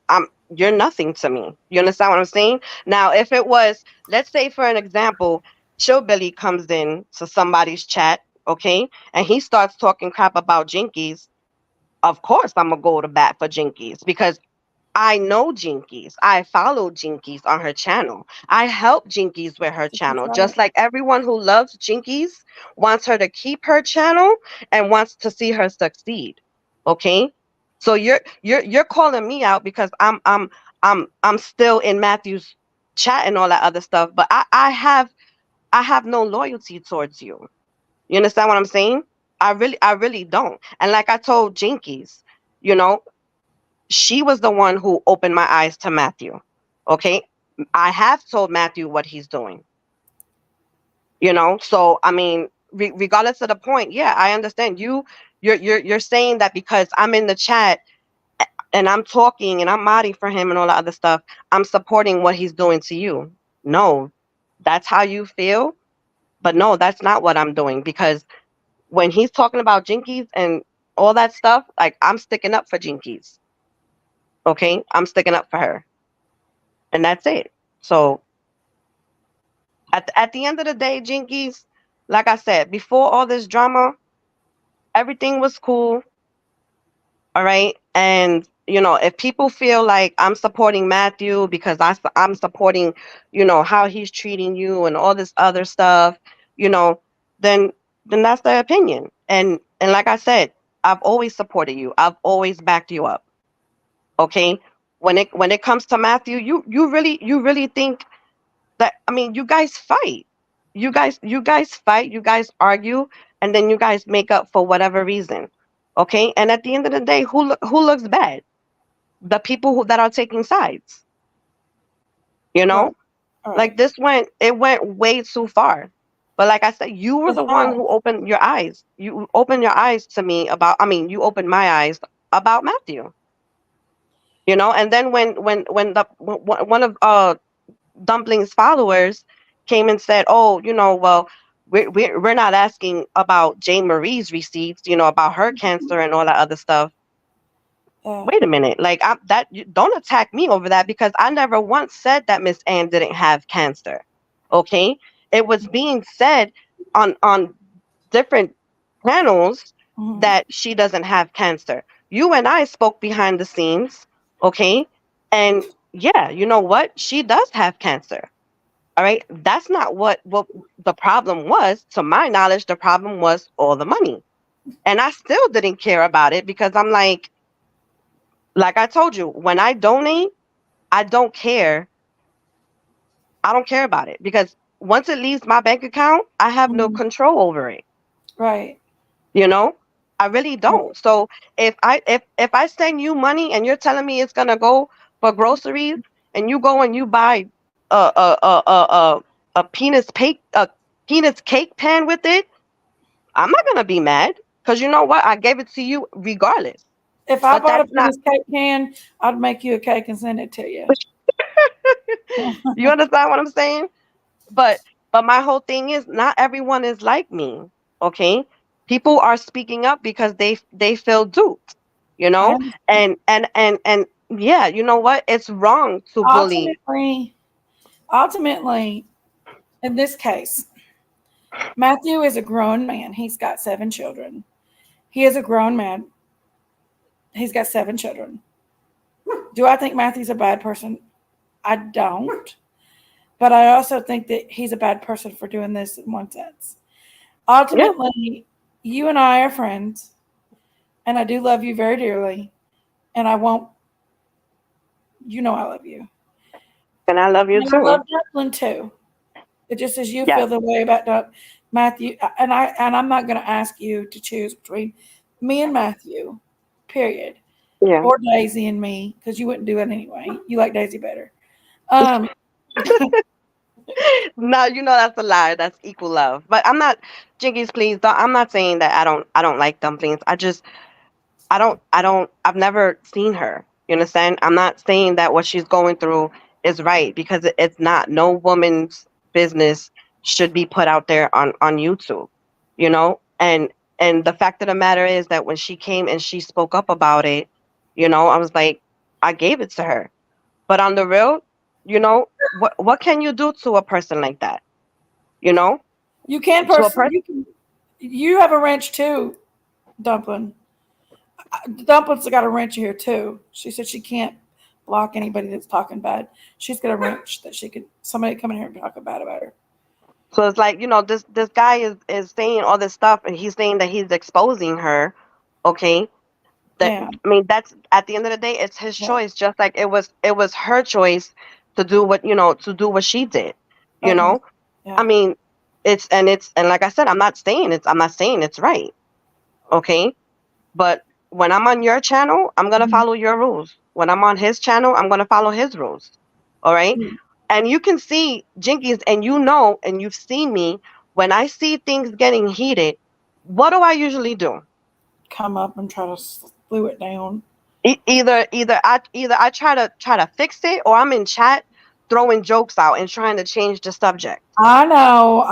nothing to me. You understand what I'm saying? Now, if it was, let's say for an example, Showbilly comes in to somebody's chat, okay, and he starts talking crap about Jinkies, of course I'm gonna go to bat for Jinkies because I know Jinkies. I follow Jinkies on her channel. I help Jinkies with her channel. Just like everyone who loves Jinkies wants her to keep her channel and wants to see her succeed. Okay? So you're calling me out because I'm still in Matthew's chat and all that other stuff, but I have no loyalty towards you. You understand what I'm saying? I really don't. And like I told Jinkies, you know, she was the one who opened my eyes to Matthew. Okay. I have told Matthew what he's doing, so I mean, regardless of the point, yeah, I understand you're saying that because I'm in the chat and I'm talking and I'm modding for him and all that other stuff, I'm supporting what he's doing to you. No, that's how you feel. But no, that's not what I'm doing, because when he's talking about Jinkies and all that stuff, like, I'm sticking up for Jinkies. Okay. I'm sticking up for her. And that's it. So at the end of the day, Jinkies, like I said, before all this drama, everything was cool. All right. And, if people feel like I'm supporting Matthew because I'm supporting, how he's treating you and all this other stuff, you know, then that's their opinion. And like I said, I've always supported you. I've always backed you up. Okay. When it comes to Matthew, you really think that, I mean, you guys fight. You guys fight, you guys argue, and then you guys make up for whatever reason. Okay? And at the end of the day, who looks bad? The people that are taking sides. You Right. know? Like, it went way too far. But like I said, you were It the one has. who opened your eyes. You opened your eyes to me about, I mean, you opened my eyes about Matthew. And then when one of Dumpling's followers came and said, "Oh, well, we're not asking about Jane Marie's receipts, about her cancer and all that other stuff." Wait a minute, like, don't attack me over that, because I never once said that Miss Ann didn't have cancer. Okay, it was being said on different channels that she doesn't have cancer. You and I spoke behind the scenes, okay, and yeah, you know what? She does have cancer. All right. That's not what the problem was. To my knowledge, the problem was all the money. And I still didn't care about it, because I'm like I told you, when I donate, I don't care. I don't care about it, because once it leaves my bank account, I have no control over it. Right. You know, I really don't. So if I send you money and you're telling me it's gonna go for groceries, and you go and you buy a penis cake pan with it, I'm not gonna be mad, because you know what? I gave it to you regardless. If I But bought a that's not. penis cake can, I'd make you a cake and send it to you. You understand what I'm saying? But my whole thing is, not everyone is like me. Okay, people are speaking up because they feel duped. You know, And and yeah, you know what? It's wrong to bully. ultimately, in this case, Matthew is a grown man. He's got 7 children. He is a grown man. He's got 7 children. Do I think Matthew's a bad person? I don't. But I also think that he's a bad person for doing this in one sense. Ultimately, you and I are friends, and I do love you very dearly, and I won't. You know I love you. And I love you and too. I love Declan too. It just as you feel the way about Matthew, and I'm not going to ask you to choose between me and Matthew, period, or Daisy and me, because you wouldn't do it anyway. You like Daisy better. No, you know that's a lie. That's equal love. But I'm not, Jinkies, please. I'm not saying that I don't like dumplings. I've never seen her. You understand? I'm not saying that what she's going through is right, because it's not. No woman's business should be put out there on YouTube, you know? And the fact of the matter is that when she came and she spoke up about it, you know, I was like, I gave it to her. But on the real, you know, what can you do to a person like that? You know? You can To a person. You have a wrench too, Dumpling. Dumpling's got a wrench here too. She said she can't block anybody that's talking bad. She's got a wrench that somebody come in here and talk bad about her. So it's like, you know, this guy is saying all this stuff, and he's saying that he's exposing her. Okay. I mean, that's, at the end of the day, it's his choice, just like it was her choice to do what she did. You know? Yeah. I mean, it's like I said, I'm not saying it's right. Okay? But when I'm on your channel, I'm gonna follow your rules. When I'm on his channel, I'm gonna follow his rules. All right? And you can see, Jinkies, and you know, and you've seen me, when I see things getting heated, what do I usually do? Come up and try to slew it down. Either I try to fix it, or I'm in chat throwing jokes out and trying to change the subject. I know.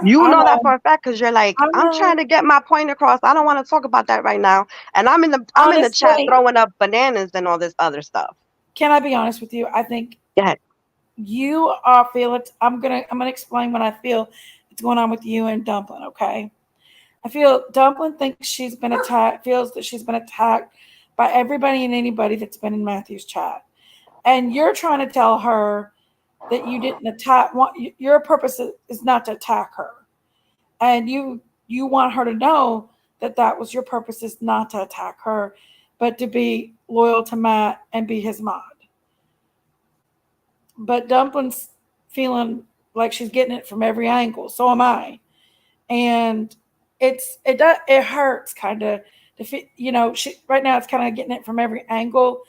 You know that for a fact, because you're like, I'm trying to get my point across. I don't want to talk about that right now. And I'm in the chat throwing up bananas and all this other stuff. Can I be honest with you? I think you are feeling. I'm gonna explain what I feel is going on with you and Dumpling. Okay. I feel Dumpling thinks she's been attacked, feels that she's been attacked by everybody and anybody that's been in Matthew's chat. And you're trying to tell her that you didn't attack. Your purpose is not to attack her. And you want her to know that was your purpose, is not to attack her, but to be loyal to Matt and be his mod. But Dumpling's feeling like she's getting it from every angle. So am I. And it hurts kind of, you know, she right now it's kind of getting it from every angle,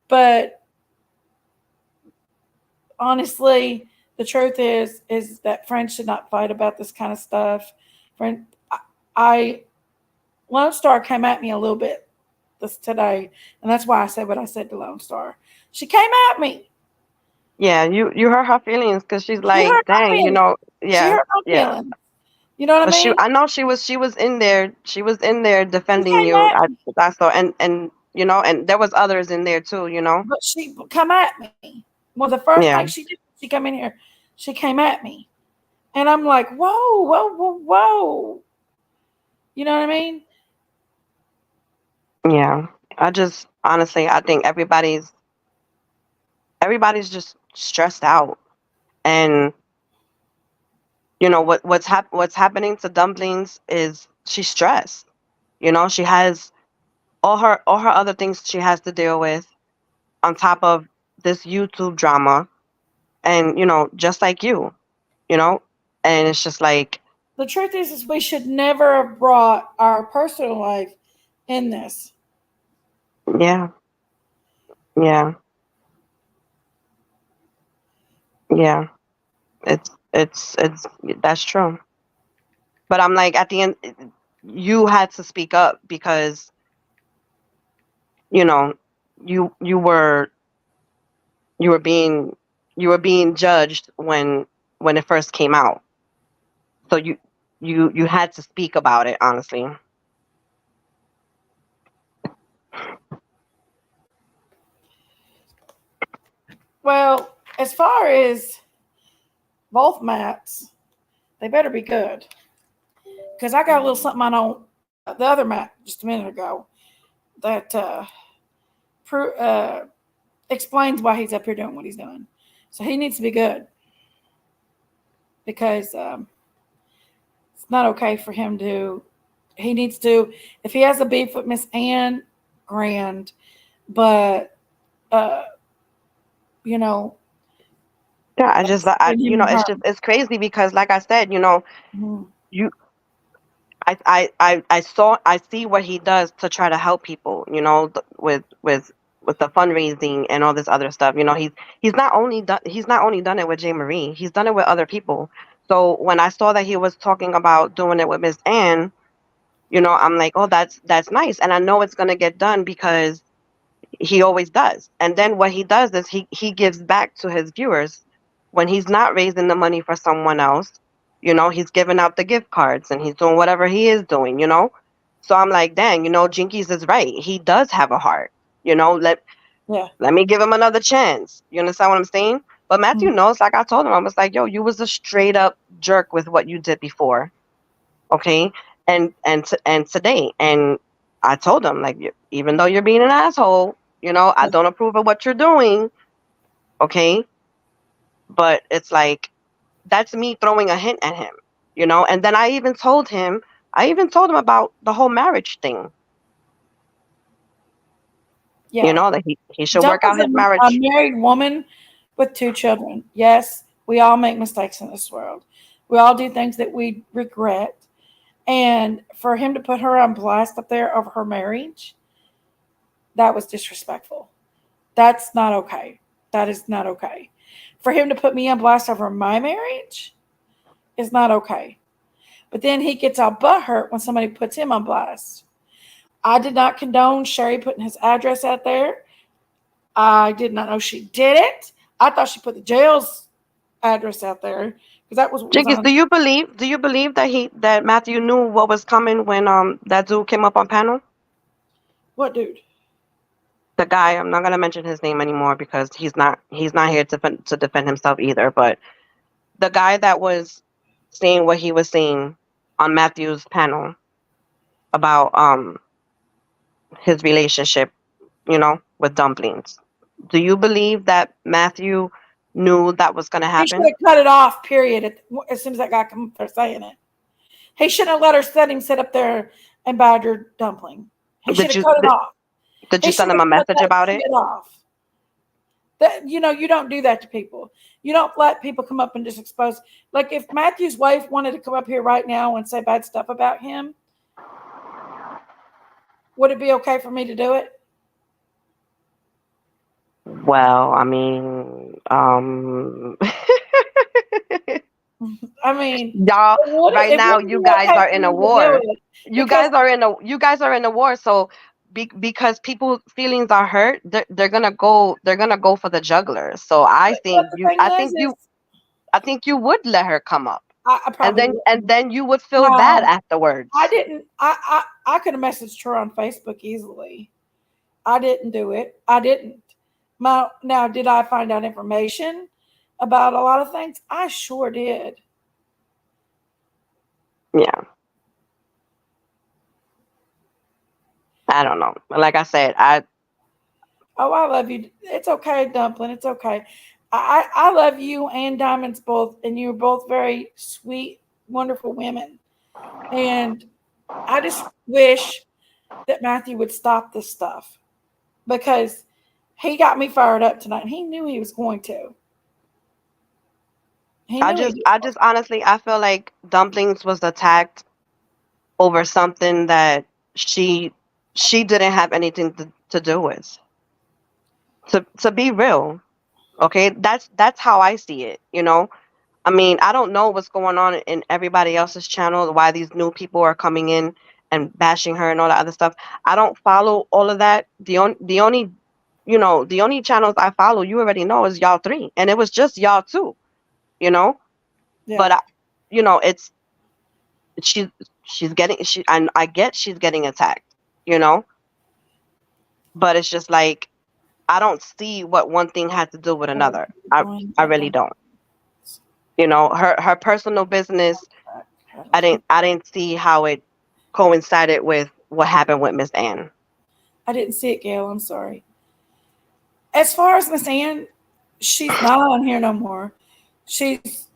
but honestly, the truth is that friends should not fight about this kind of stuff. Lone Star came at me a little bit today, and that's why I said what I said to Lone Star. She came at me. Yeah, you hurt her feelings, because she's like, dang, you know, she hurt my feelings. You know what I mean? I know she was in there. She was in there defending you. I saw, and you know, and there was others in there too. You know. But she come at me. Well, the first thing she did, she come in here, she came at me, and I'm like, whoa, whoa, whoa, whoa. You know what I mean? Yeah, I just honestly, I think everybody's just stressed out, and you know what's happening to Dumplings is she's stressed. You know, she has all her other things she has to deal with on top of this YouTube drama, and you know, just like you know, and it's just like, the truth is we should never have brought our personal life in this. Yeah. It's that's true. But I'm like, at the end, you had to speak up, because you know, you were being judged when it first came out. So you had to speak about it, honestly. Well, as far as both Matts, they better be good. Because I got a little something I know the other Matt just a minute ago that explains why he's up here doing what he's doing. So he needs to be good because it's not okay for him to. He needs to, if he has a beef with Miss Ann, grand, but you know. Yeah, it's crazy because, like I said, Mm-hmm. I see what he does to try to help people, with the fundraising and all this other stuff. He's not only done it with Jay Marie, he's done it with other people. So when I saw that he was talking about doing it with Miss Ann, I'm like, oh, that's nice, and I know it's gonna get done because he always does. And then what he does is he gives back to his viewers when he's not raising the money for someone else. He's giving out the gift cards and he's doing whatever he is doing. So I'm like, dang, Jinkies is right. He does have a heart. Let me give him another chance. You understand what I'm saying? But Matthew knows, like I told him, I was like, yo, you was a straight up jerk with what you did before. Okay. And today. And I told him, like, even though you're being an asshole, I don't approve of what you're doing. Okay. But it's like, that's me throwing a hint at him, and then I even told him about the whole marriage thing. Yeah. That he should work out his marriage. A married woman with 2 children. Yes, we all make mistakes in this world. We all do things that we regret. And for him to put her on blast up there over her marriage, that was disrespectful. That's not okay. That is not okay. For him to put me on blast over my marriage is not okay. But then he gets all butthurt when somebody puts him on blast. I did not condone Sherry putting his address out there. I did not know she did it. I thought she put the jail's address out there because that was. Jinkies, do you believe that Matthew knew what was coming when that dude came up on panel? What dude? The guy. I'm not gonna mention his name anymore because he's not here to defend himself either. But the guy that was saying what he was saying on Matthew's panel about his relationship, with dumplings. Do you believe that Matthew knew that was going to happen? He should have cut it off, period, as soon as that guy come up there saying it. He shouldn't have let him sit up there and badger dumpling. He should have cut it off. Did you send him a message about it? Off. You don't do that to people. You don't let people come up and just expose. Like if Matthew's wife wanted to come up here right now and say bad stuff about him, would it be okay for me to do it? Well, I mean, y'all right now you guys are in a war. You guys are in a war. So because people's feelings are hurt, they're gonna go for the juggler. So I think you would let her come up. And then you would feel bad afterwards. I didn't. I could have messaged her on Facebook easily. I didn't do it. I didn't. Now, did I find out information about a lot of things? I sure did. Yeah. I don't know. Like I said, I love you. It's okay, Dumpling. It's okay. I love you and Diamonds both, and you're both very sweet, wonderful women. And I just wish that Matthew would stop this stuff because he got me fired up tonight. He knew he was going to. I just honestly, I feel like Dumplings was attacked over something that she didn't have anything to do with. To be real, okay, that's how I see it. I mean, I don't know what's going on in everybody else's channel, why these new people are coming in and bashing her and all that other stuff. I don't follow all of that. The only channels I follow, you already know, is y'all 3, and it was just y'all 2. Yeah. But it's she's getting I get she's getting attacked, but it's just like I don't see what one thing has to do with another. I really don't. You know, her personal business. I didn't see how it coincided with what happened with Miss Ann. I didn't see it, Gail. I'm sorry. As far as Miss Ann, she's not on here no more. She's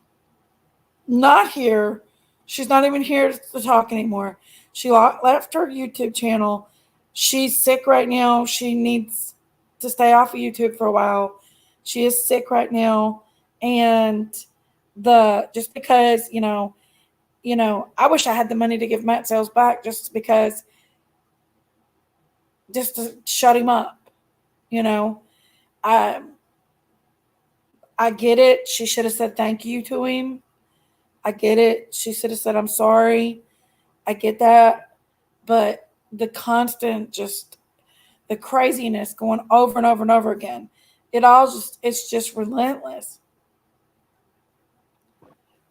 not here. She's not even here to talk anymore. She left her YouTube channel. She's sick right now. She needs to stay off of YouTube for a while. She is sick right now, and just because I wish I had the money to give Matt Sales back just to shut him up. I I get it. She should have said thank you to him. I get it. She should have said I'm sorry. I get that. But the constant the craziness going over and over and over again, it's just relentless.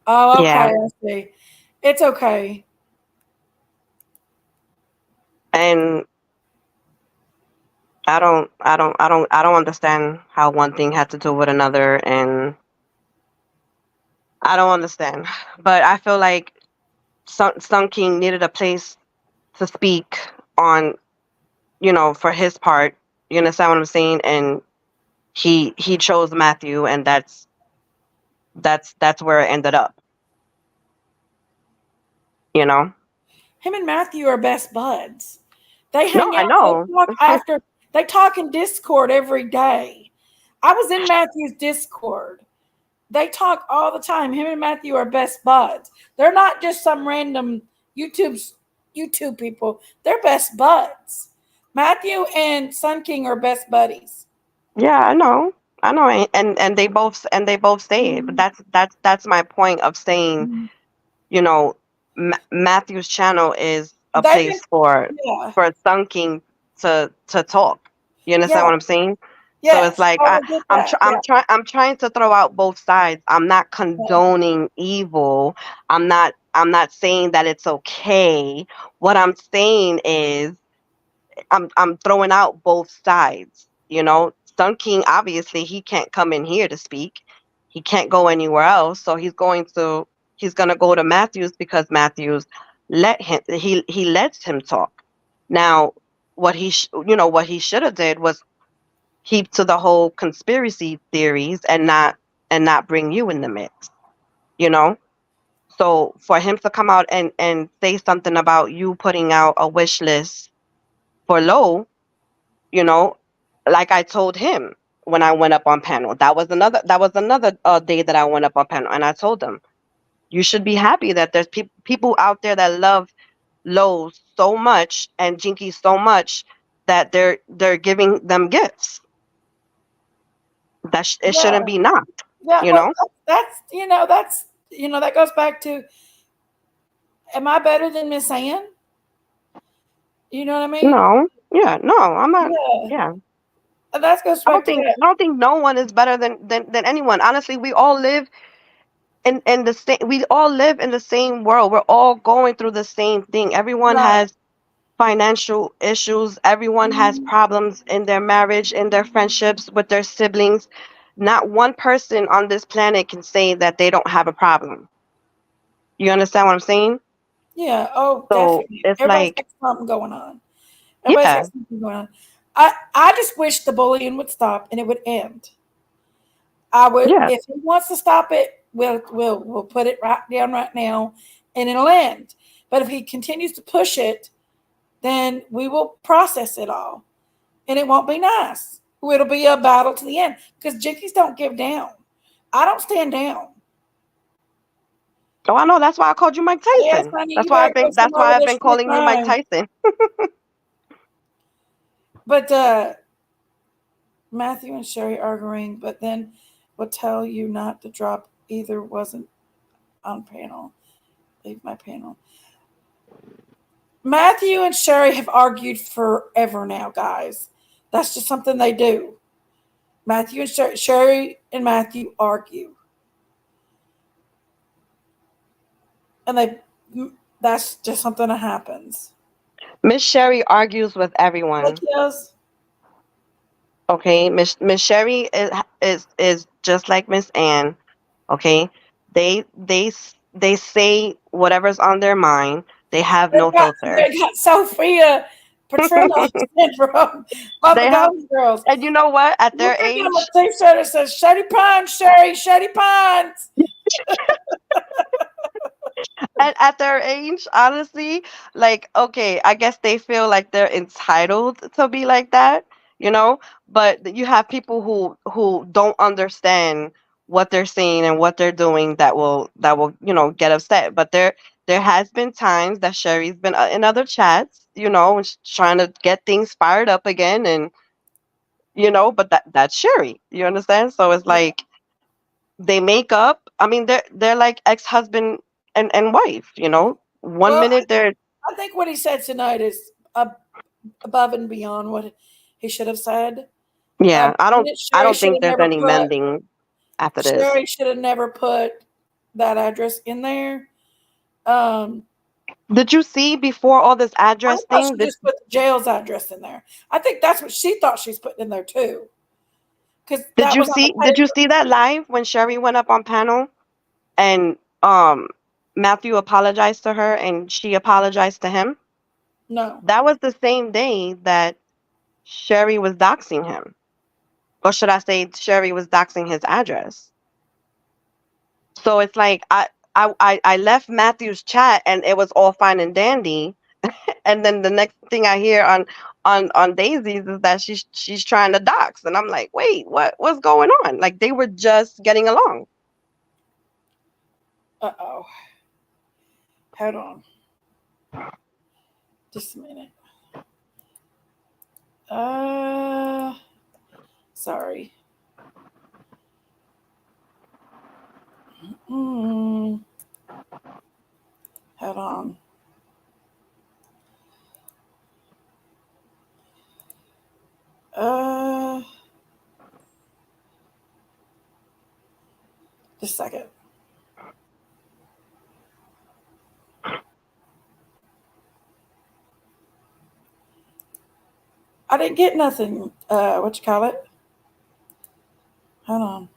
Oh, okay. Yeah. I see. It's okay. And I don't understand how one thing had to do with another, and I don't understand. But I feel like Sun King needed a place to speak on, for his part. You understand what I'm saying? And he chose Matthew, and that's where it ended up. Him and Matthew are best buds. They No, hang I out. know. They talk in Discord every day. I was in Matthew's Discord. They talk all the time. Him and Matthew are best buds. They're not just some random YouTube people. They're best buds. Matthew and Sun King are best buddies. Yeah, I know. And they both say it. But that's my point of saying, Matthew's channel is a place for Sun King to talk. You understand what I'm saying? Yes, so it's like I'm trying to throw out both sides. I'm not condoning evil. I'm not saying that it's okay. What I'm saying is I'm throwing out both sides. Sun King, obviously he can't come in here to speak. He can't go anywhere else. So he's gonna go to Matthews because Matthews he lets him talk. Now, what what he should have did was keep to the whole conspiracy theories and not bring you in the mix. You know. So for him to come out and say something about you putting out a wish list for Low, you know, like I told him when I went up on panel. That was another day that I went up on panel, and I told him, you should be happy that there's people out there that love Low so much and Jinky so much that they're giving them gifts. It shouldn't be not. Yeah, you know. That goes back to, am I better than Miss Ann? You know what I mean? No. Yeah. No, I'm not. Yeah. That goes back to that. I don't think no one is better than anyone. Honestly, we all live in the same. We all live in the same world. We're all going through the same thing. Everyone has financial issues. Everyone has problems in their marriage, in their friendships, with their siblings. Not one person on this planet can say that they don't have a problem. You understand what I'm saying? Yeah. Oh, So definitely. it's Everybody's like, got something going on. Everybody's got something going on. I just wish the bullying would stop and it would end. I would, if he wants to stop it, we'll put it right down right now, and it'll end. But if he continues to push it, then we will process it all, and it won't be nice. It'll be a battle to the end because Jinkies don't give down. I don't stand down. Oh, I know. That's why I called you Mike Tyson. Yes, honey, that's why I've been calling you Mike Tyson. But Matthew and Sherry arguing, but then will tell you not to drop either. Wasn't on panel. Leave my panel. Matthew and Sherry have argued forever now, guys. That's just something they do. Matthew and Sherry and Matthew argue. And that's just something that happens. Miss Sherry argues with everyone. Okay, Miss Sherry is just like Miss Ann. Okay, They say whatever's on their mind. They have no filter. They got Sophia Petrillo syndrome by They the have, Golden Girls. and you know what? At We're their gonna get them age, a T-shirt that says "Shady Pines, Sherry, Shady Pines." at their age, honestly, like, okay, I guess they feel like they're entitled to be like that, you know. But you have people who don't understand what they're saying and what they're doing, that will get upset. But there has been times that Sherry's been in other chats, and trying to get things fired up again, and but that's Sherry, you understand? So it's like they make up. I mean, they're like ex-husband and wife, one Well, minute they're I think what he said tonight is above and beyond what he should have said. yeah, I don't I Sherry don't should think have there's never any put. mending after this. Sherry should have never put that address in there. Um, Did you see before all this I address thought thing? she just put the jail's address in there. I think that's what she thought she's putting in there too, because Did that you was on the see did you paper. see that live when Sherry went up on panel and Matthew apologized to her and she apologized to him? No, That was the same day that Sherry was doxing him. Or should I say Sherry was doxing his address. So it's like I left Matthew's chat and it was all fine and dandy. And then the next thing I hear on Daisy's is that she's trying to dox. And I'm like, wait, what's going on? Like they were just getting along. uh-oh. Hold on. Just a minute. Sorry. Hmm. Hold on. Uh, just a second. I didn't get nothing. What you call it? Hold on.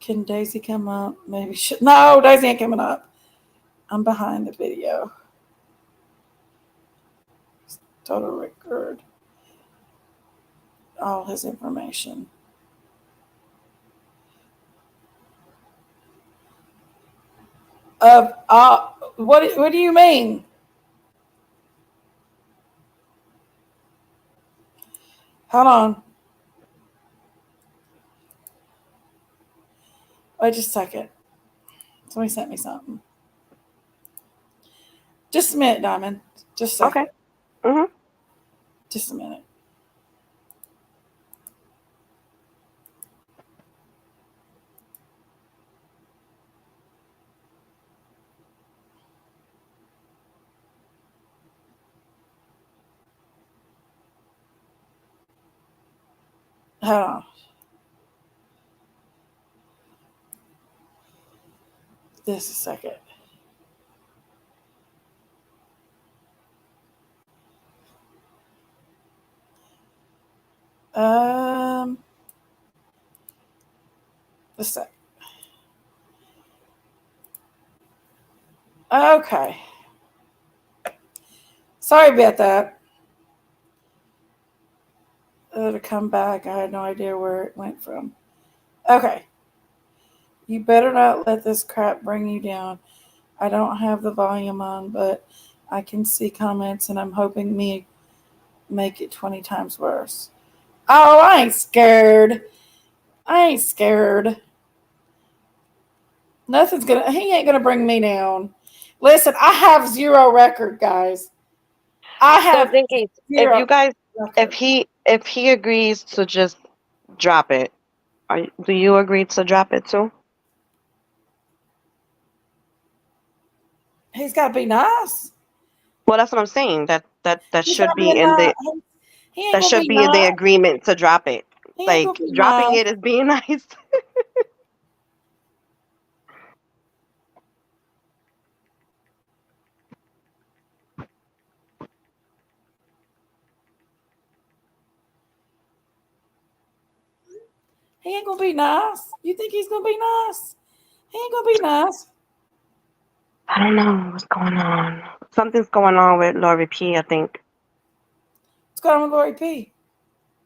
Can Daisy come up? Maybe no, Daisy ain't coming up. I'm behind the video. Total record. All his information. What do you mean? Hold on. Wait just a second. Somebody sent me something. Just a minute, Diamond. Just a second. Okay. Mm-hmm. Just a minute. Hold on. Just a second. Um, just a sec. Okay. Sorry about that. To come back, I had no idea where it went from. Okay. You better not let this crap bring you down. I don't have the volume on, but I can see comments, and I'm hoping me make it 20 times worse. Oh, I ain't scared. I ain't scared. He ain't gonna bring me down. Listen, I have zero record, guys. I So have Dinky, if zero you guys record. if he agrees to just drop it, do you agree to drop it too? He's gotta be nice. Well, that's what I'm saying. That He's should gotta be be a in nice. the He ain't that gonna should be be in the nice. agreement to drop it. He ain't gonna Like be dropping nice. it is being nice. He ain't gonna be nice. You think he's gonna be nice? He ain't gonna be nice. I don't know what's going on. Something's going on with Lori P, I think. What's going on with Lori P?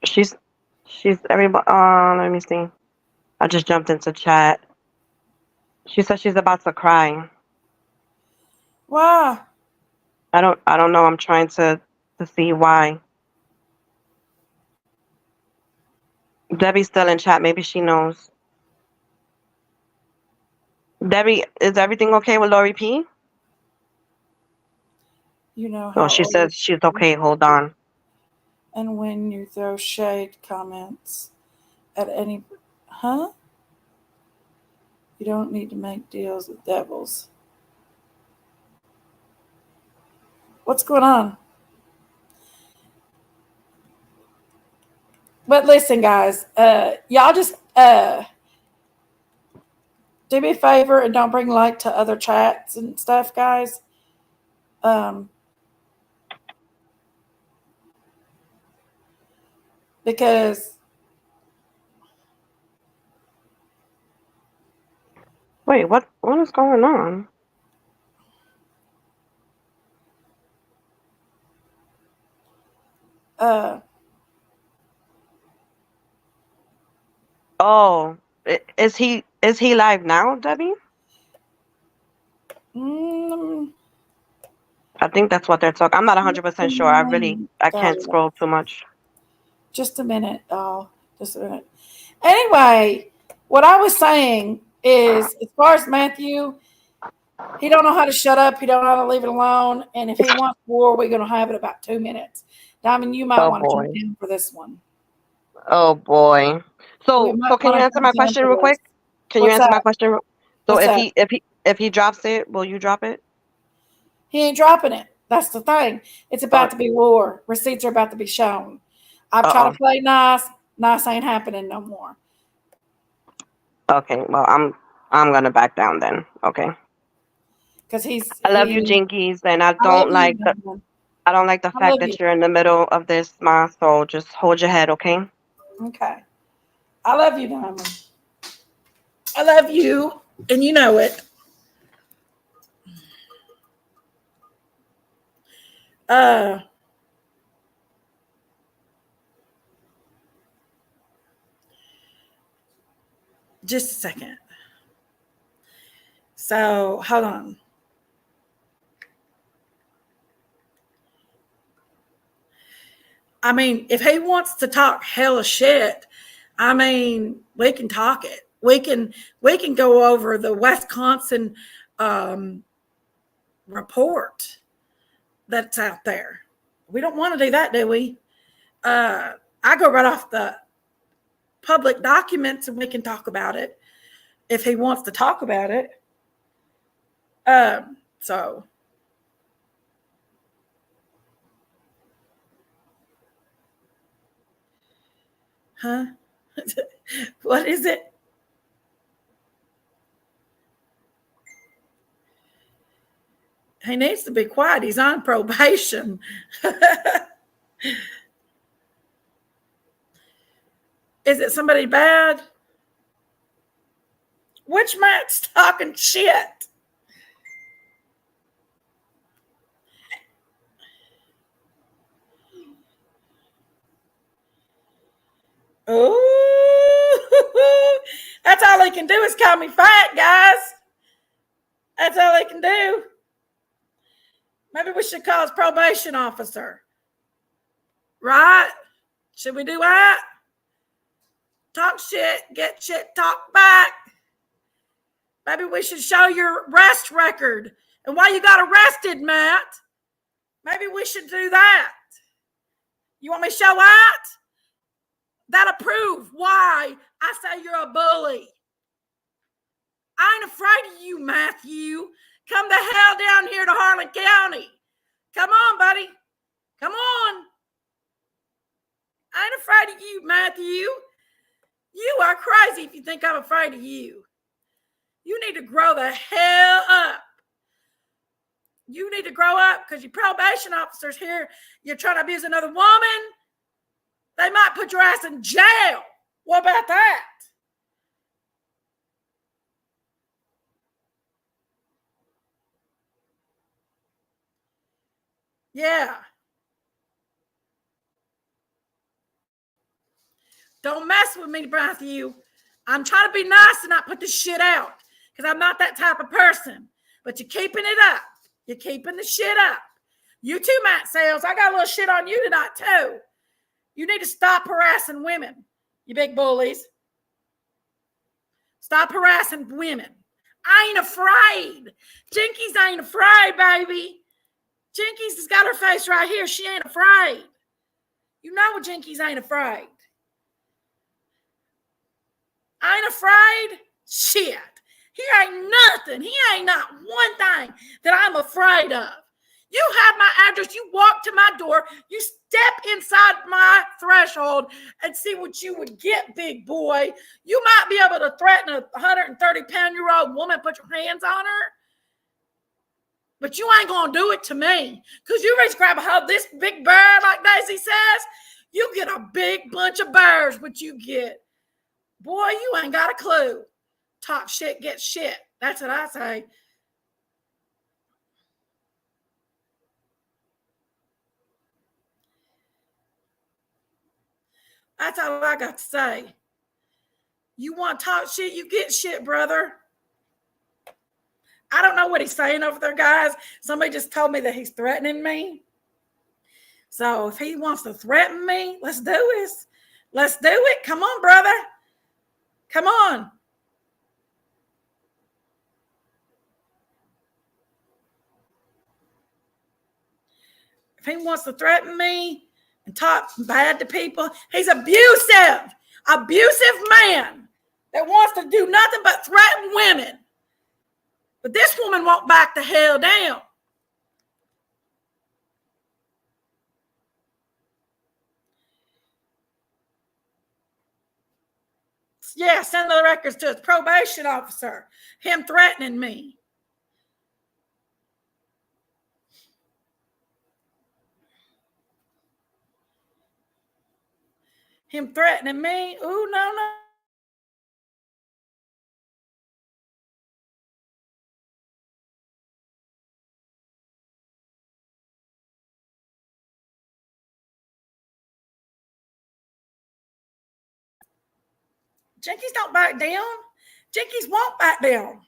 She's everybody. Let me see. I just jumped into chat. She said she's about to cry. Why? I don't know. I'm trying to see why. Debbie's still in chat. Maybe she knows. Debbie, is everything okay with Lori P? You know how. Oh, she says she's okay. Hold on. And when you throw shade comments at any, huh? You don't need to make deals with devils. What's going on? But listen, guys, y'all just do me a favor and don't bring light to other chats and stuff, guys. Because wait, what is going on? Oh, is he live now, Debbie? I think that's what they're talking. I'm not 100% sure. I can't scroll too much. Just a minute. Oh, just a minute. Anyway, what I was saying is, as far as Matthew, he don't know how to shut up. He don't know how to leave it alone. And if he wants war, we're going to have it about 2 minutes. Diamond, you might want to jump in for this one. Oh boy. So can you answer my question real quick? Can you answer my question? So if he drops it, will you drop it? He ain't dropping it. That's the thing. It's about to be war. Receipts are about to be shown. I've tried to play nice. Nice ain't happening no more. Okay, well I'm gonna back down then. Okay. Because I love you, Jinkies, and I don't like the fact that you're in the middle of this, Ma. So just hold your head, okay? Okay. I love you, Diamond. I love you, and you know it. Just a second. So hold on. I mean, if he wants to talk hella shit, I mean, we can talk it. We can go over the Wisconsin report that's out there. We don't want to do that, do we? I go right off the public documents and we can talk about it if he wants to talk about it. So huh? What is it? He needs to be quiet. He's on probation. Is it somebody bad? Which Matt's talking shit? Oh, that's all he can do is call me fat, guys. That's all he can do. Maybe we should call his probation officer. Right? Should we do that? Talk shit, get shit talked back. Maybe we should show your arrest record and why you got arrested, Matt. Maybe we should do that. You want me to show that? That'll prove why I say you're a bully. I ain't afraid of you, Matthew. Come the hell down here to Harlan County. Come on, buddy. Come on. I ain't afraid of you, Matthew. You are crazy if you think I'm afraid of you. You need to grow the hell up. You need to grow up because your probation officer's here. You're trying to abuse another woman. They might put your ass in jail. What about that? Yeah. Don't mess with me, Matthew. I'm trying to be nice and not put this shit out because I'm not that type of person. But you're keeping it up. You're keeping the shit up. You too, Matt Sales. I got a little shit on you tonight, too. You need to stop harassing women, you big bullies. Stop harassing women. I ain't afraid. Jinkies ain't afraid, baby. Jinkies has got her face right here. She ain't afraid. You know what Jinkies ain't afraid. I ain't afraid. Shit. He ain't nothing. He ain't not one thing that I'm afraid of. You have my address. You walk to my door. You step inside my threshold and see what you would get, big boy. You might be able to threaten a 130-pound-year-old woman, put your hands on her. But you ain't going to do it to me. Because you reach grab a hold of this big bird, like Daisy says, you get a big bunch of birds, what you get. Boy, you ain't got a clue. Talk shit, get shit. That's what I say. That's all I got to say. You want to talk shit, you get shit, brother. I don't know what he's saying over there, guys. Somebody just told me that he's threatening me. So if he wants to threaten me, let's do this. Let's do it. Come on, brother. Come on. If he wants to threaten me and talk bad to people, he's abusive. Abusive man that wants to do nothing but threaten women. But this woman won't back the hell down. Yeah, send the records to his probation officer. Him threatening me. Him threatening me. Ooh, no. Jinkies don't back down. Jinkies won't back down.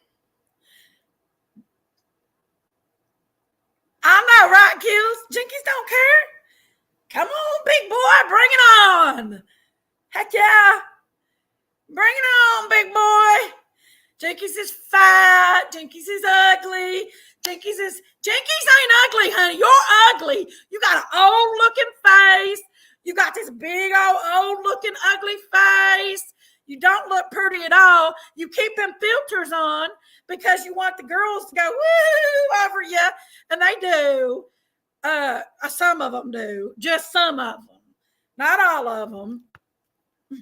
I know, right, Kills? Jinkies don't care. Come on, big boy, bring it on. Heck yeah. Bring it on, big boy. Jinkies is fat. Jinkies is ugly. Jinkies ain't ugly, honey. You're ugly. You got an old looking face. You got this big old looking ugly face. You don't look pretty at all. You keep them filters on because you want the girls to go woo over you, and they do. Some of them do. Just some of them. Not all of them.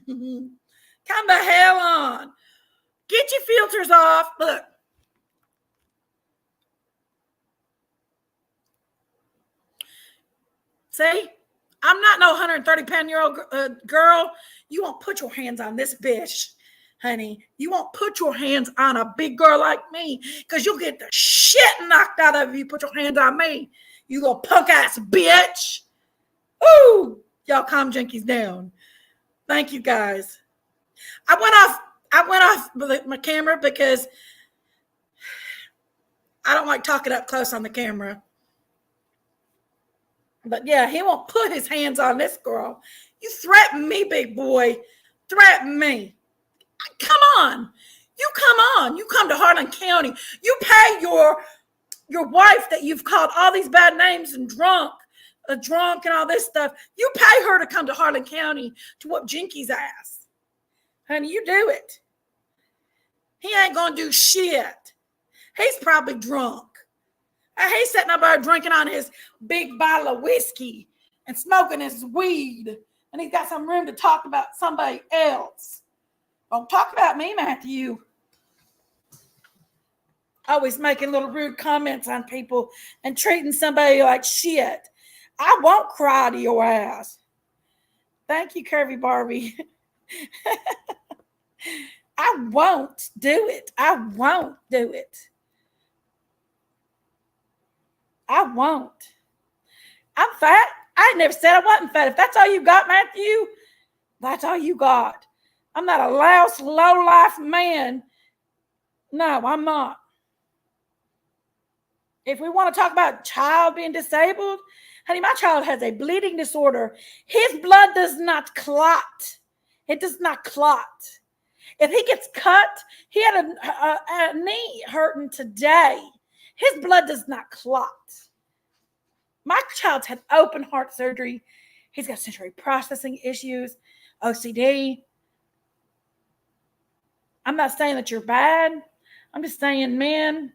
Come the hell on. Get your filters off. Look. See? I'm not no 130-pound-year-old girl. You won't put your hands on this bitch, honey. You won't put your hands on a big girl like me because you'll get the shit knocked out of you. Put your hands on me, you little punk-ass bitch. Ooh, y'all calm Jinkies down. Thank you, guys. I went off my camera because I don't like talking up close on the camera. But yeah, he won't put his hands on this girl. You threaten me, big boy. Threaten me. Come on. You come on. You come to Harlan County. You pay your wife that you've called all these bad names and drunk and all this stuff. You pay her to come to Harlan County to whoop Jinky's ass. Honey, you do it. He ain't going to do shit. He's probably drunk. He's sitting up there drinking on his big bottle of whiskey and smoking his weed. And he's got some room to talk about somebody else. Don't talk about me, Matthew. Always making little rude comments on people and treating somebody like shit. I won't cry to your ass. Thank you, Curvy Barbie. I won't do it. I won't do it. I won't. I'm fat. I never said I wasn't fat. If that's all you got, Matthew, that's all you got. I'm not a louse, low-life man. No, I'm not. If we want to talk about child being disabled, honey, my child has a bleeding disorder. His blood does not clot. It does not clot. If he gets cut, he had a knee hurting today. His blood does not clot. My child's had open heart surgery. He's got sensory processing issues, OCD. I'm not saying that you're bad. I'm just saying, man,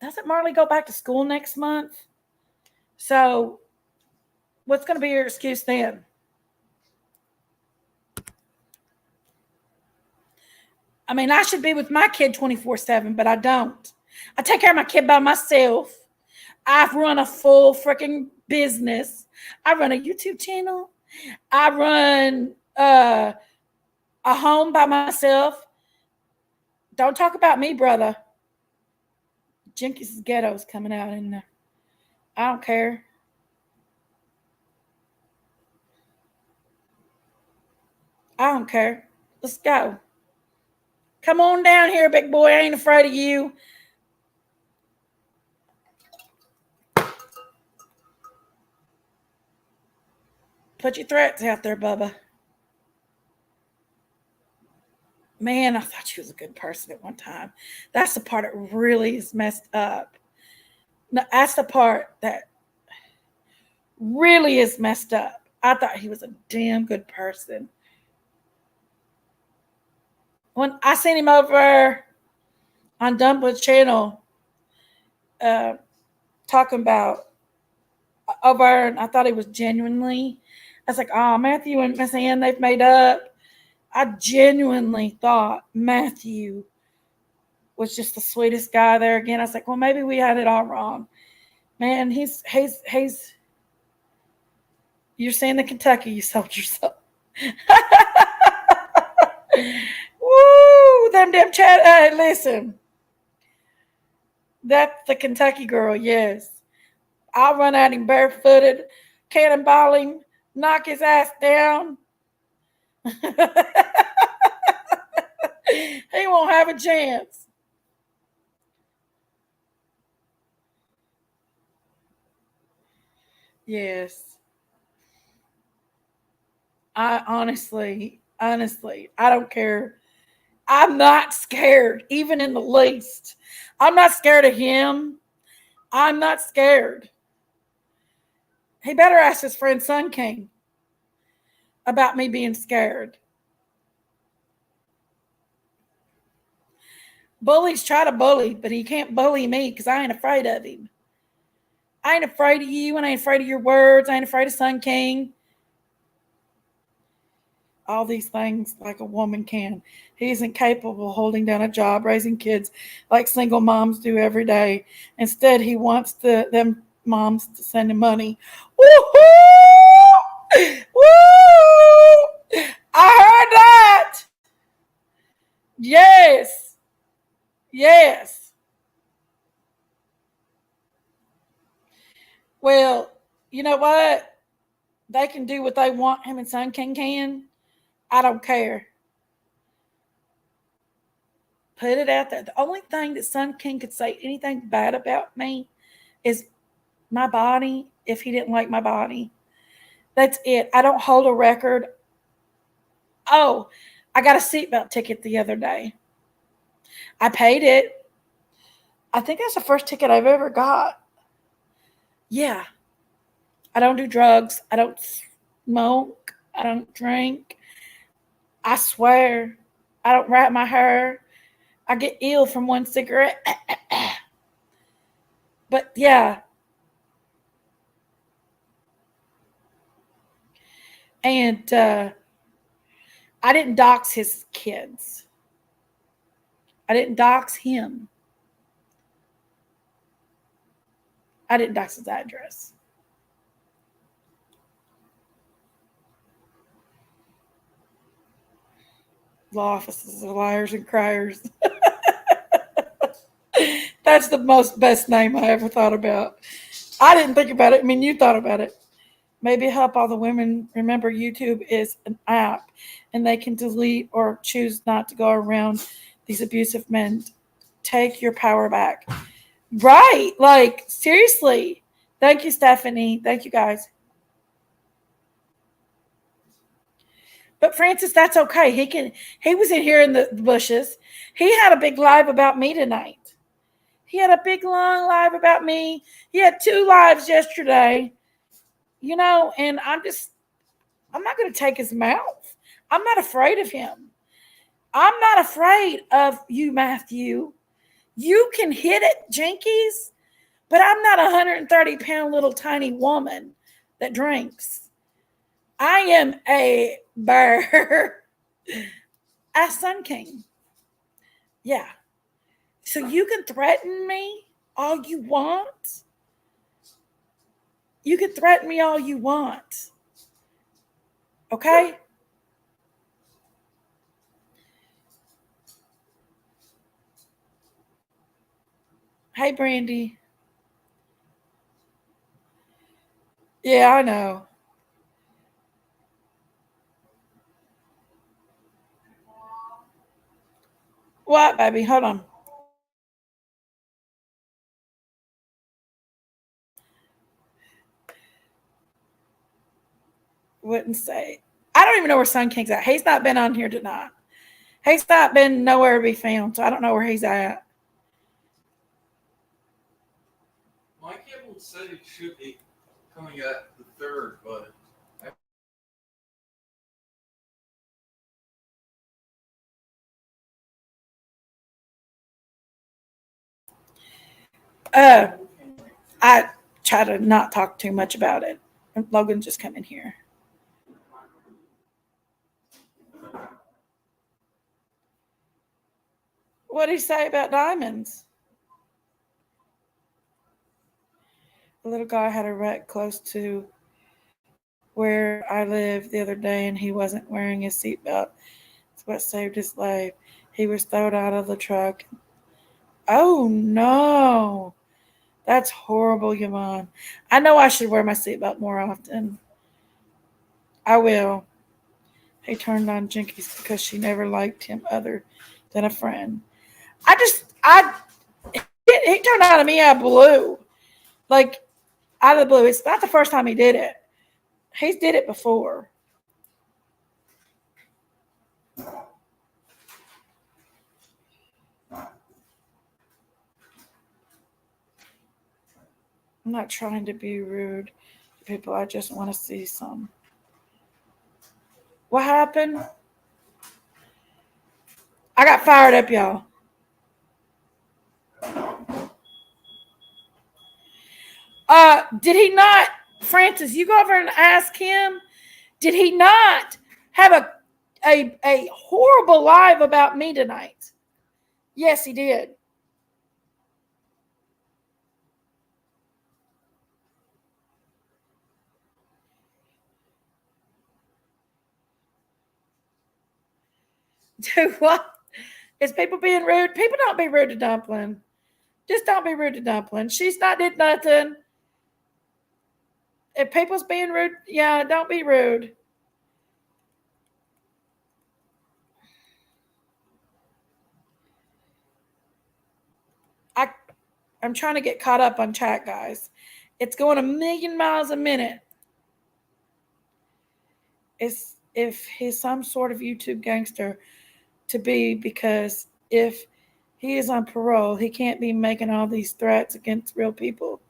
doesn't Marley go back to school next month? So what's going to be your excuse then? I mean, I should be with my kid 24/7, but I don't. I take care of my kid by myself. I've run a full freaking business. I run a YouTube channel. I run a home by myself. Don't talk about me, brother. Jenkins' ghetto's coming out in there. I don't care. I don't care. Let's go. Come on down here, big boy. I ain't afraid of you. Put your threats out there, Bubba. Man, I thought you was a good person at one time. That's the part that really is messed up. No, that's the part that really is messed up. I thought he was a damn good person. When I seen him over on Dumbled's channel talking about over, and I thought he was genuinely, I was like, oh, Matthew and Miss Ann, they've made up. I genuinely thought Matthew was just the sweetest guy there again. I was like, well, maybe we had it all wrong. Man, he's you're saying the Kentucky, you sold yourself. Woo, them damn chat. Listen, that's the Kentucky girl, yes. I'll run at him barefooted, cannonball him, knock his ass down. He won't have a chance. Yes. I honestly, I don't care. I'm not scared, even in the least. I'm not scared of him. I'm not scared. He better ask his friend Sun King about me being scared. Bullies try to bully, but he can't bully me because I ain't afraid of him. I ain't afraid of you, and I ain't afraid of your words. I ain't afraid of Sun King. All these things like a woman can. He isn't capable of holding down a job, raising kids like single moms do every day. Instead, he wants them moms to send him money. Woo-hoo! Woo! I heard that. Yes. Yes. Well, you know what? They can do what they want. Him and Sun King can. I don't care. Put it out there. The only thing that Sun King could say anything bad about me is my body, if he didn't like my body. That's it. I don't hold a record. Oh, I got a seatbelt ticket the other day. I paid it. I think that's the first ticket I've ever got. Yeah. I don't do drugs. I don't smoke. I don't drink. I swear, I don't wrap my hair. I get ill from one cigarette. But yeah. And I didn't dox his kids. I didn't dox him. I didn't dox his address. Law offices of liars and criers. That's the best name I ever thought about. I didn't think about it. I mean, you thought about it. Maybe help all the women remember YouTube is an app and they can delete or choose not to go around these abusive men. Take your power back. Right. Like, seriously. Thank you, Stephanie. Thank you, guys. But Francis, that's okay. He was in here in the bushes. He had a big live about me tonight. He had a big long live about me. He had 2 lives yesterday. And I'm not going to take his mouth. I'm not afraid of him. I'm not afraid of you, Matthew. You can hit it, Jinkies, but I'm not a 130-pound little tiny woman that drinks. I am a bear. A Sun King. Yeah. So you can threaten me all you want. You can threaten me all you want. Okay? Hey, Brandy. Yeah, I know. What, baby? Hold on. Wouldn't say. I don't even know where Sun King's at. He's not been on here tonight. He's not been nowhere to be found, so I don't know where he's at. My cable said it should be coming at the 3rd, but I try to not talk too much about it. Logan just come in here. What did he say about diamonds? A little guy had a wreck close to where I live the other day, and he wasn't wearing his seatbelt. That's what saved his life. He was thrown out of the truck. Oh, no. That's horrible, Yvonne. I know I should wear my seatbelt more often. I will. He turned on Jinkies because she never liked him other than a friend. He turned on me out of blue. Like, out of the blue. It's not the first time he did it. He's did it before. I'm not trying to be rude to people. I just want to see some. What happened? I got fired up, y'all. Did he not, Francis, you go over and ask him, did he not have a horrible live about me tonight? Yes, he did. Do what? Is people being rude? People don't be rude to Dumpling. Just don't be rude to Dumpling. She's not did nothing. If people's being rude, yeah, don't be rude. I'm trying to get caught up on chat, guys. It's going 1,000,000 miles a minute. If he's some sort of YouTube gangster to be, because if he is on parole, he can't be making all these threats against real people.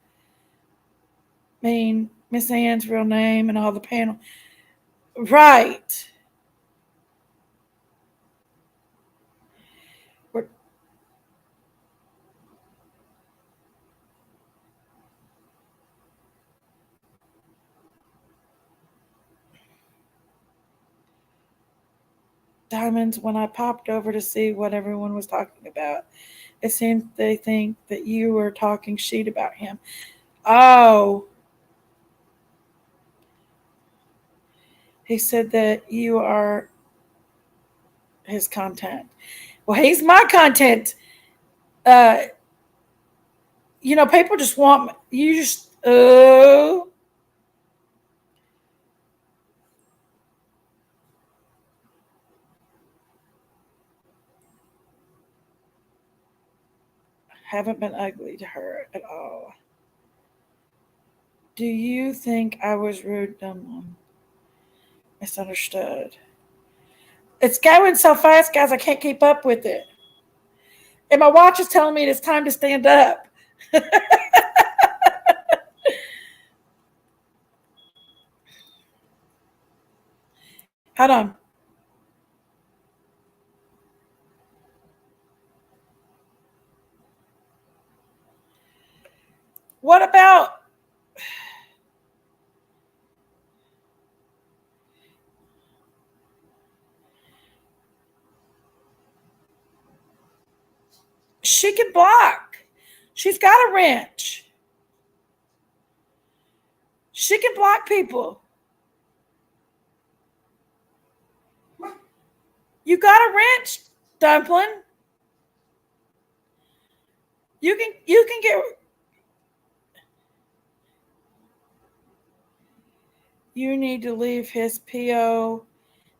I mean, Miss Ann's real name and all the panel. Right. Diamonds, when I popped over to see what everyone was talking about, it seemed they think that you were talking shit about him. Oh. He said that you are his content. Well, he's my content. People just want you just haven't been ugly to her at all. Do you think I was rude, dumb, misunderstood? It's going so fast, guys, I can't keep up with it. And my watch is telling me it's time to stand up. Hold on. What about she can block? She's got a wrench. She can block people. You got a wrench, Dumpling. You can get. You need to leave his PO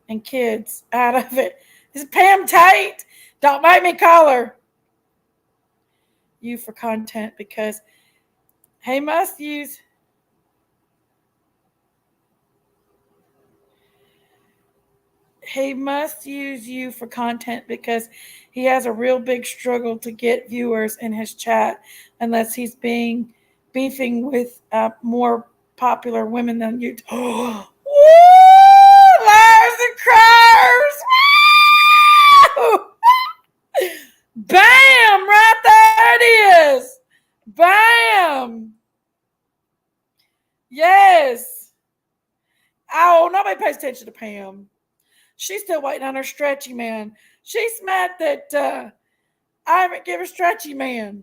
and kids out of it. This is Pam Tate. Don't make me call her. You for content because he must use. He must use you for content because he has a real big struggle to get viewers in his chat unless he's beefing with more popular women than you. Woo! Liars and criers! Woo! Bam! Right there it is. Bam! Yes. Oh, nobody pays attention to Pam. She's still waiting on her stretchy man. She's mad that I haven't given her stretchy man.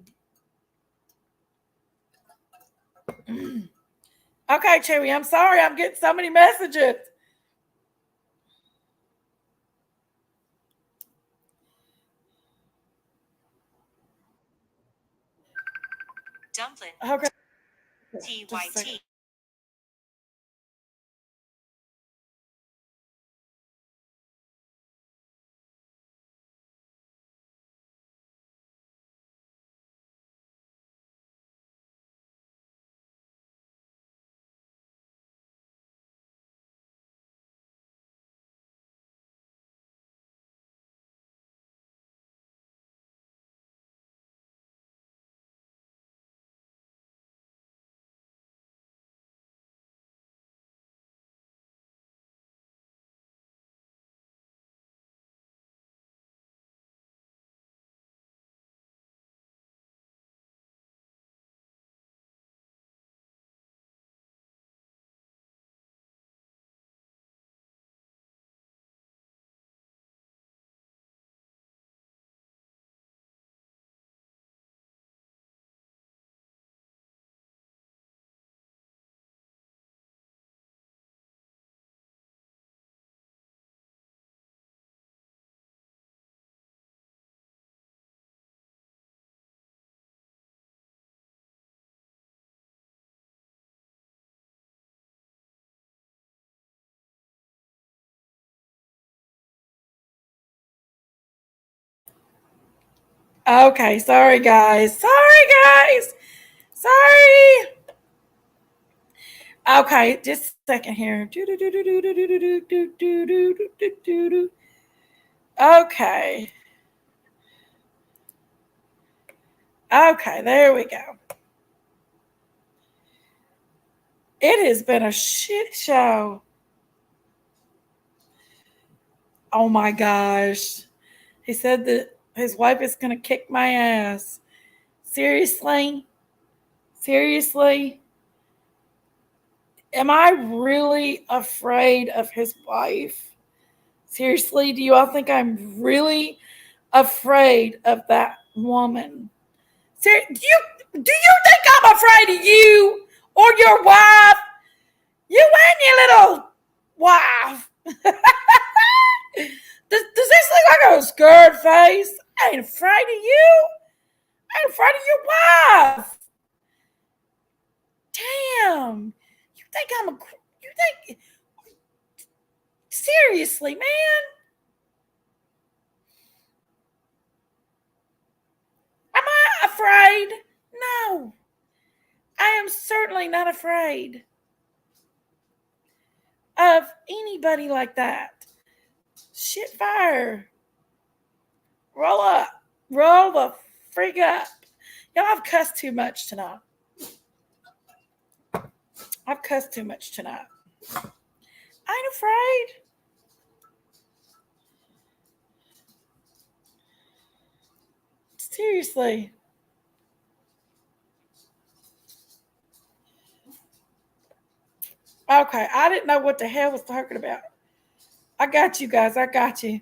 Okay, Chewy, I'm sorry. I'm getting so many messages. Dumpling. Okay. TYT. Okay, sorry guys. Sorry. Okay, just a second here. Okay. Okay, there we go. It has been a shit show. Oh my gosh. He said that his wife is going to kick my ass. Seriously? Am I really afraid of his wife? Seriously? Do you all think I'm really afraid of that woman? Do you think I'm afraid of you or your wife? You and your little wife. Does this look like You think you think, seriously, man? Am I afraid? No. I am certainly not afraid of anybody like that. Shit fire. Roll up. Roll the freak up. Y'all, I've cussed too much tonight. I've cussed too much tonight. I ain't afraid. Seriously. Okay, I didn't know what the hell was talking about. I got you guys. I got you.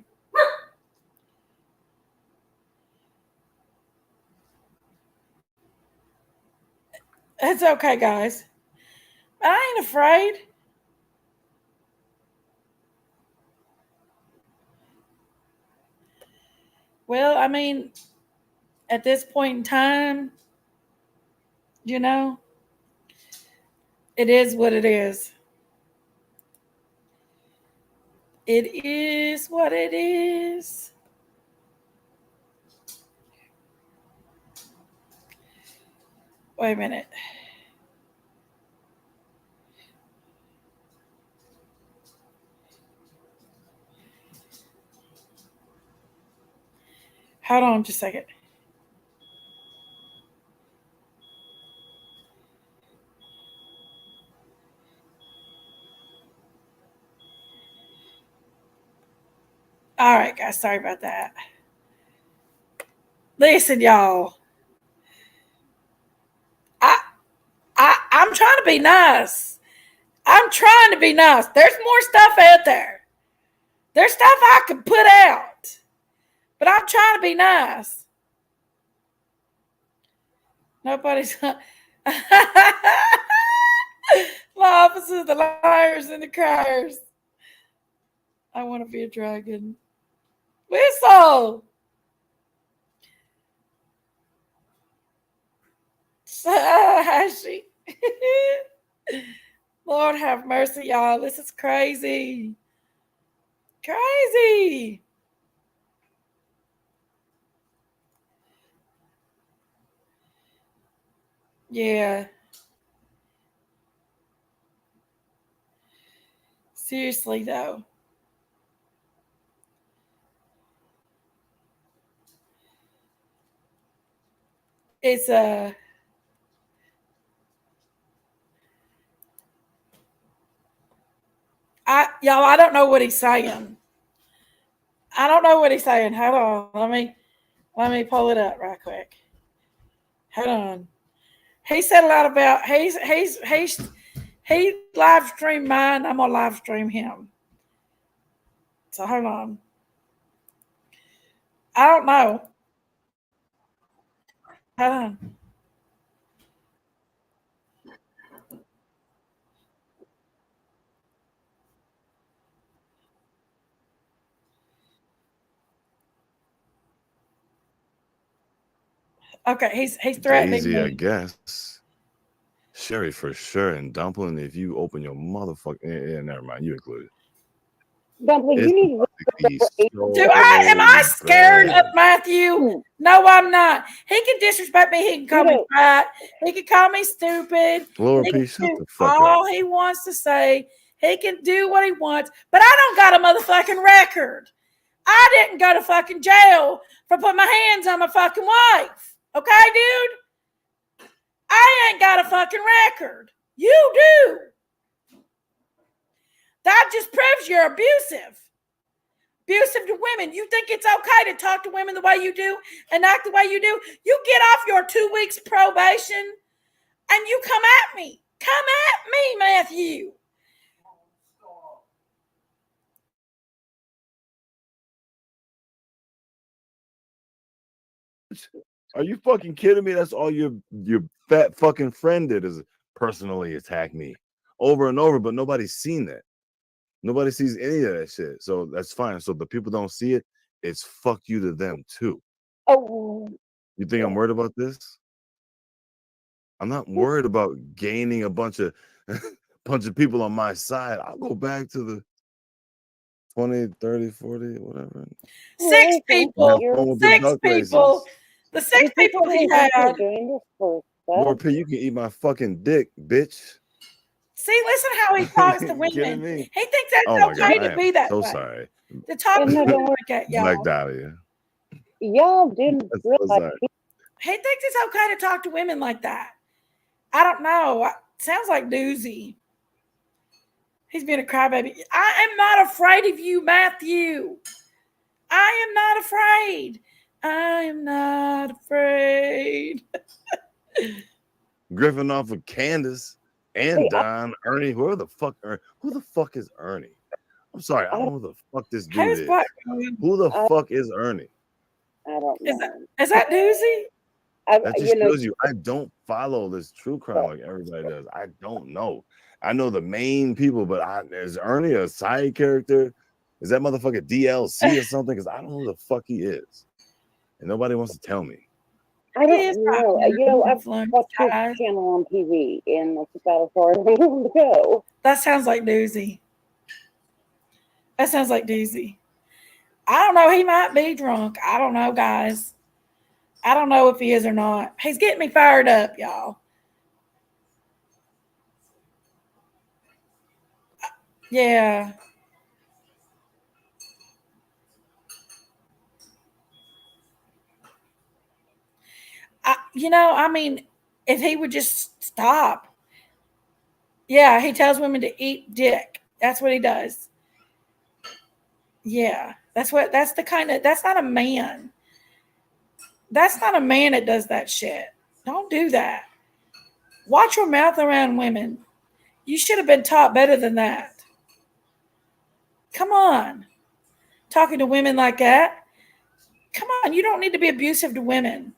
It's okay, guys. I ain't afraid. Well, I mean, at this point in time, you know, it is what it is. It is what it is. Wait a minute. Hold on just a second. All right, guys. Sorry about that. Listen, y'all. I'm trying to be nice. I'm trying to be nice. There's more stuff out there. There's stuff I could put out. But I'm trying to be nice. Nobody's... My officers, the liars and the criers. I want to be a dragon. Whistle! Hashi. Lord have mercy, y'all. This is crazy. Crazy. Yeah. Seriously, though. It's y'all, I don't know what he's saying. I don't know what he's saying. Hold on. Let me pull it up right quick. Hold on. He said a lot about he live streamed mine. I'm gonna live stream him. So hold on. I don't know. Hold on. Okay, he's threatening Daisy, me. I guess. Sherry for sure, and Dumpling. If you open your motherfucking, yeah, never mind. You included. Dumpling, you need Am I scared of Matthew? No, I'm not. He can disrespect me. He can call me fat. He can call me stupid. Lower He P, can shut do the fuck all up. he wants to say. He can do what he wants. But I don't got a motherfucking record. I didn't go to fucking jail for putting my hands on my fucking wife. Okay, dude? I ain't got a fucking record. You do. That just proves you're abusive. Abusive to women. You think it's okay to talk to women the way you do and act the way you do? You get off your 2 weeks probation and you come at me. Come at me, Matthew. Are you fucking kidding me? That's all your fat fucking friend did is personally attack me over and over, but nobody's seen that. Nobody sees any of that shit. So that's fine. So the people don't see it, it's fuck you to them too. Oh. You think I'm worried about this? I'm not worried about gaining a bunch of bunch of people on my side, I'll go back to the 20, 30, 40, whatever. Six people. Six people. Races. The 6 people he had. Lord P, you can eat my fucking dick, bitch. See, listen how he talks to women. Me? He thinks that's okay to be that way. Sorry. To talk to women like that, y'all. Black Dahlia. Y'all didn't realize. He thinks it's okay to talk to women like that. I don't know. Sounds like doozy. He's being a crybaby. I am not afraid of you, Matthew. I am not afraid. I am not afraid. Griffin off of Candace and Don, Ernie. Who the fuck is Ernie? I'm sorry, I don't know who the fuck this dude is. Who the fuck is Ernie? I don't know. Is that doozy? That just shows you I don't follow this true crime like everybody does. I don't know. I know the main people, but is Ernie a side character? Is that motherfucker DLC or something? Because I don't know who the fuck he is. And nobody wants to tell me. I don't know. I've watched his channel on TV, and that's about as far as I want to go. That sounds like doozy. That sounds like doozy. I don't know. He might be drunk. I don't know, guys. I don't know if he is or not. He's getting me fired up, y'all. Yeah. If he would just stop. Yeah, he tells women to eat dick. That's what he does. Yeah, that's not a man. That's not a man that does that shit. Don't do that. Watch your mouth around women. You should have been taught better than that. Come on. Talking to women like that. Come on, you don't need to be abusive to women.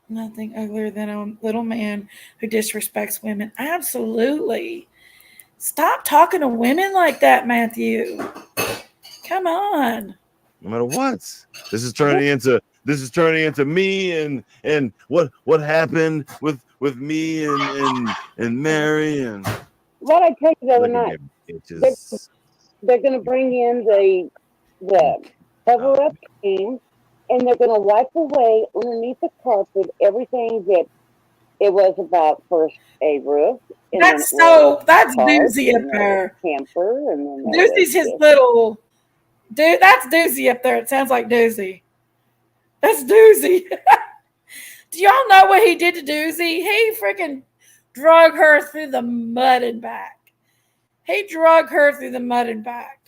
Nothing uglier than a little man who disrespects women. Absolutely. Stop talking to women like that, Matthew. Come on. No matter what. This is turning into me and what happened with me and Mary and what I told you the other night. They're going to bring in the cover-up team, and they're going to wipe away underneath the carpet everything that it was about. First a roof. That's doozy up there. Camper, and then Doozy's his little dude. That's doozy up there. It sounds like doozy. That's doozy. Do y'all know what he did to Doozy? He freaking drug her through the mud and back. He drug her through the mud and back.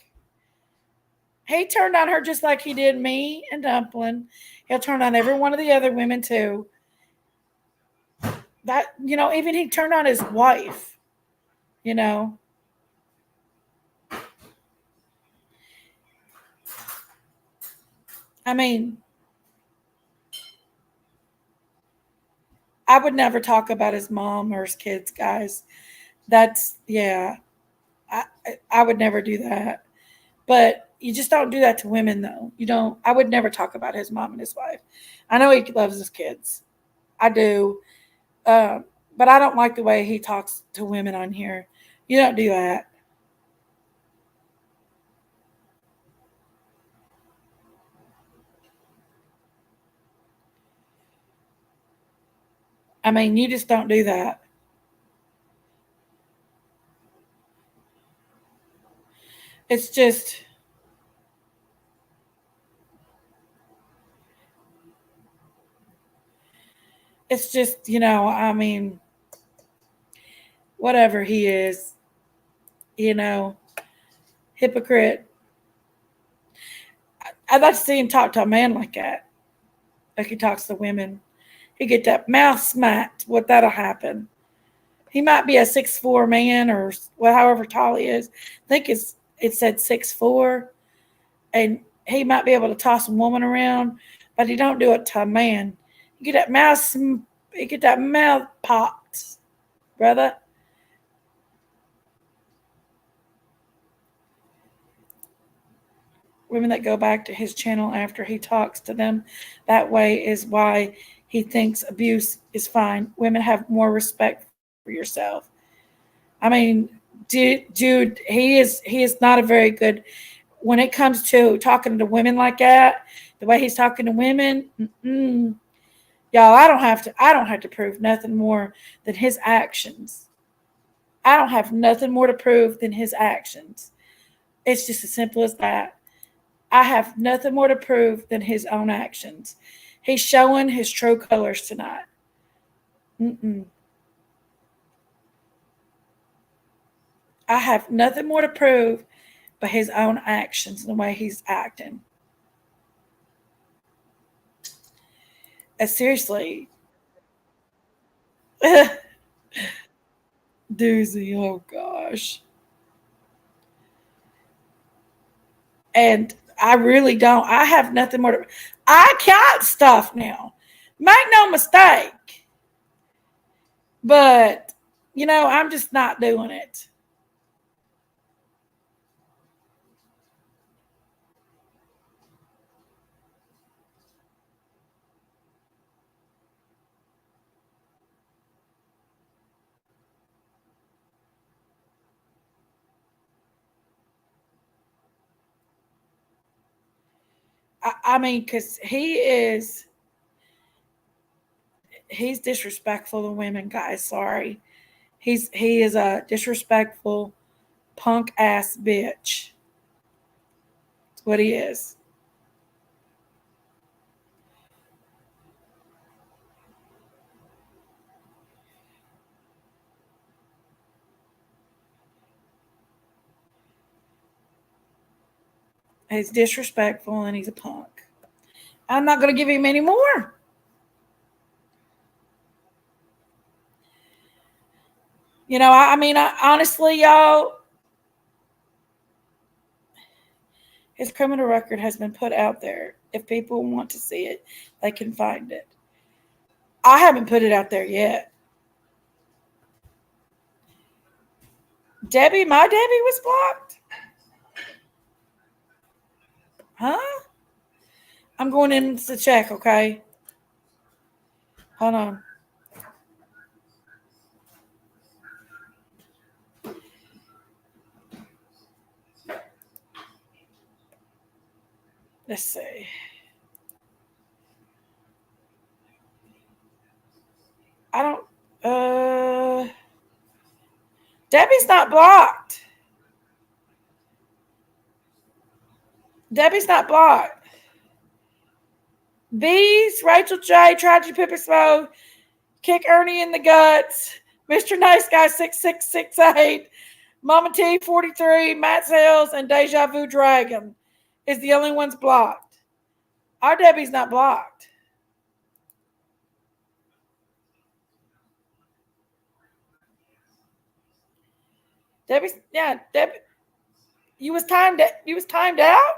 He turned on her just like he did me and Dumpling. He'll turn on every one of the other women too. Even he turned on his wife. I would never talk about his mom or his kids, guys. I would never do that. But you just don't do that to women, though. You don't. I would never talk about his mom and his wife. I know he loves his kids. I do. But I don't like the way he talks to women on here. You don't do that. You just don't do that. It's just, whatever he is, hypocrite. I'd like to see him talk to a man like that. Like he talks to women. He get that mouth smacked. What that'll happen. He might be a 6'4" man or however tall he is. I think it said 6'4", and he might be able to toss a woman around, but he don't do it to a man. You get that mouth popped, brother. women that go back to his channel after he talks to them that way is why he thinks abuse is fine. Women have more respect for yourself. I mean, dude, he is not a very good when it comes to talking to women like that. The way he's talking to women, y'all, I don't have to prove nothing more than his actions. I don't have nothing more to prove than his actions. It's just as simple as that. I have nothing more to prove than his own actions. He's showing his true colors tonight. I have nothing more to prove but his own actions and the way he's acting. Seriously. Doozy, oh gosh. And I really don't. I have nothing more to. I got stuff now. Make no mistake. But, I'm just not doing it. I mean, because he's disrespectful to women, guys. Sorry. He is a disrespectful punk ass bitch. That's what he is. He's disrespectful and he's a punk. I'm not going to give him any more. Honestly, y'all, his criminal record has been put out there. If people want to see it, they can find it. I haven't put it out there yet. My Debbie was blocked? Huh? I'm going in to check, okay? Hold on. Let's see. I don't, Debbie's not blocked. Debbie's not blocked. Bees, Rachel J, Tragedy Pippa Smoke, Kick Ernie in the Guts, Mr. Nice Guy 6668, Mama T 43, Matt Sales, and Deja Vu Dragon is the only ones blocked. Our Debbie's not blocked. Debbie, you was timed out?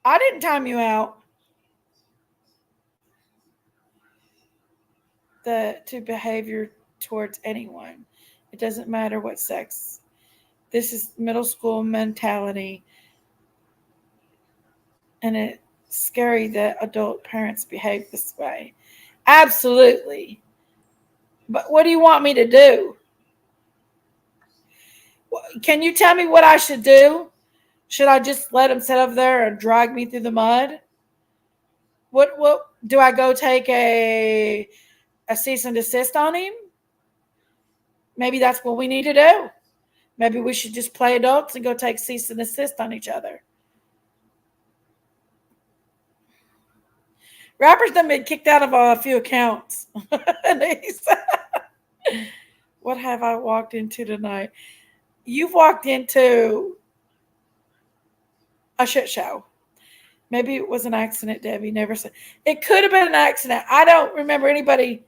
I didn't time you out. To behavior towards anyone. It doesn't matter what sex. This is middle school mentality. And it's scary that adult parents behave this way. Absolutely. But what do you want me to do? Can you tell me what I should do? Should I just let him sit over there and drag me through the mud? What do I go take a cease and desist on him? Maybe that's what we need to do. Maybe we should just play adults and go take cease and desist on each other. Rappers done been kicked out of a few accounts. What have I walked into tonight? You've walked into a shit show. Maybe it was an accident, Debbie. Never said. It could have been an accident. I don't remember anybody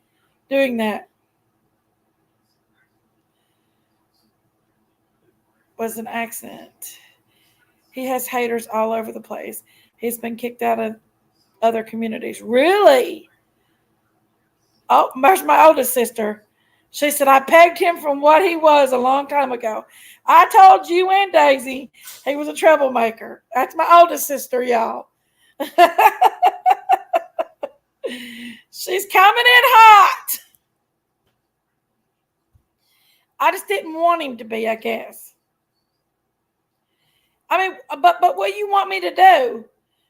doing that. It was an accident. He has haters all over the place. He's been kicked out of other communities. Really? Oh, there's my oldest sister. She said, I pegged him from what he was a long time ago. I told you and Daisy he was a troublemaker. That's my oldest sister, y'all. She's coming in hot. I just didn't want him to be, I guess. I mean, but what do you want me to do?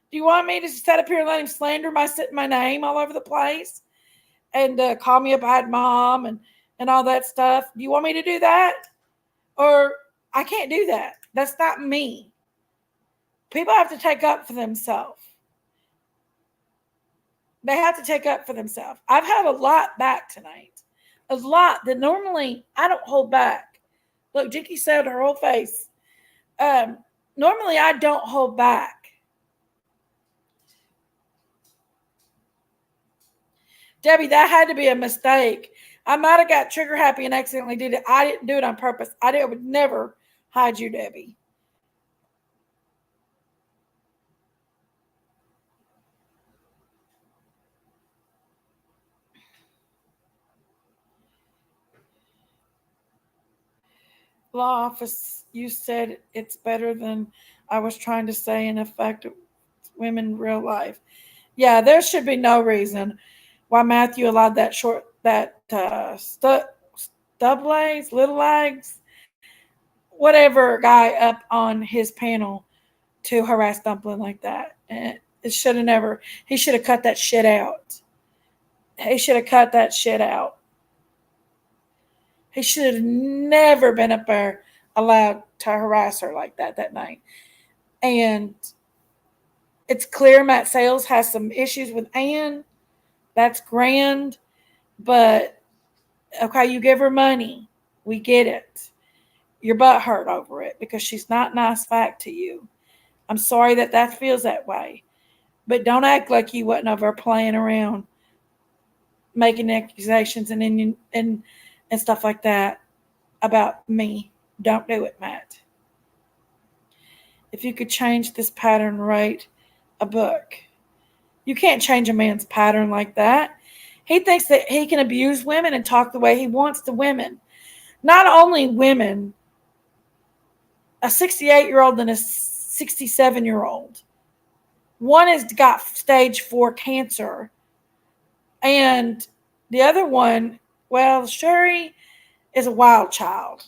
Do you want me to sit up here and let him slander my name all over the place? And call me a bad mom and all that stuff? Do you want me to do that? Or I can't do that. That's not me. People have to take up for themselves. They have to take up for themselves. I've had a lot back tonight. A lot that normally I don't hold back. Look, Jinky said her whole face. Normally I don't hold back. Debbie, that had to be a mistake. I might have got trigger happy and accidentally did it. I didn't do it on purpose. I would never hide you, Debbie. Law office, you said it's better than I was trying to say in effect women in real life. Yeah, there should be no reason why Matthew allowed that stub legs, little legs, whatever guy up on his panel to harass Dumpling like that. And it should have never, he should have cut that shit out. He should have cut that shit out. He should have never been up there allowed to harass her like that night. And it's clear Matt Sales has some issues with Ann. That's grand. But, okay, you give her money. We get it. Your butt hurt over it because she's not nice back to you. I'm sorry that feels that way. But don't act like you wasn't over playing around, making accusations and stuff like that about me. Don't do it, Matt. If you could change this pattern, write a book. You can't change a man's pattern like that. He thinks that he can abuse women and talk the way he wants to women. Not only women, a 68-year-old and a 67-year-old. One has got stage 4 cancer. And the other one, well, Sherry is a wild child.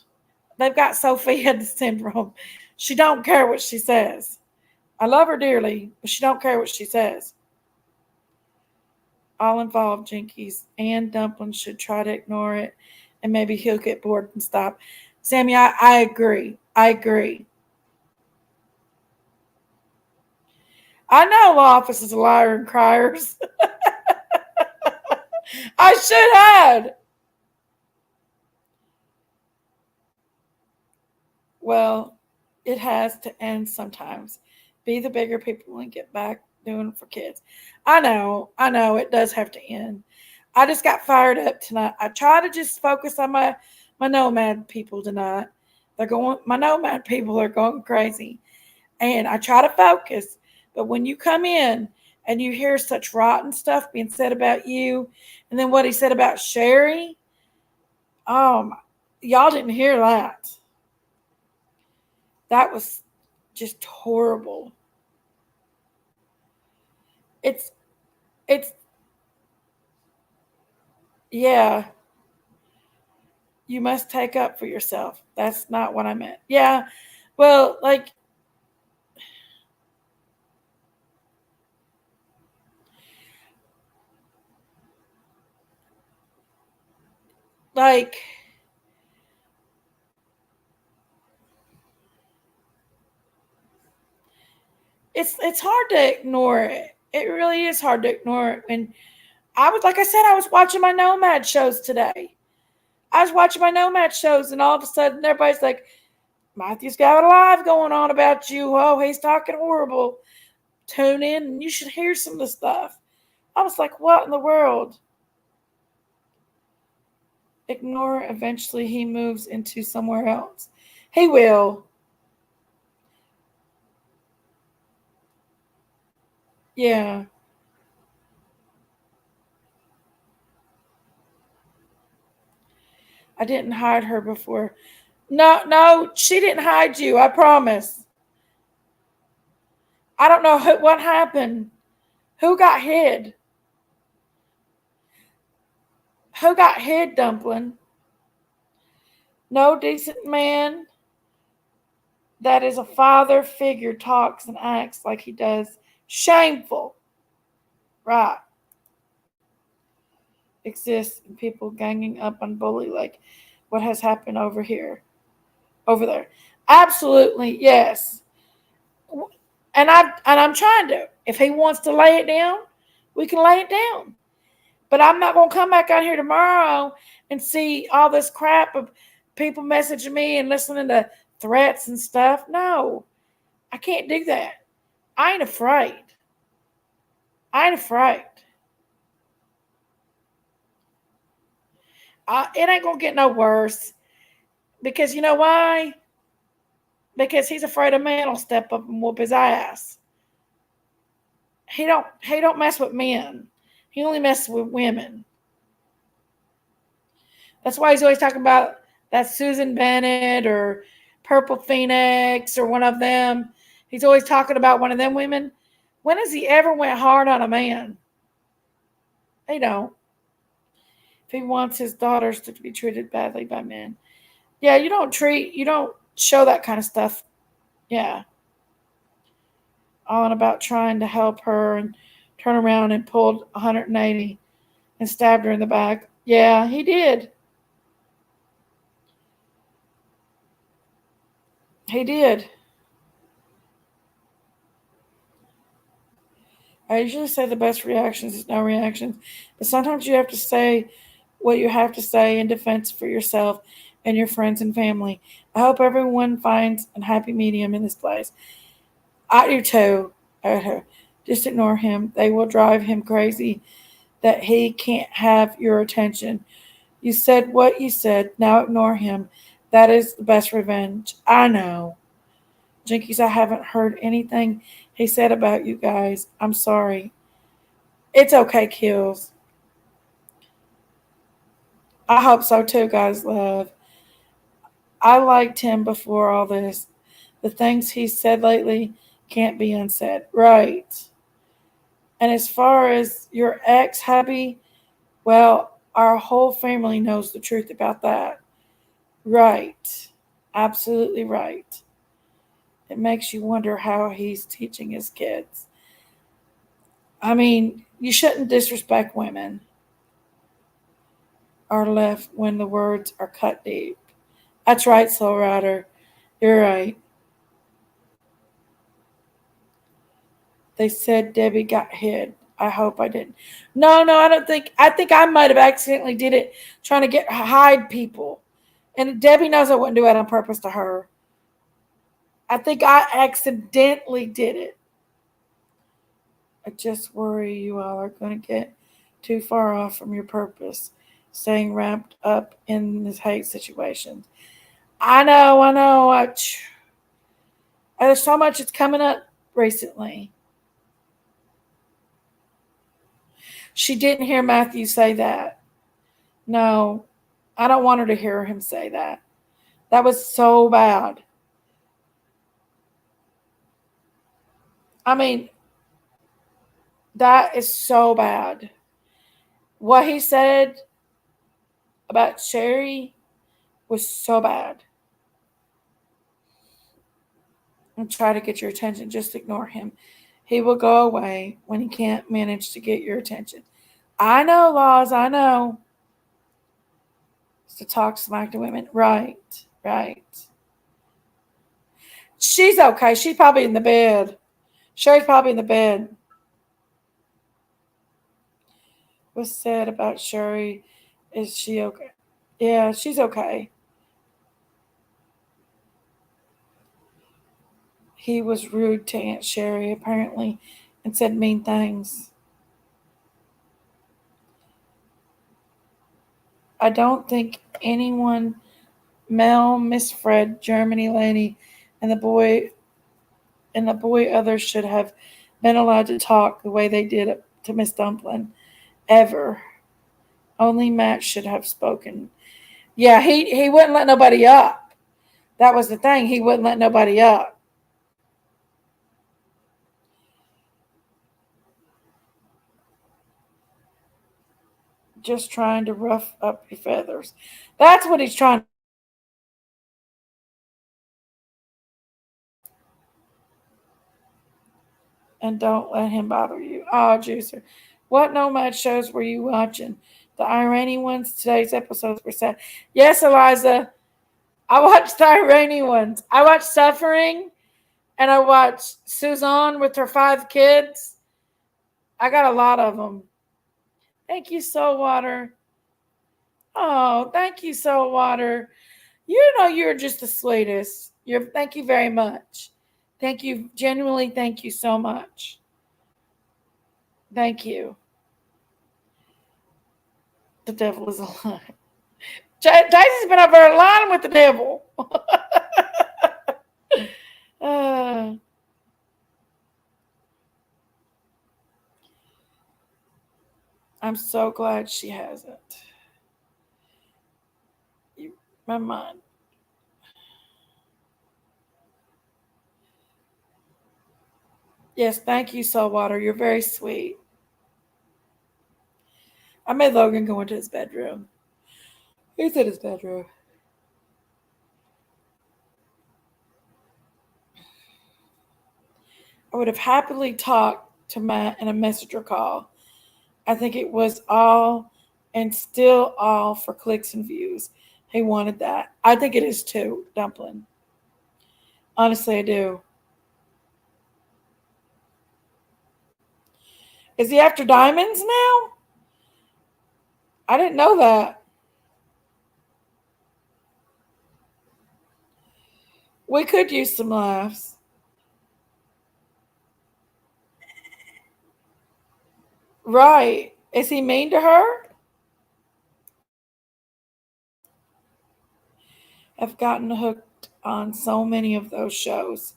They've got Sophia syndrome. She don't care what she says. I love her dearly, but she don't care what she says. All involved, Jinkies and Dumpling should try to ignore it, and maybe he'll get bored and stop. Sammy, I agree. I agree. I know law office is a liar and criers. I should have. Well, it has to end sometimes. Be the bigger people and get back doing it for kids. I know, it does have to end. I just got fired up tonight. I try to just focus on my nomad people tonight. My nomad people are going crazy. And I try to focus. But when you come in and you hear such rotten stuff being said about you, and then what he said about Sherry, y'all didn't hear that. That was just horrible. It's, yeah. You must take up for yourself. That's not what I meant. Yeah. Well, like it's hard to ignore it. It really is hard to ignore it. And I was watching my nomad shows today. I was watching my nomad shows, and all of a sudden everybody's like, Matthew's got a live going on about you. Oh, he's talking horrible. Tune in and you should hear some of the stuff. I was like, what in the world? Ignore. Eventually he moves into somewhere else. He will. Yeah. I didn't hide her before. No, she didn't hide you. I promise. I don't know what happened. Who got hid? Who got hid, Dumpling? No decent man that is a father figure talks and acts like he does. Shameful. Right. Exists in people ganging up on bully like what has happened over there. Absolutely, yes. And I'm trying to. If he wants to lay it down, we can lay it down. But I'm not going to come back out here tomorrow and see all this crap of people messaging me and listening to threats and stuff. No, I can't do that. I ain't afraid. It ain't going to get no worse. Because you know why? Because he's afraid a man will step up and whoop his ass. He don't mess with men. He only messes with women. That's why he's always talking about that Susan Bennett or Purple Phoenix or one of them. He's always talking about one of them women. When has he ever went hard on a man? They don't. If he wants his daughters to be treated badly by men. Yeah, you don't show that kind of stuff. Yeah. On about trying to help her and turn around and pulled 180 and stabbed her in the back. Yeah, he did. He did. I usually say the best reactions is no reactions, but sometimes you have to say what you have to say in defense for yourself and your friends and family. I hope everyone finds a happy medium in this place. I do too. Just ignore him. They will drive him crazy that he can't have your attention. You said what you said. Now ignore him. That is the best revenge. I know. Jinkies, I haven't heard anything he said about you guys. I'm sorry. It's okay, Kills. I hope so too, guys. Love. I liked him before all this. The things he said lately can't be unsaid. Right. And as far as your ex, hubby, well, our whole family knows the truth about that. Right. Absolutely right. It makes you wonder how he's teaching his kids. I mean, you shouldn't disrespect women or left when the words are cut deep. That's right, Soul Rider. You're right. They said Debbie got hid. I hope I didn't. No, I don't think. I think I might have accidentally did it trying to hide people. And Debbie knows I wouldn't do it on purpose to her. I think I accidentally did it. I just worry you all are going to get too far off from your purpose, staying wrapped up in this hate situation. I know. There's so much that's coming up recently. She didn't hear Matthew say that. No, I don't want her to hear him say that. That was so bad. I mean, that is so bad. What he said about Sherry was so bad. And try to get your attention. Just ignore him. He will go away when he can't manage to get your attention. I know, Laws, I know. It's to talk smack to women. Right. She's okay. She's probably in the bed. Sherry's probably in the bed. What's said about Sherry? Is she okay? Yeah, she's okay. He was rude to Aunt Sherry, apparently, and said mean things. I don't think anyone, Mel, Miss Fred, Germany lady, and the boy others should have been allowed to talk the way they did to Miss Dumpling, ever. Only Matt should have spoken. Yeah, he wouldn't let nobody up. That was the thing. He wouldn't let nobody up. Just trying to rough up your feathers. That's what he's trying. And don't let him bother you. Oh, Juicer. What nomad shows were you watching? The Iranian ones? Today's episodes were sad. Yes, Eliza. I watched the Iranian ones. I watched Suffering, and I watched Suzanne with her 5 kids. I got a lot of them. Thank you, Soulwater. Oh, thank you, Soulwater. You know you're just the sweetest. Thank you very much. Thank you. Genuinely, thank you so much. Thank you. The devil is a lie. Daisy's been over there lying with the devil. I'm so glad she hasn't. My mind. Yes, thank you, Saltwater. You're very sweet. I made Logan go into his bedroom. He's in his bedroom. I would have happily talked to Matt in a messenger call. I think it was all and still all for clicks and views. He wanted that. I think it is too, Dumpling. Honestly, I do. Is he after diamonds now? I didn't know that. We could use some laughs. Right. Is he mean to her? I've gotten hooked on so many of those shows.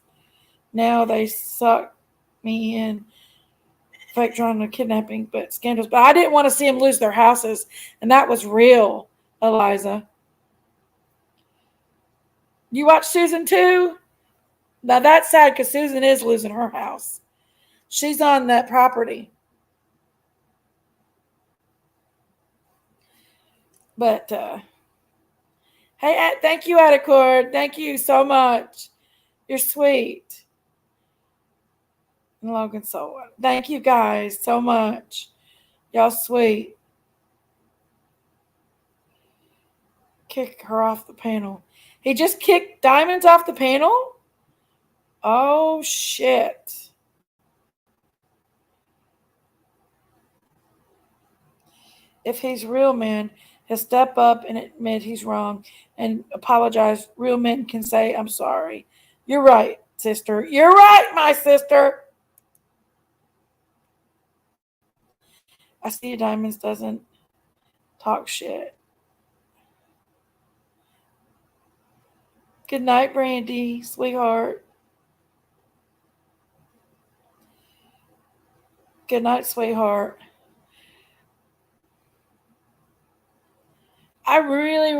Now they suck me in. Fake drama, kidnapping, but scandals. But I didn't want to see them lose their houses. And that was real, Eliza. You watch Susan too? Now that's sad because Susan is losing her house. She's on that property. But hey, thank you, Atacord. Thank you so much. You're sweet. And Logan, so thank you guys so much. Y'all sweet. Kick her off the panel. He just kicked Diamonds off the panel? Oh, shit. If he's real man, he'll step up and admit he's wrong and apologize. Real men can say, I'm sorry. You're right, sister. You're right, my sister. I see Diamonds doesn't talk shit. Good night, Brandy, sweetheart. Good night, sweetheart. I really.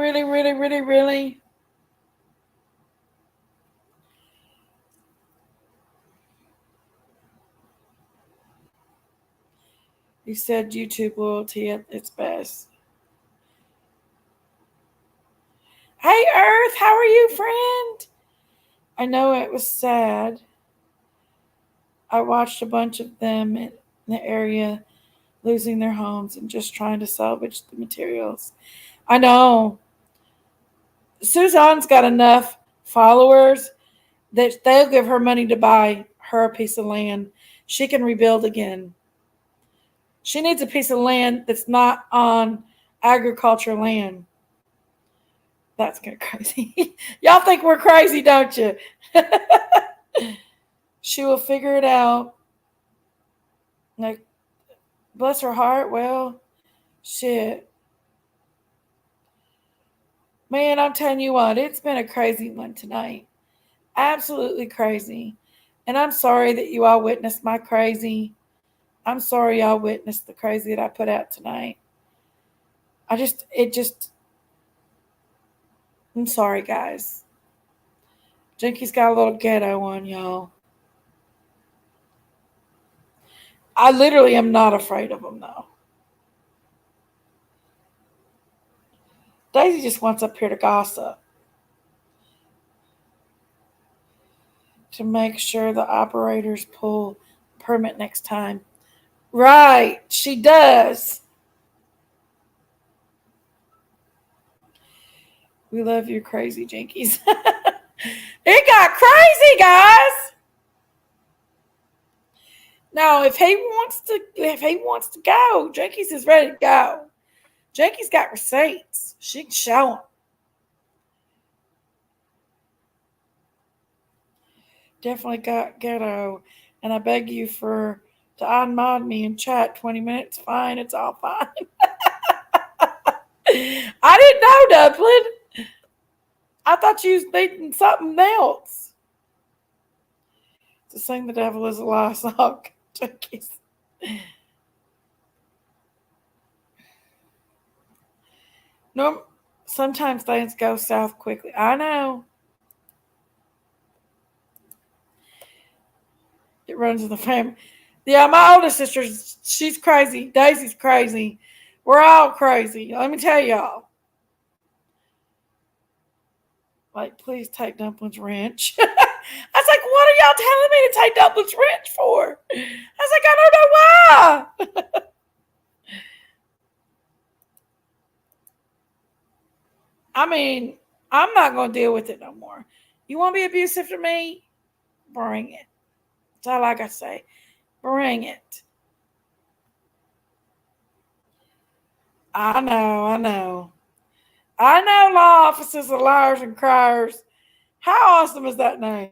You said YouTube loyalty at its best. Hey, Earth, how are you, friend? I know it was sad. I watched a bunch of them in the area losing their homes and just trying to salvage the materials. I know. Suzanne's got enough followers that they'll give her money to buy her a piece of land. She can rebuild again. She needs a piece of land that's not on agriculture land. That's kind of crazy. Y'all think we're crazy, don't you? She will figure it out. Like, bless her heart. Well, shit. Man, I'm telling you what, it's been a crazy one tonight. Absolutely crazy. And I'm sorry that you all witnessed my crazy. I'm sorry y'all witnessed the crazy that I put out tonight. I'm sorry, guys. Jinky's got a little ghetto on y'all. I literally am not afraid of him, though. Daisy just wants up here to gossip. To make sure the operators pull permit next time. Right, she does. We love you, crazy Jinkies. It got crazy, guys. Now, if he wants to go, Jinkies is ready to go. Jinkies got receipts. She can show them. Definitely got ghetto, and I beg you to unmod me and chat 20 minutes. Fine, it's all fine. I didn't know, Dublin. I thought you was thinking something else. To sing the devil is a lie song. Jinkies. No, sometimes things go south quickly. I know. It runs in the family. Yeah, my older sister, she's crazy. Daisy's crazy. We're all crazy. Let me tell y'all. Like, please take Dumpling's wrench. I was like, what are y'all telling me to take Dumpling's wrench for? I was like, I don't know why. I mean, I'm not going to deal with it no more. You want to be abusive to me? Bring it. That's all I got to say. Bring it. I know. I know law officers are liars and criers. How awesome is that name?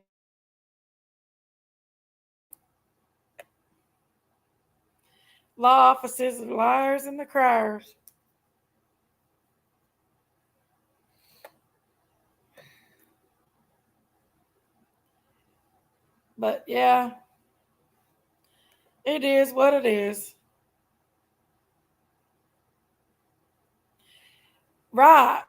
Law officers are liars and the criers. But yeah, it is what it is. Right.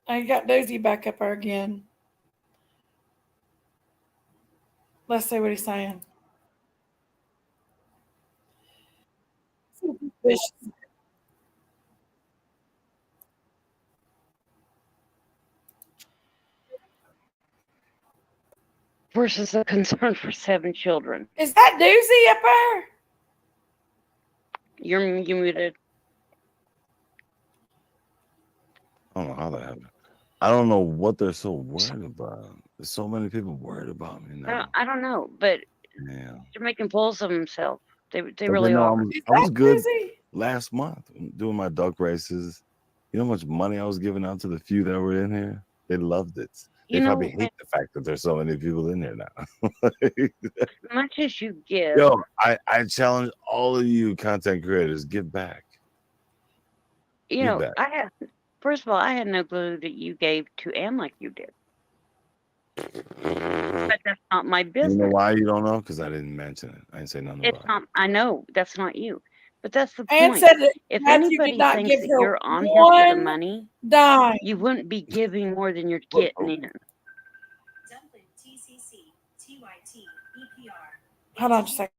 I got Dozy back up there again. Let's see what he's saying. Versus a concern for 7 children. Is that Doozy up there? You're muted. I don't know how that happened. I don't know what they're so worried about. There's so many people worried about me now. I don't know, but Yeah. they're making fools of themselves. They But really they know are. I was good last month doing my duck races. You know how much money I was giving out to the few that were in here? They loved it. They probably hate the fact that there's so many people in here now. As much as you give. Yo, I challenge all of you content creators, give back. You know, first of all, I had no clue that you gave to Ann like you did. But that's not my business. You know why you don't know? Because I didn't mention it. I didn't say nothing about it. I know that's not you. But that's the Ann point. said that If Matthew anybody did not thinks give that her you're on here for the money, dime. you wouldn't be giving more than you're getting in. Dumpling TCC TYT EPR. Hold on just a second.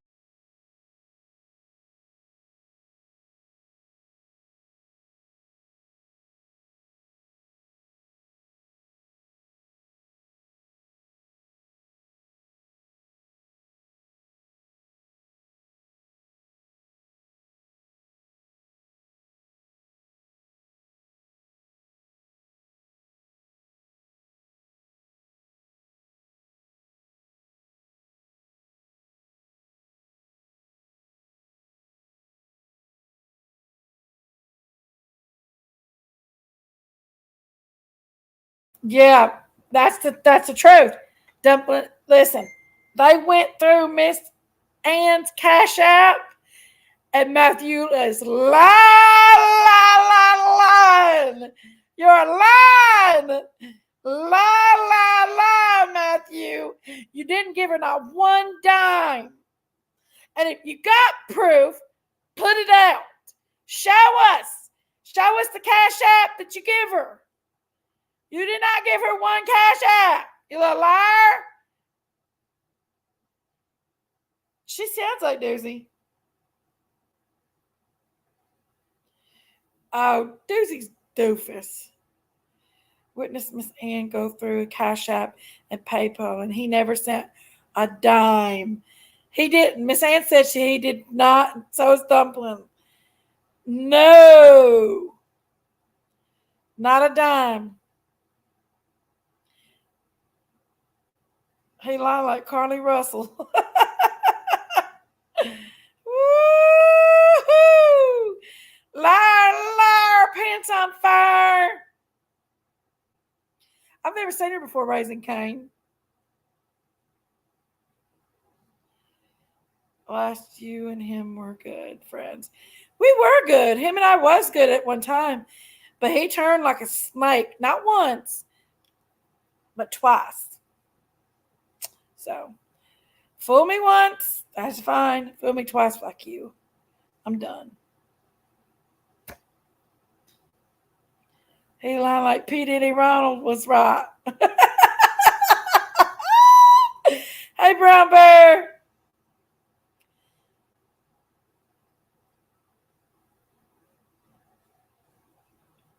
Yeah, that's the truth. Dumpling, listen, they went through Miss Ann's Cash App And Matthew is lying. You're lying. Lie, Matthew. You didn't give her not one dime. And if you got proof, put it out. Show us. Show us the cash app that you give her. You did not give her one cash app. You little liar. She sounds like Doozy. Oh, Doozy's doofus. Witnessed Miss Ann go through Cash App and PayPal, and he never sent a dime. He didn't. Miss Ann said he did not. So is Dumpling. No. Not a dime. He lied like Carly Russell. Woo-hoo! Liar, liar, pants on fire. I've never seen her before raising Cain. Last you and him were good friends. We were good. Him and I was good at one time. But he turned like a snake. Not once, but twice. So, fool me once, that's fine. Fool me twice, fuck you. I'm done. He lied like P. Diddy Ronald was right. Hey, Brown Bear.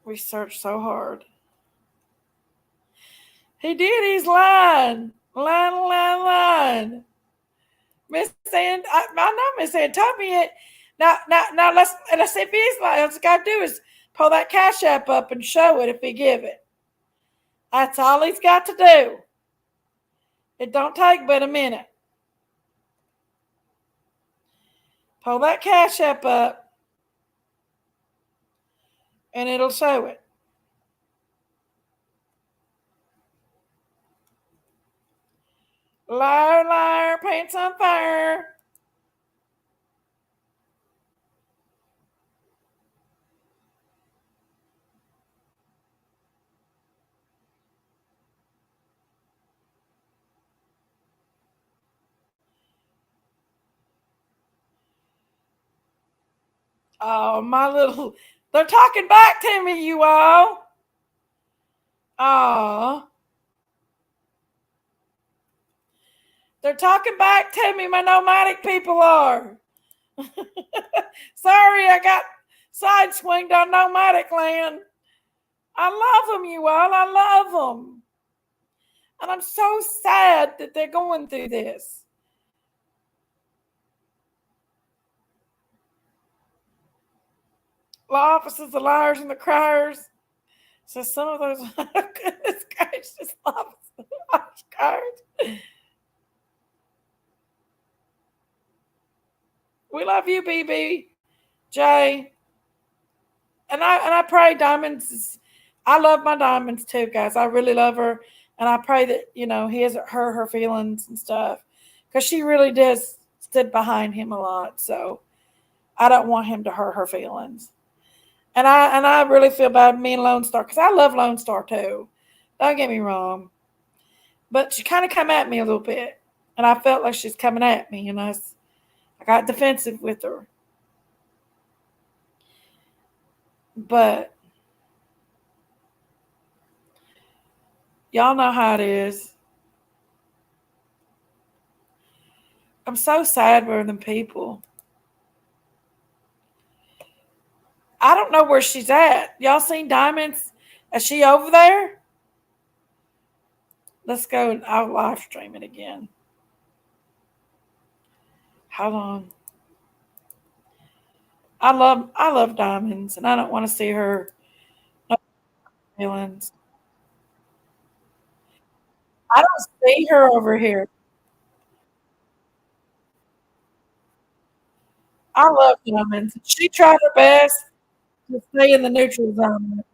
We searched so hard. He did. He's lying. Lying. Miss Ann, I know Miss Ann told me it. Now, let's see if he's lying. All he's got to do is pull that Cash App up and show it if he give it. That's all he's got to do. It don't take but a minute. Pull that Cash App up, and it'll show it. Liar, liar, pants on fire. Oh, my little, they're talking back to me, you all. Oh. They're talking back to me, my nomadic people are. Sorry, I got side swinged on nomadic land. I love them, you all. I love them. And I'm so sad that they're going through this. Law officers, the liars, and the criers. So some of those, goodness gracious, law officers, cards. We love you, BB, Jay. And I pray Diamonds. I love my Diamonds too, guys. I really love her, and I pray that he hasn't hurt her feelings and stuff, because she really does stood behind him a lot. So I don't want him to hurt her feelings. And I really feel bad, me and Lone Star, because I love Lone Star too. Don't get me wrong, but she kind of come at me a little bit, and I felt like she's coming at me, and I got defensive with her. But y'all know how it is. I'm so sad for them people. I don't know where she's at. Y'all seen Diamonds? Is she over there? Let's go and I'll live stream it again. Hold on. I love Diamonds, and I don't want to see her feelings. I don't see her over here. I love Diamonds. She tried her best to stay in the neutral zone.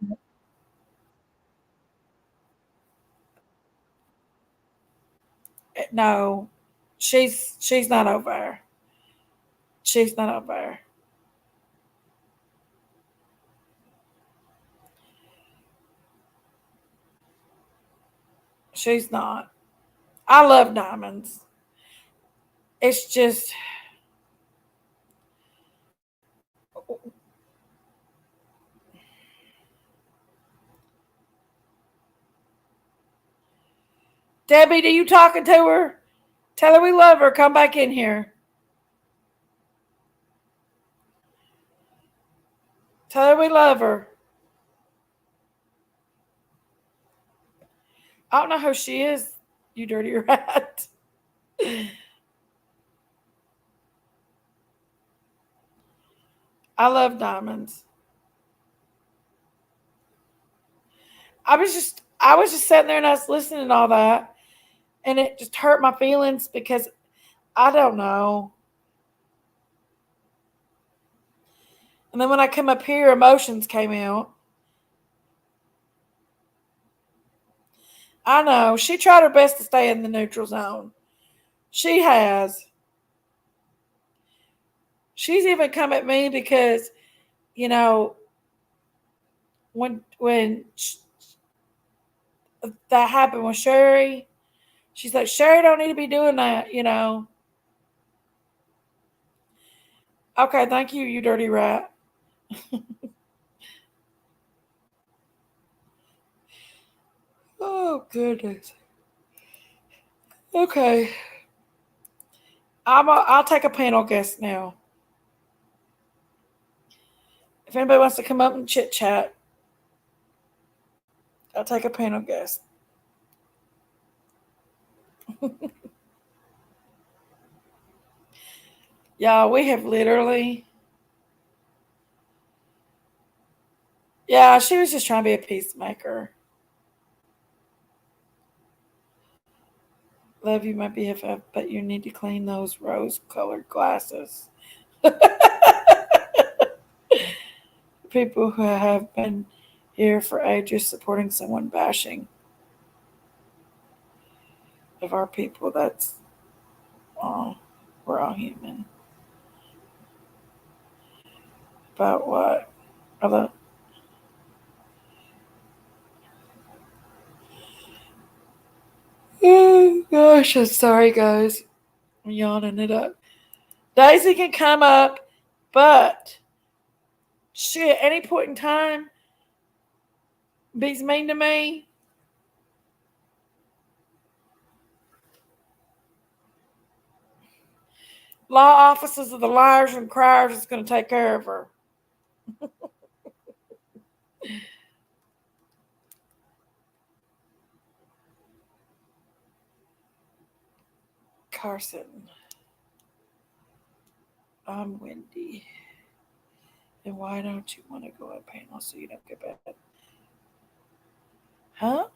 No, she's not over there. She's not over there. She's not. I love Diamonds. It's just Debbie, do you talking to her? Tell her we love her. Come back in here. Tell her we love her. I don't know who she is, you dirty rat. I love Diamonds. I was just sitting there and I was listening to all that, and it just hurt my feelings because I don't know. And then when I come up here, emotions came out. I know. She tried her best to stay in the neutral zone. She has. She's even come at me because, you know, when that happened with Sherry, she's like, Sherry don't need to be doing that, you know. Okay, thank you, you dirty rat. Oh, goodness. Okay. I'll take a panel guest now. If anybody wants to come up and chit chat, I'll take a panel guest. Y'all, we have literally. Yeah, she was just trying to be a peacemaker. Love you, my BFF, but you need to clean those rose-colored glasses. People who have been here for ages supporting someone bashing of our people. That's all. We're all human. About what? Oh, gosh, I'm sorry, guys. I'm yawning it up. Daisy can come up, but she at any point in time be mean to me. Law offices of the liars and criers is going to take care of her. Carson. I'm Wendy. And why don't you want to go on panel so you don't get bad? Huh?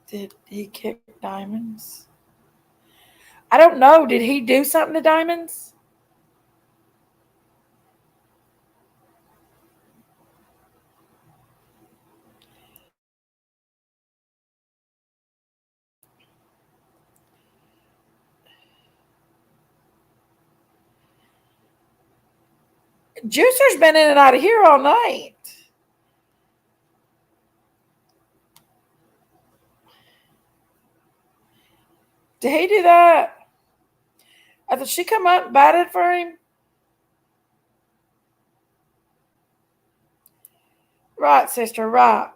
Did he kick Diamonds? I don't know. Did he do something to Diamonds? Juicer's been in and out of here all night. Did he do that? I thought she come up and batted for him. Right, sister, right.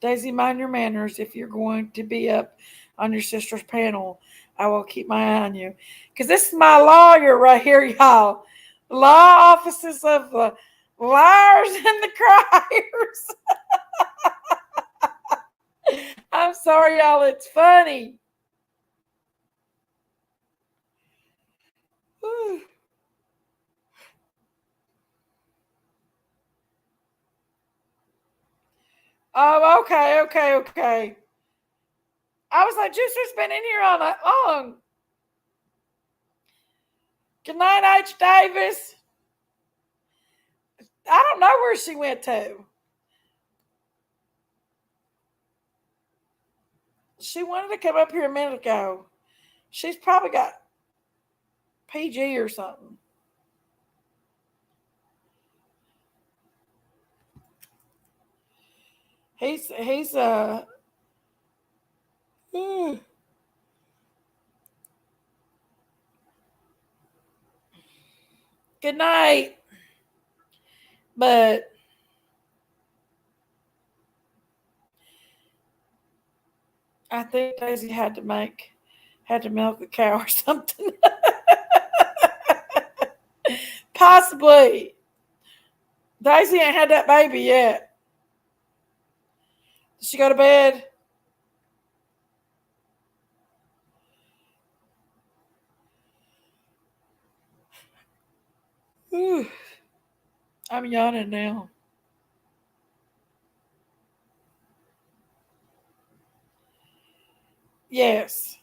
Daisy, mind your manners. If you're going to be up on your sister's panel, I will keep my eye on you. Because this is my lawyer right here, y'all. Law offices of the liars and the criers. I'm sorry, y'all. It's funny. Oh, okay. I was like, Juicer's been in here all night long. Good night, H. Davis. I don't know where she went to. She wanted to come up here a minute ago. She's probably got PG or something. He's good night. But I think Daisy had to milk a cow or something. Possibly. Daisy ain't had that baby yet. Did she go to bed? Whew. I'm yawning now. Yes.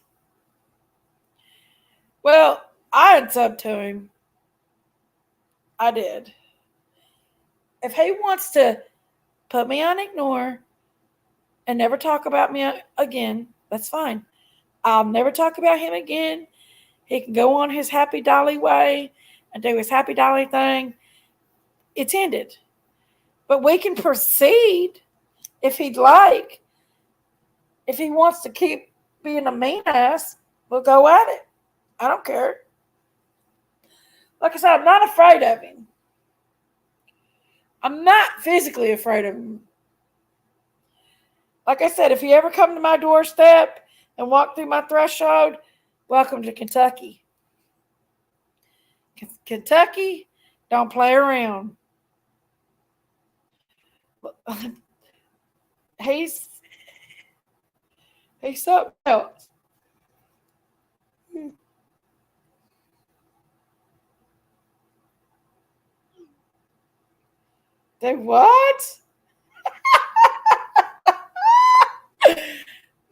Well, I had subbed to him. I did. If he wants to put me on ignore and never talk about me again, that's fine. I'll never talk about him again. He can go on his happy dolly way and do his happy dolly thing. It's ended. But we can proceed if he'd like. If he wants to keep being a mean ass, we'll go at it. I don't care. Like I said, I'm not afraid of him. I'm not physically afraid of him. Like I said, if he ever come to my doorstep and walk through my threshold, welcome to Kentucky. Kentucky, don't play around. He's something else. They what?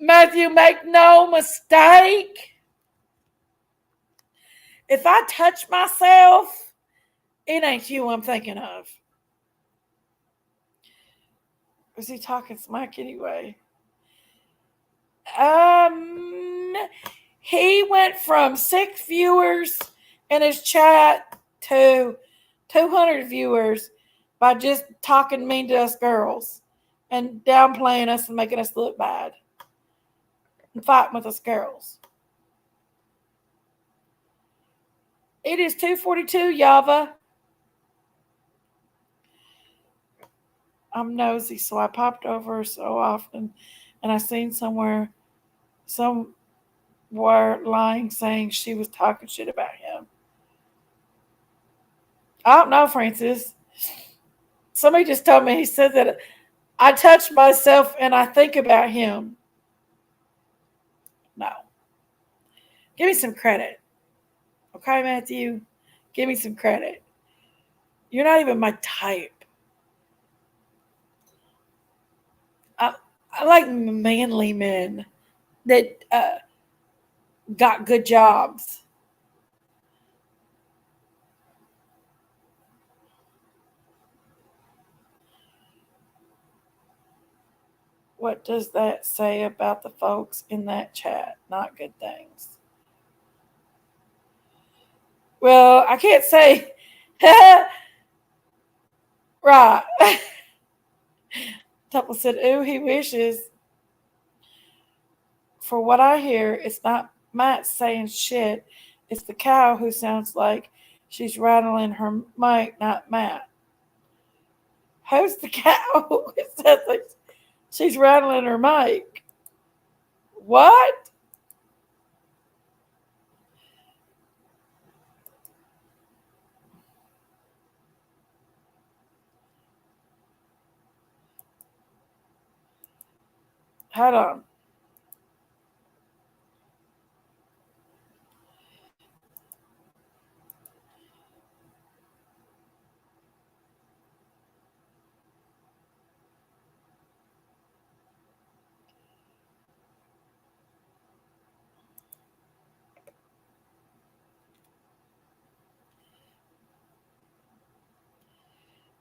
Matthew, make no mistake. If I touch myself, it ain't you I'm thinking of. Was he talking smack anyway? He went from 6 viewers in his chat to 200 viewers by just talking mean to us girls and downplaying us and making us look bad and fighting with us girls. It is 2:42, Yava. I'm nosy, so I popped over so often, and I seen somewhere lying saying she was talking shit about him. I don't know, Francis. Somebody just told me, he said that I touch myself and I think about him. No. Give me some credit. Okay, Matthew? Give me some credit. You're not even my type. I like manly men that got good jobs. What does that say about the folks in that chat? Not good things. Well, I can't say. Right. Temple said, ooh, he wishes. For what I hear, it's not Matt saying shit. It's the cow who sounds like she's rattling her mic, not Matt. Who's the cow? It sounds like she's rattling her mic. What? Hold on.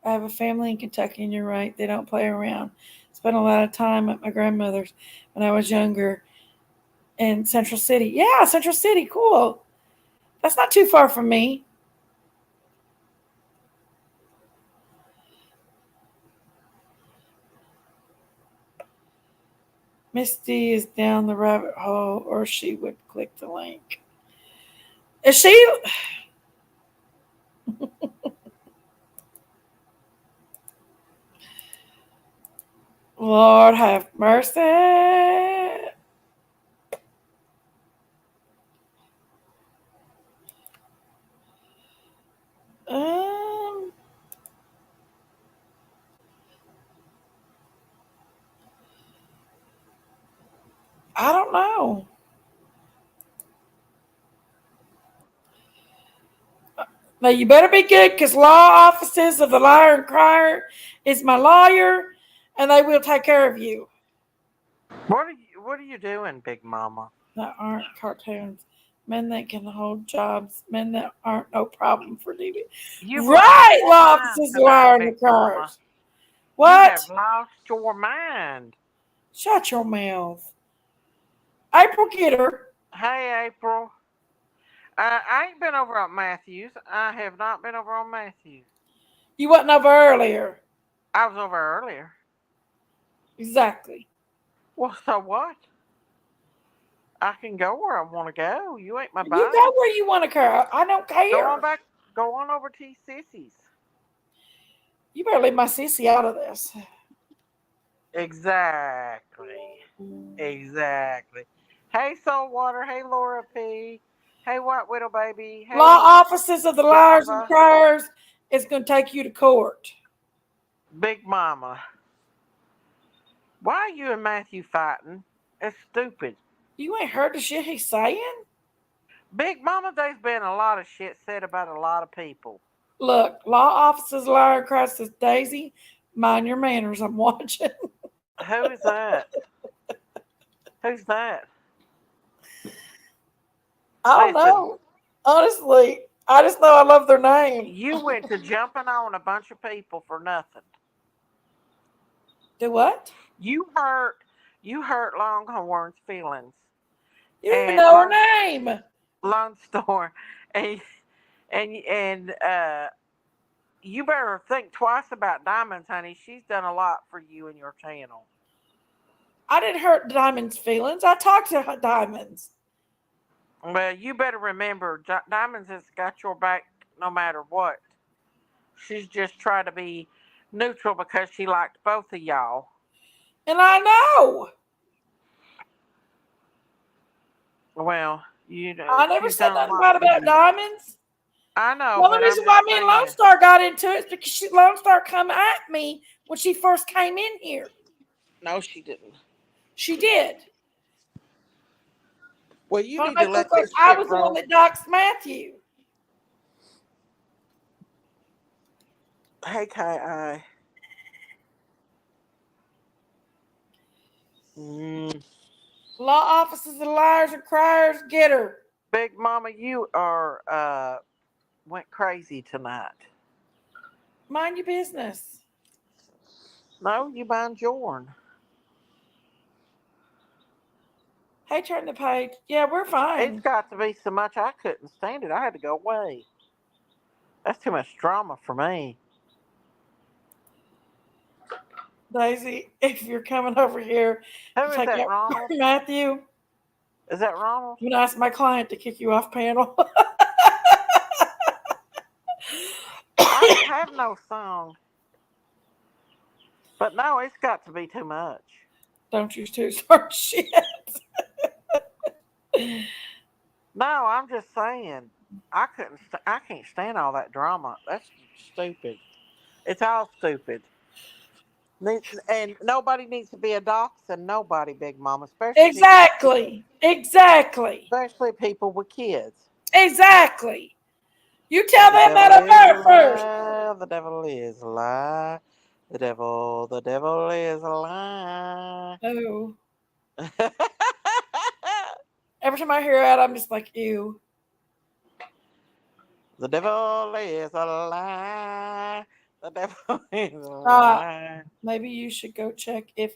I have a family in Kentucky, and you're right. They don't play around. Spent a lot of time at my grandmother's when I was younger in Central City. Yeah, Central City, cool. That's not too far from me. Misty is down the rabbit hole, or she would click the link. Is she? Lord have mercy. Um, I don't know. Now you better be good, because law offices of the liar and crier is my lawyer, and they will take care of you. What are you doing, Big Mama? That aren't cartoons. Men that can hold jobs. Men that aren't no problem for DB. Right, law offices of the liar and the criers. What? You have lost your mind. Shut your mouth. April, get her. Hey, April. I ain't been over at Matthews. I have not been over on Matthews. You wasn't over earlier. I was over earlier. Exactly. Well, so what? I can go where I want to go. You ain't my boss. You go where you want to go. I don't care. Go on back. Go on over to Sissy's. You better leave my sissy out of this. Exactly. Hey, Saltwater. Hey, Laura P. Hey, White Widow Baby. Hey, law offices of the liars and criers is going to take you to court. Big Mama. Why are you and Matthew fighting? It's stupid. You ain't heard the shit he's saying? Big Mama, there's been a lot of shit said about a lot of people. Look, law offices, liar and crier says, Daisy, mind your manners. I'm watching. Who is that? Who's that? I don't know. Honestly, I just know I love their name. You went to jumping on a bunch of people for nothing. Do what? You hurt Longhorn's feelings. You don't even know her name. Lone Star. And you better think twice about Diamonds, honey. She's done a lot for you and your channel. I didn't hurt Diamond's feelings. I talked to Diamonds. Well, you better remember, Diamonds has got your back no matter what. She's just trying to be neutral because she liked both of y'all. And I know. Well, you know. I never said nothing bad about Diamonds. I know. Well, the reason why me and Lone Star got into it is because Lone Star come at me when she first came in here. No, she didn't. She did. Well, you need to let this I was the one that doxed Matthew. Hey, Kai. Law offices and liars and criers, get her. Big Mama, you are went crazy tonight. Mind your business. No, you mind yourn. Hey, turn the page. Yeah, we're fine. It's got to be so much I couldn't stand it. I had to go away. That's too much drama for me. Daisy, if you're coming over here, who is that, Ronald? Matthew. Is that Ronald? I'm gonna ask my client to kick you off panel. I don't have no song. But no, it's got to be too much. Don't you two start shit. No, I'm just saying. I can't stand all that drama. That's stupid. It's all stupid. And nobody needs to be a dachshund. Nobody, Big Mama. Exactly. Especially people with kids. Exactly. You tell them that up first. The devil is a lie. The devil is a lie. Oh. Every time I hear that, I'm just like, ew. The devil is a lie. The devil is a lie. Maybe you should go check if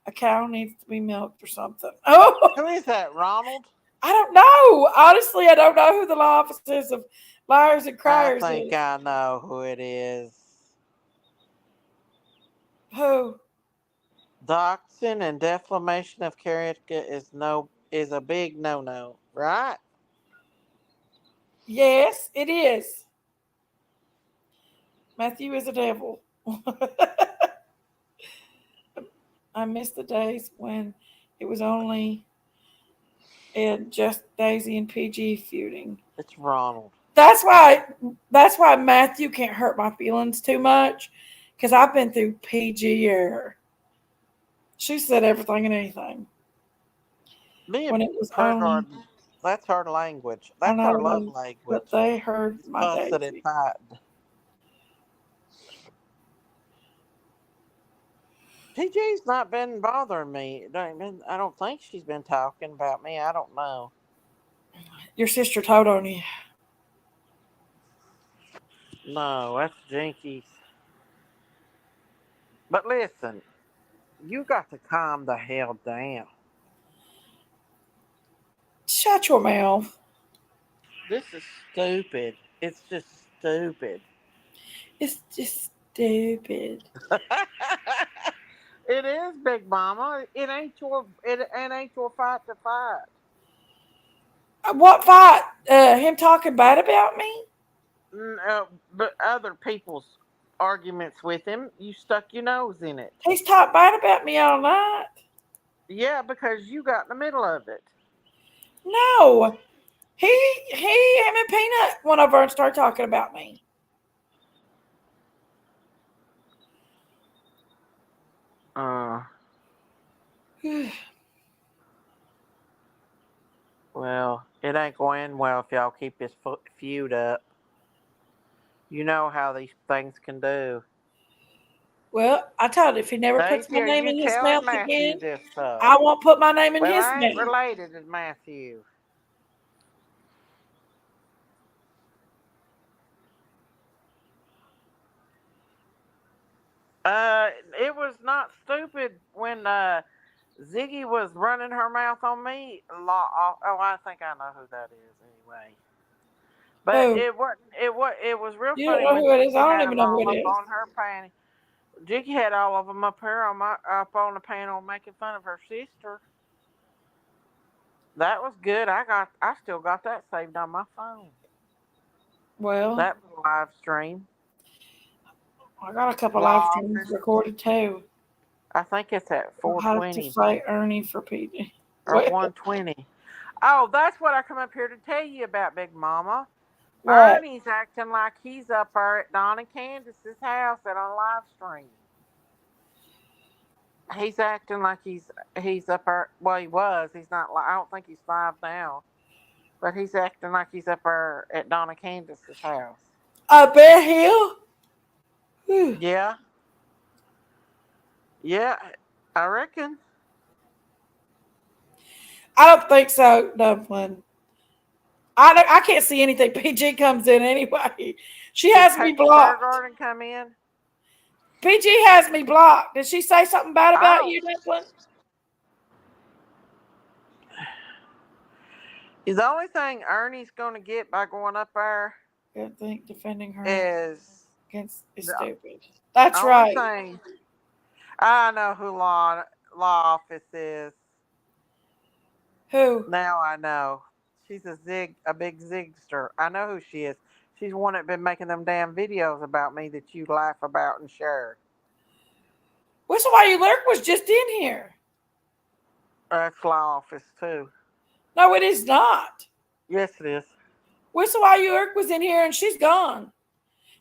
a cow needs to be milked or something. Oh, who is that, Ronald? I don't know. Honestly, I don't know who the law officers of Liars and I Criers think is. I know who it is. Who? Doxing and defamation of character is a big no, right? Yes, it is. Matthew is a devil. I miss the days when it was only just Daisy and PG feuding. It's Ronald. That's why Matthew can't hurt my feelings too much, because I've been through PG era. She said everything and anything. Me When and it was her only, garden, that's her language. I That's know her it love is, but language. they heard It's my fussing and Daisy. fighting. PG's not been bothering me. I don't think she's been talking about me. I don't know. Your sister told on you. No, that's Jinkies. But listen, you got to calm the hell down. Shut your mouth. This is stupid. It's just stupid. It's just stupid. It is, Big Mama. It ain't your fight to fight. What fight? Him talking bad about me? But other people's arguments with him, you stuck your nose in it. He's talked bad about me all night. Yeah, because you got in the middle of it. No. Him and Peanut went over and started talking about me. Well, it ain't going well if y'all keep this feud up. You know how these things can do. Well, I told him if he never puts Daisy, my are name you in his telling mouth Matthew again, this stuff? I won't put my name in Well, his I ain't mouth. related to Matthew. It was not stupid when Ziggy was running her mouth on me. Oh, I think I know who that is anyway. But Who? it was real You don't funny know when who it is? Jiggy I don't had even them know who all it up is. on her panty. Jiggy had all of them up here up on the panel making fun of her sister. That was good. I still got that saved on my phone. Well, That live stream. I got a couple live Law streams office. recorded too. I think it's at I'll have to 420 fight Ernie for PG. or 120. Oh, that's what I come up here to tell you about, Big Mama. What? Ernie's acting like he's up there at Don and Candace's house at a live stream. He's acting like he's up there. Well, he was. He's not. I don't think he's live now. But he's acting like he's up there at Donna Candace's house. Bear Hill? Yeah. Yeah, I reckon. I don't think so, Dumpling. I can't see anything. PG comes in anyway. She has me blocked. Garden come in. PG has me blocked. Did she say something bad about you, Dumpling? The only thing Ernie's going to get by going up there, I think defending her is stupid. That's right. Thing, I know who law office is. Who? Now I know. She's a big zigster. I know who she is. She's the one that been making them damn videos about me that you laugh about and share. Whistle While You Lurk was just in here. That's law office too. No, it is not. Yes, it is. Whistle While You Lurk was in here and she's gone.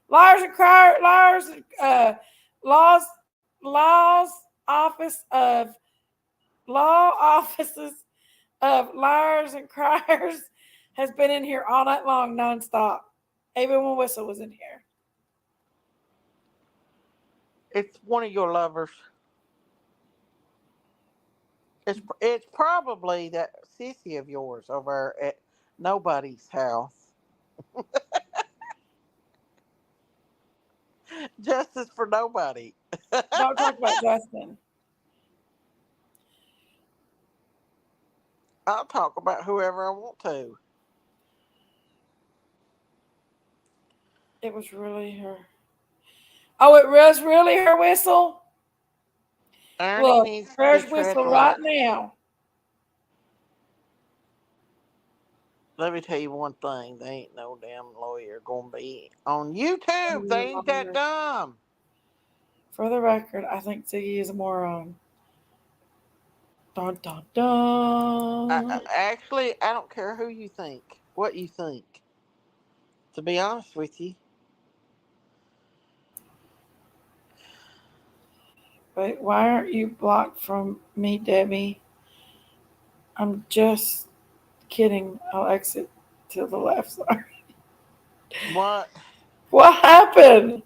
Liars and Criers, law offices of Liars and Criers has been in here all night long, nonstop. Even when Whistle was in here. It's one of your lovers. It's probably that sissy of yours over at nobody's house. Justice for nobody. Don't talk about Justin. I'll talk about whoever I want to. It was really her. Oh, it was really her whistle? Ernie Look, needs to there's be tread whistle right light. now. Let me tell you one thing. They ain't no damn lawyer gonna be on YouTube. They ain't that dumb. For the record, I think Ziggy is a moron. Dun, dun, dun. Actually, I don't care who you think, what you think. To be honest with you. Wait, why aren't you blocked from me, Debbie? I'm just kidding. I'll exit to the left. Sorry. What? What happened?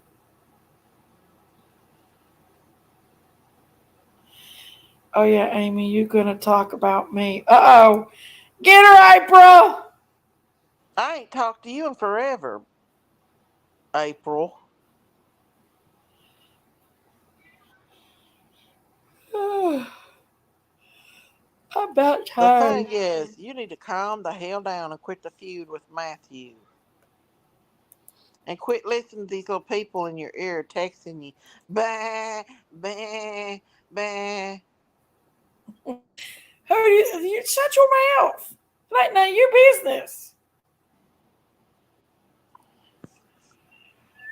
Oh yeah, Amy, you gonna talk about me? Uh-oh. Get her, April. I ain't talked to you in forever, April. I'm about The tired. thing is, you need to calm the hell down and quit the feud with Matthew. And quit listening to these little people in your ear texting you. Bah, bah, bah. Who do you shut your mouth? It ain't none of your business.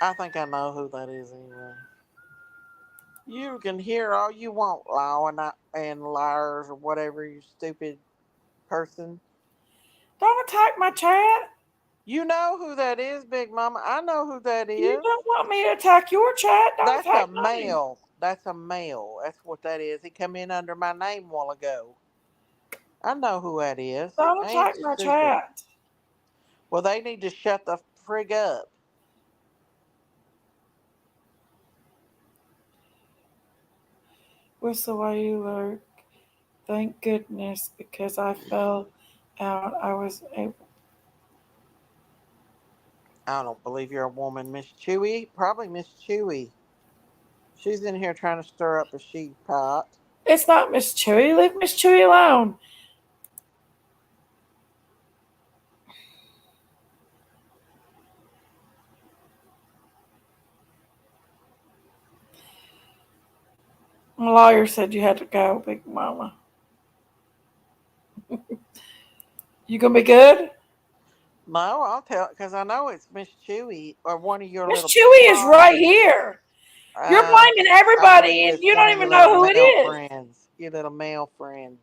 I think I know who that is anyway. You can hear all you want, law and liars or whatever, you stupid person. Don't attack my chat. You know who that is, Big Mama. I know who that You is. don't want me to attack your chat. Don't That's a attack mine. male. That's a male. That's what that is. He come in under my name a while ago. I know who that is. Don't I ain't attack my stupid. chat. Well, they need to shut the frig up. Whistle while you lurk. Thank goodness, because I fell out. I was able. I don't believe you're a woman, Miss Chewy. Probably Miss Chewy. She's in here trying to stir up a sheep pot. It's not Miss Chewy. Leave Miss Chewy alone. My lawyer said you had to go, Big Mama. You gonna be good? No, I'll tell because I know it's Miss Chewy or one of your Miss little. Chewy is right here. You're blaming I everybody, believe and it's you one don't of your even know little who it male is. friends. Your little male friend.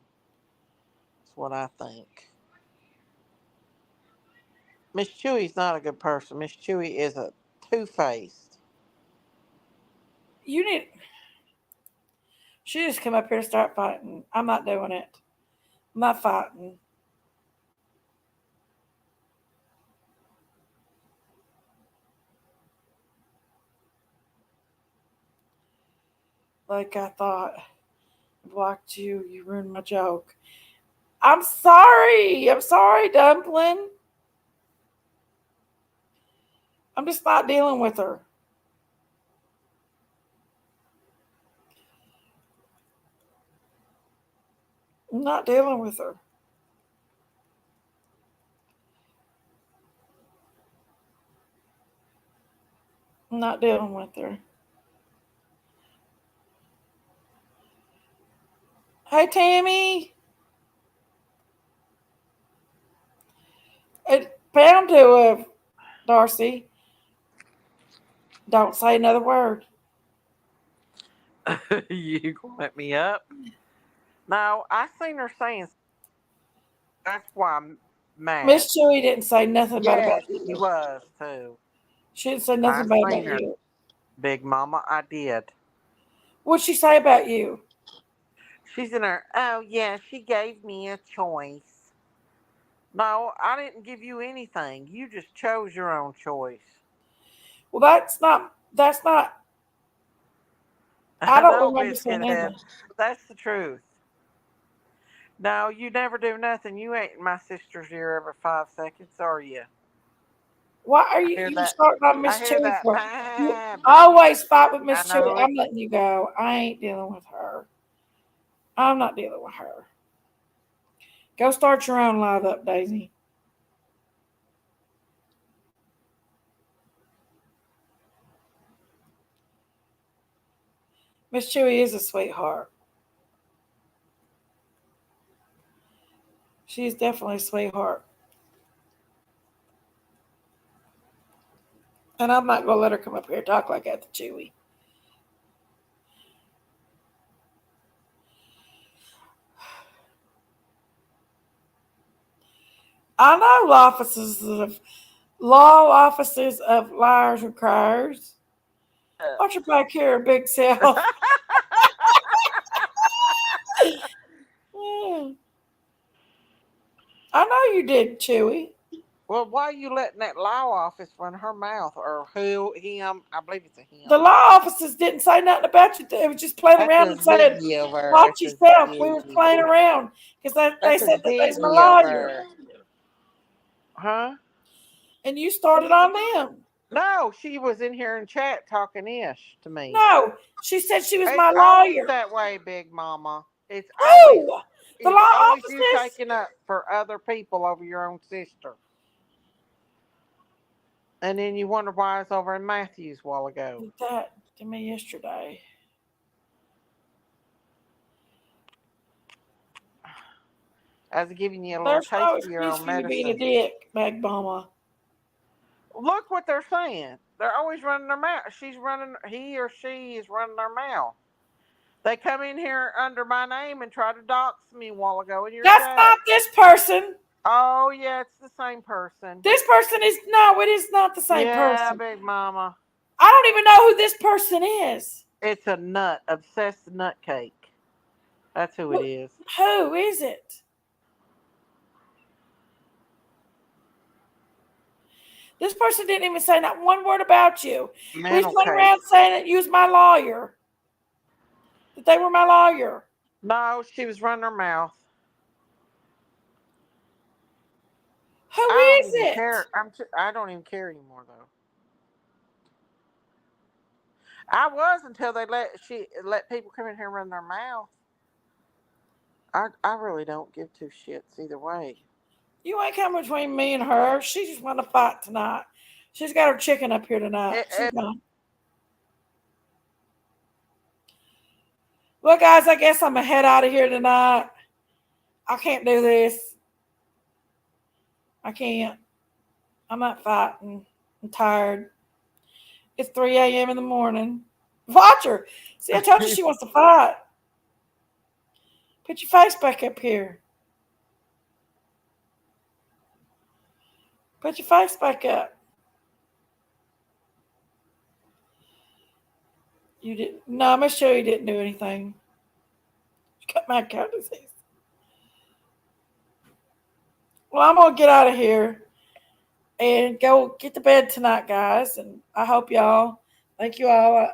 That's what I think. Miss Chewy's not a good person. Miss Chewy is a two-faced. You need. She just come up here to start fighting. I'm not doing it. I'm not fighting. Like I thought. I blocked you. You ruined my joke. I'm sorry. I'm sorry, Dumpling. I'm just not dealing with her. I'm not dealing with her. I'm not dealing with her. Hey, Tammy. Pound to Darcy. Don't say another word. You gonna let me up? No, I seen her saying. That's why I'm mad. Miss Chewy didn't say nothing bad about Yes, she you. was too. She didn't say I nothing bad seen about her, you. Big Mama. I did. What'd she say about you? She's in her. Oh yeah, she gave me a choice. No, I didn't give you anything. You just chose your own choice. Well, that's not. That's not. I don't No, remember saying biscuit head. anything. That's the truth. No, you never do nothing. You ain't in my sister's ear every 5 seconds, are you? Why are I you? hear You that. starting on I Miss hear Chewy that. for? You Bah, bah. always fight with I Miss know Chewy. who it I'm letting you go. I ain't dealing with her. I'm not dealing with her. Go start your own live up, Daisy. Miss Chewy is a sweetheart. She's definitely a sweetheart. And I'm not going to let her come up here and talk like that to Chewy. I know law offices of liars and criers. Watch your back here, big self. I know you did, Chewy. Well, why are you letting that law office run her mouth, or him? I believe it's a him. The law officers didn't say nothing about you. They were just playing around and saying, "Watch yourself." We were playing around because they said that they's my lawyer. Huh? And you started on them. No, she was in here in chat talking ish to me. No, she said she was my always lawyer. That way, Big Mama. It's always the law always officers. You taking up for other people over your own sister. And then you wonder why it's over in Matthews a while ago. Did that to me yesterday. I was giving you a little taste of your own medicine. Being a dick, Big Mama. Look what they're saying. They're always running their mouth. He or she is running their mouth. They come in here under my name and try to dox me a while ago in your That's chat. not this person. Oh, yeah, it's the same person. This person is, no, it is not the same person. Yeah, Big Mama. I don't even know who this person is. It's a obsessed nut cake. That's who it is. Who is it? This person didn't even say not one word about you. We went around saying that you was my lawyer. That they were my lawyer. No, she was running her mouth. Who is it? I don't even care anymore, though. I was until they let people come in here and run their mouth. I really don't give two shits either way. You ain't coming between me and her. She just want to fight tonight. She's got her chicken up here tonight. Well, guys, I guess I'm going to head out of here tonight. I can't do this. I can't. I'm not fighting. I'm tired. It's 3 a.m. in the morning. Watch her. See, I told you she wants to fight. Put your face back up here. Put your face back up. You didn't. No, I'm going to show you didn't do anything. You got mad cow disease. Well, I'm going to get out of here and go get to bed tonight, guys. And I hope y'all, thank you all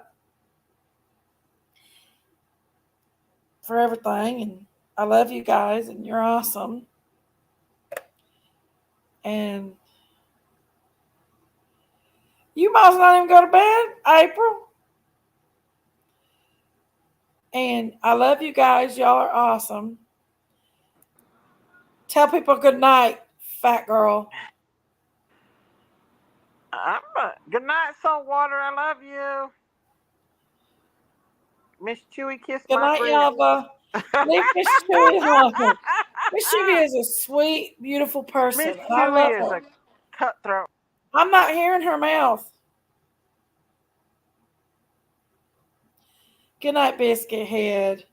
for everything. And I love you guys, and you're awesome. And you might as well not even go to bed, April. And I love you guys. Y'all are awesome. Tell people good night, fat girl. Good night, Saltwater. I love you. Miss Chewy, kiss good my night, Yava. Leave Miss Chewy alone. Miss Chewy is a sweet, beautiful person. Miss Chewy is a cutthroat. I'm not hearing her mouth. Good night, Biscuit Head.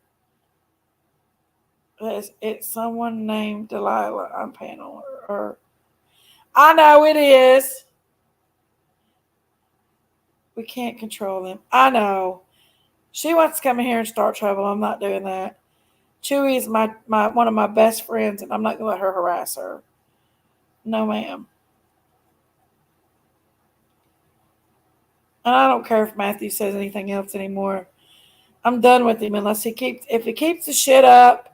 It's someone named Delilah. I'm paying on her. I know it is. We can't control them. I know. She wants to come in here and start trouble. I'm not doing that. Chewy is my one of my best friends, and I'm not going to let her harass her. No, ma'am. And I don't care if Matthew says anything else anymore. I'm done with him if he keeps the shit up,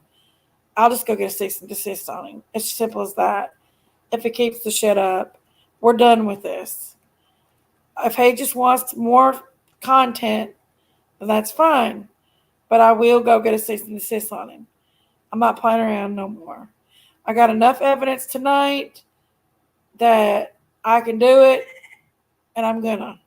I'll just go get a cease and desist on him. It's simple as that. If he keeps the shit up, we're done with this. If he just wants more content, then that's fine. But I will go get a cease and desist on him. I'm not playing around no more. I got enough evidence tonight that I can do it, and I'm gonna.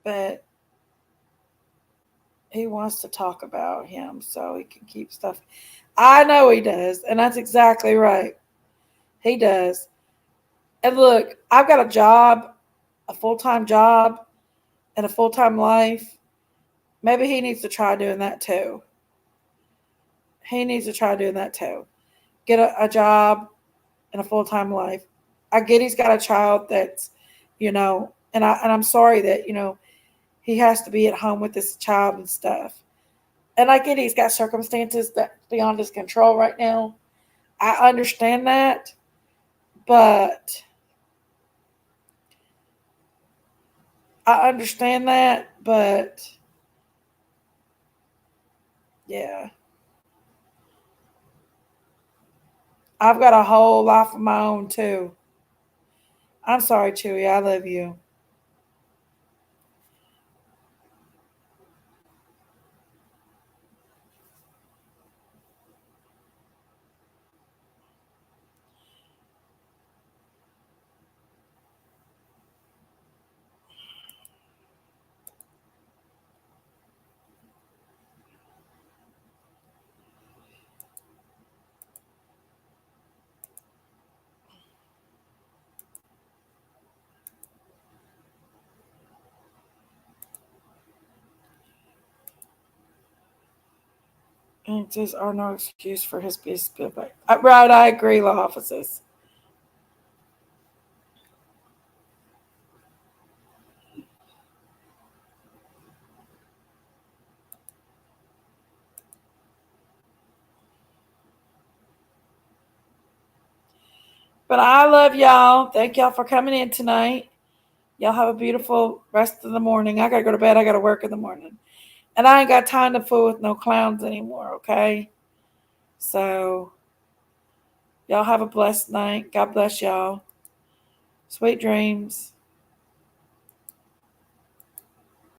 But he wants to talk about him so he can keep stuff. I know he does, and that's exactly right. He does. And look, I've got a job, a full-time job, and a full-time life. Maybe he needs to try doing that too. He needs to try doing that too. Get a job and a full-time life. I get he's got a child that's, and I'm sorry that, he has to be at home with this child and stuff. And I get he's got circumstances that's beyond his control right now. I understand that, but yeah. I've got a whole life of my own too. I'm sorry, Chewy. I love you. Answers are no excuse for his business. Right, I agree, law offices. But I love y'all. Thank y'all for coming in tonight. Y'all have a beautiful rest of the morning. I got to go to bed. I got to work in the morning. And I ain't got time to fool with no clowns anymore, okay? So, y'all have a blessed night. God bless y'all. Sweet dreams.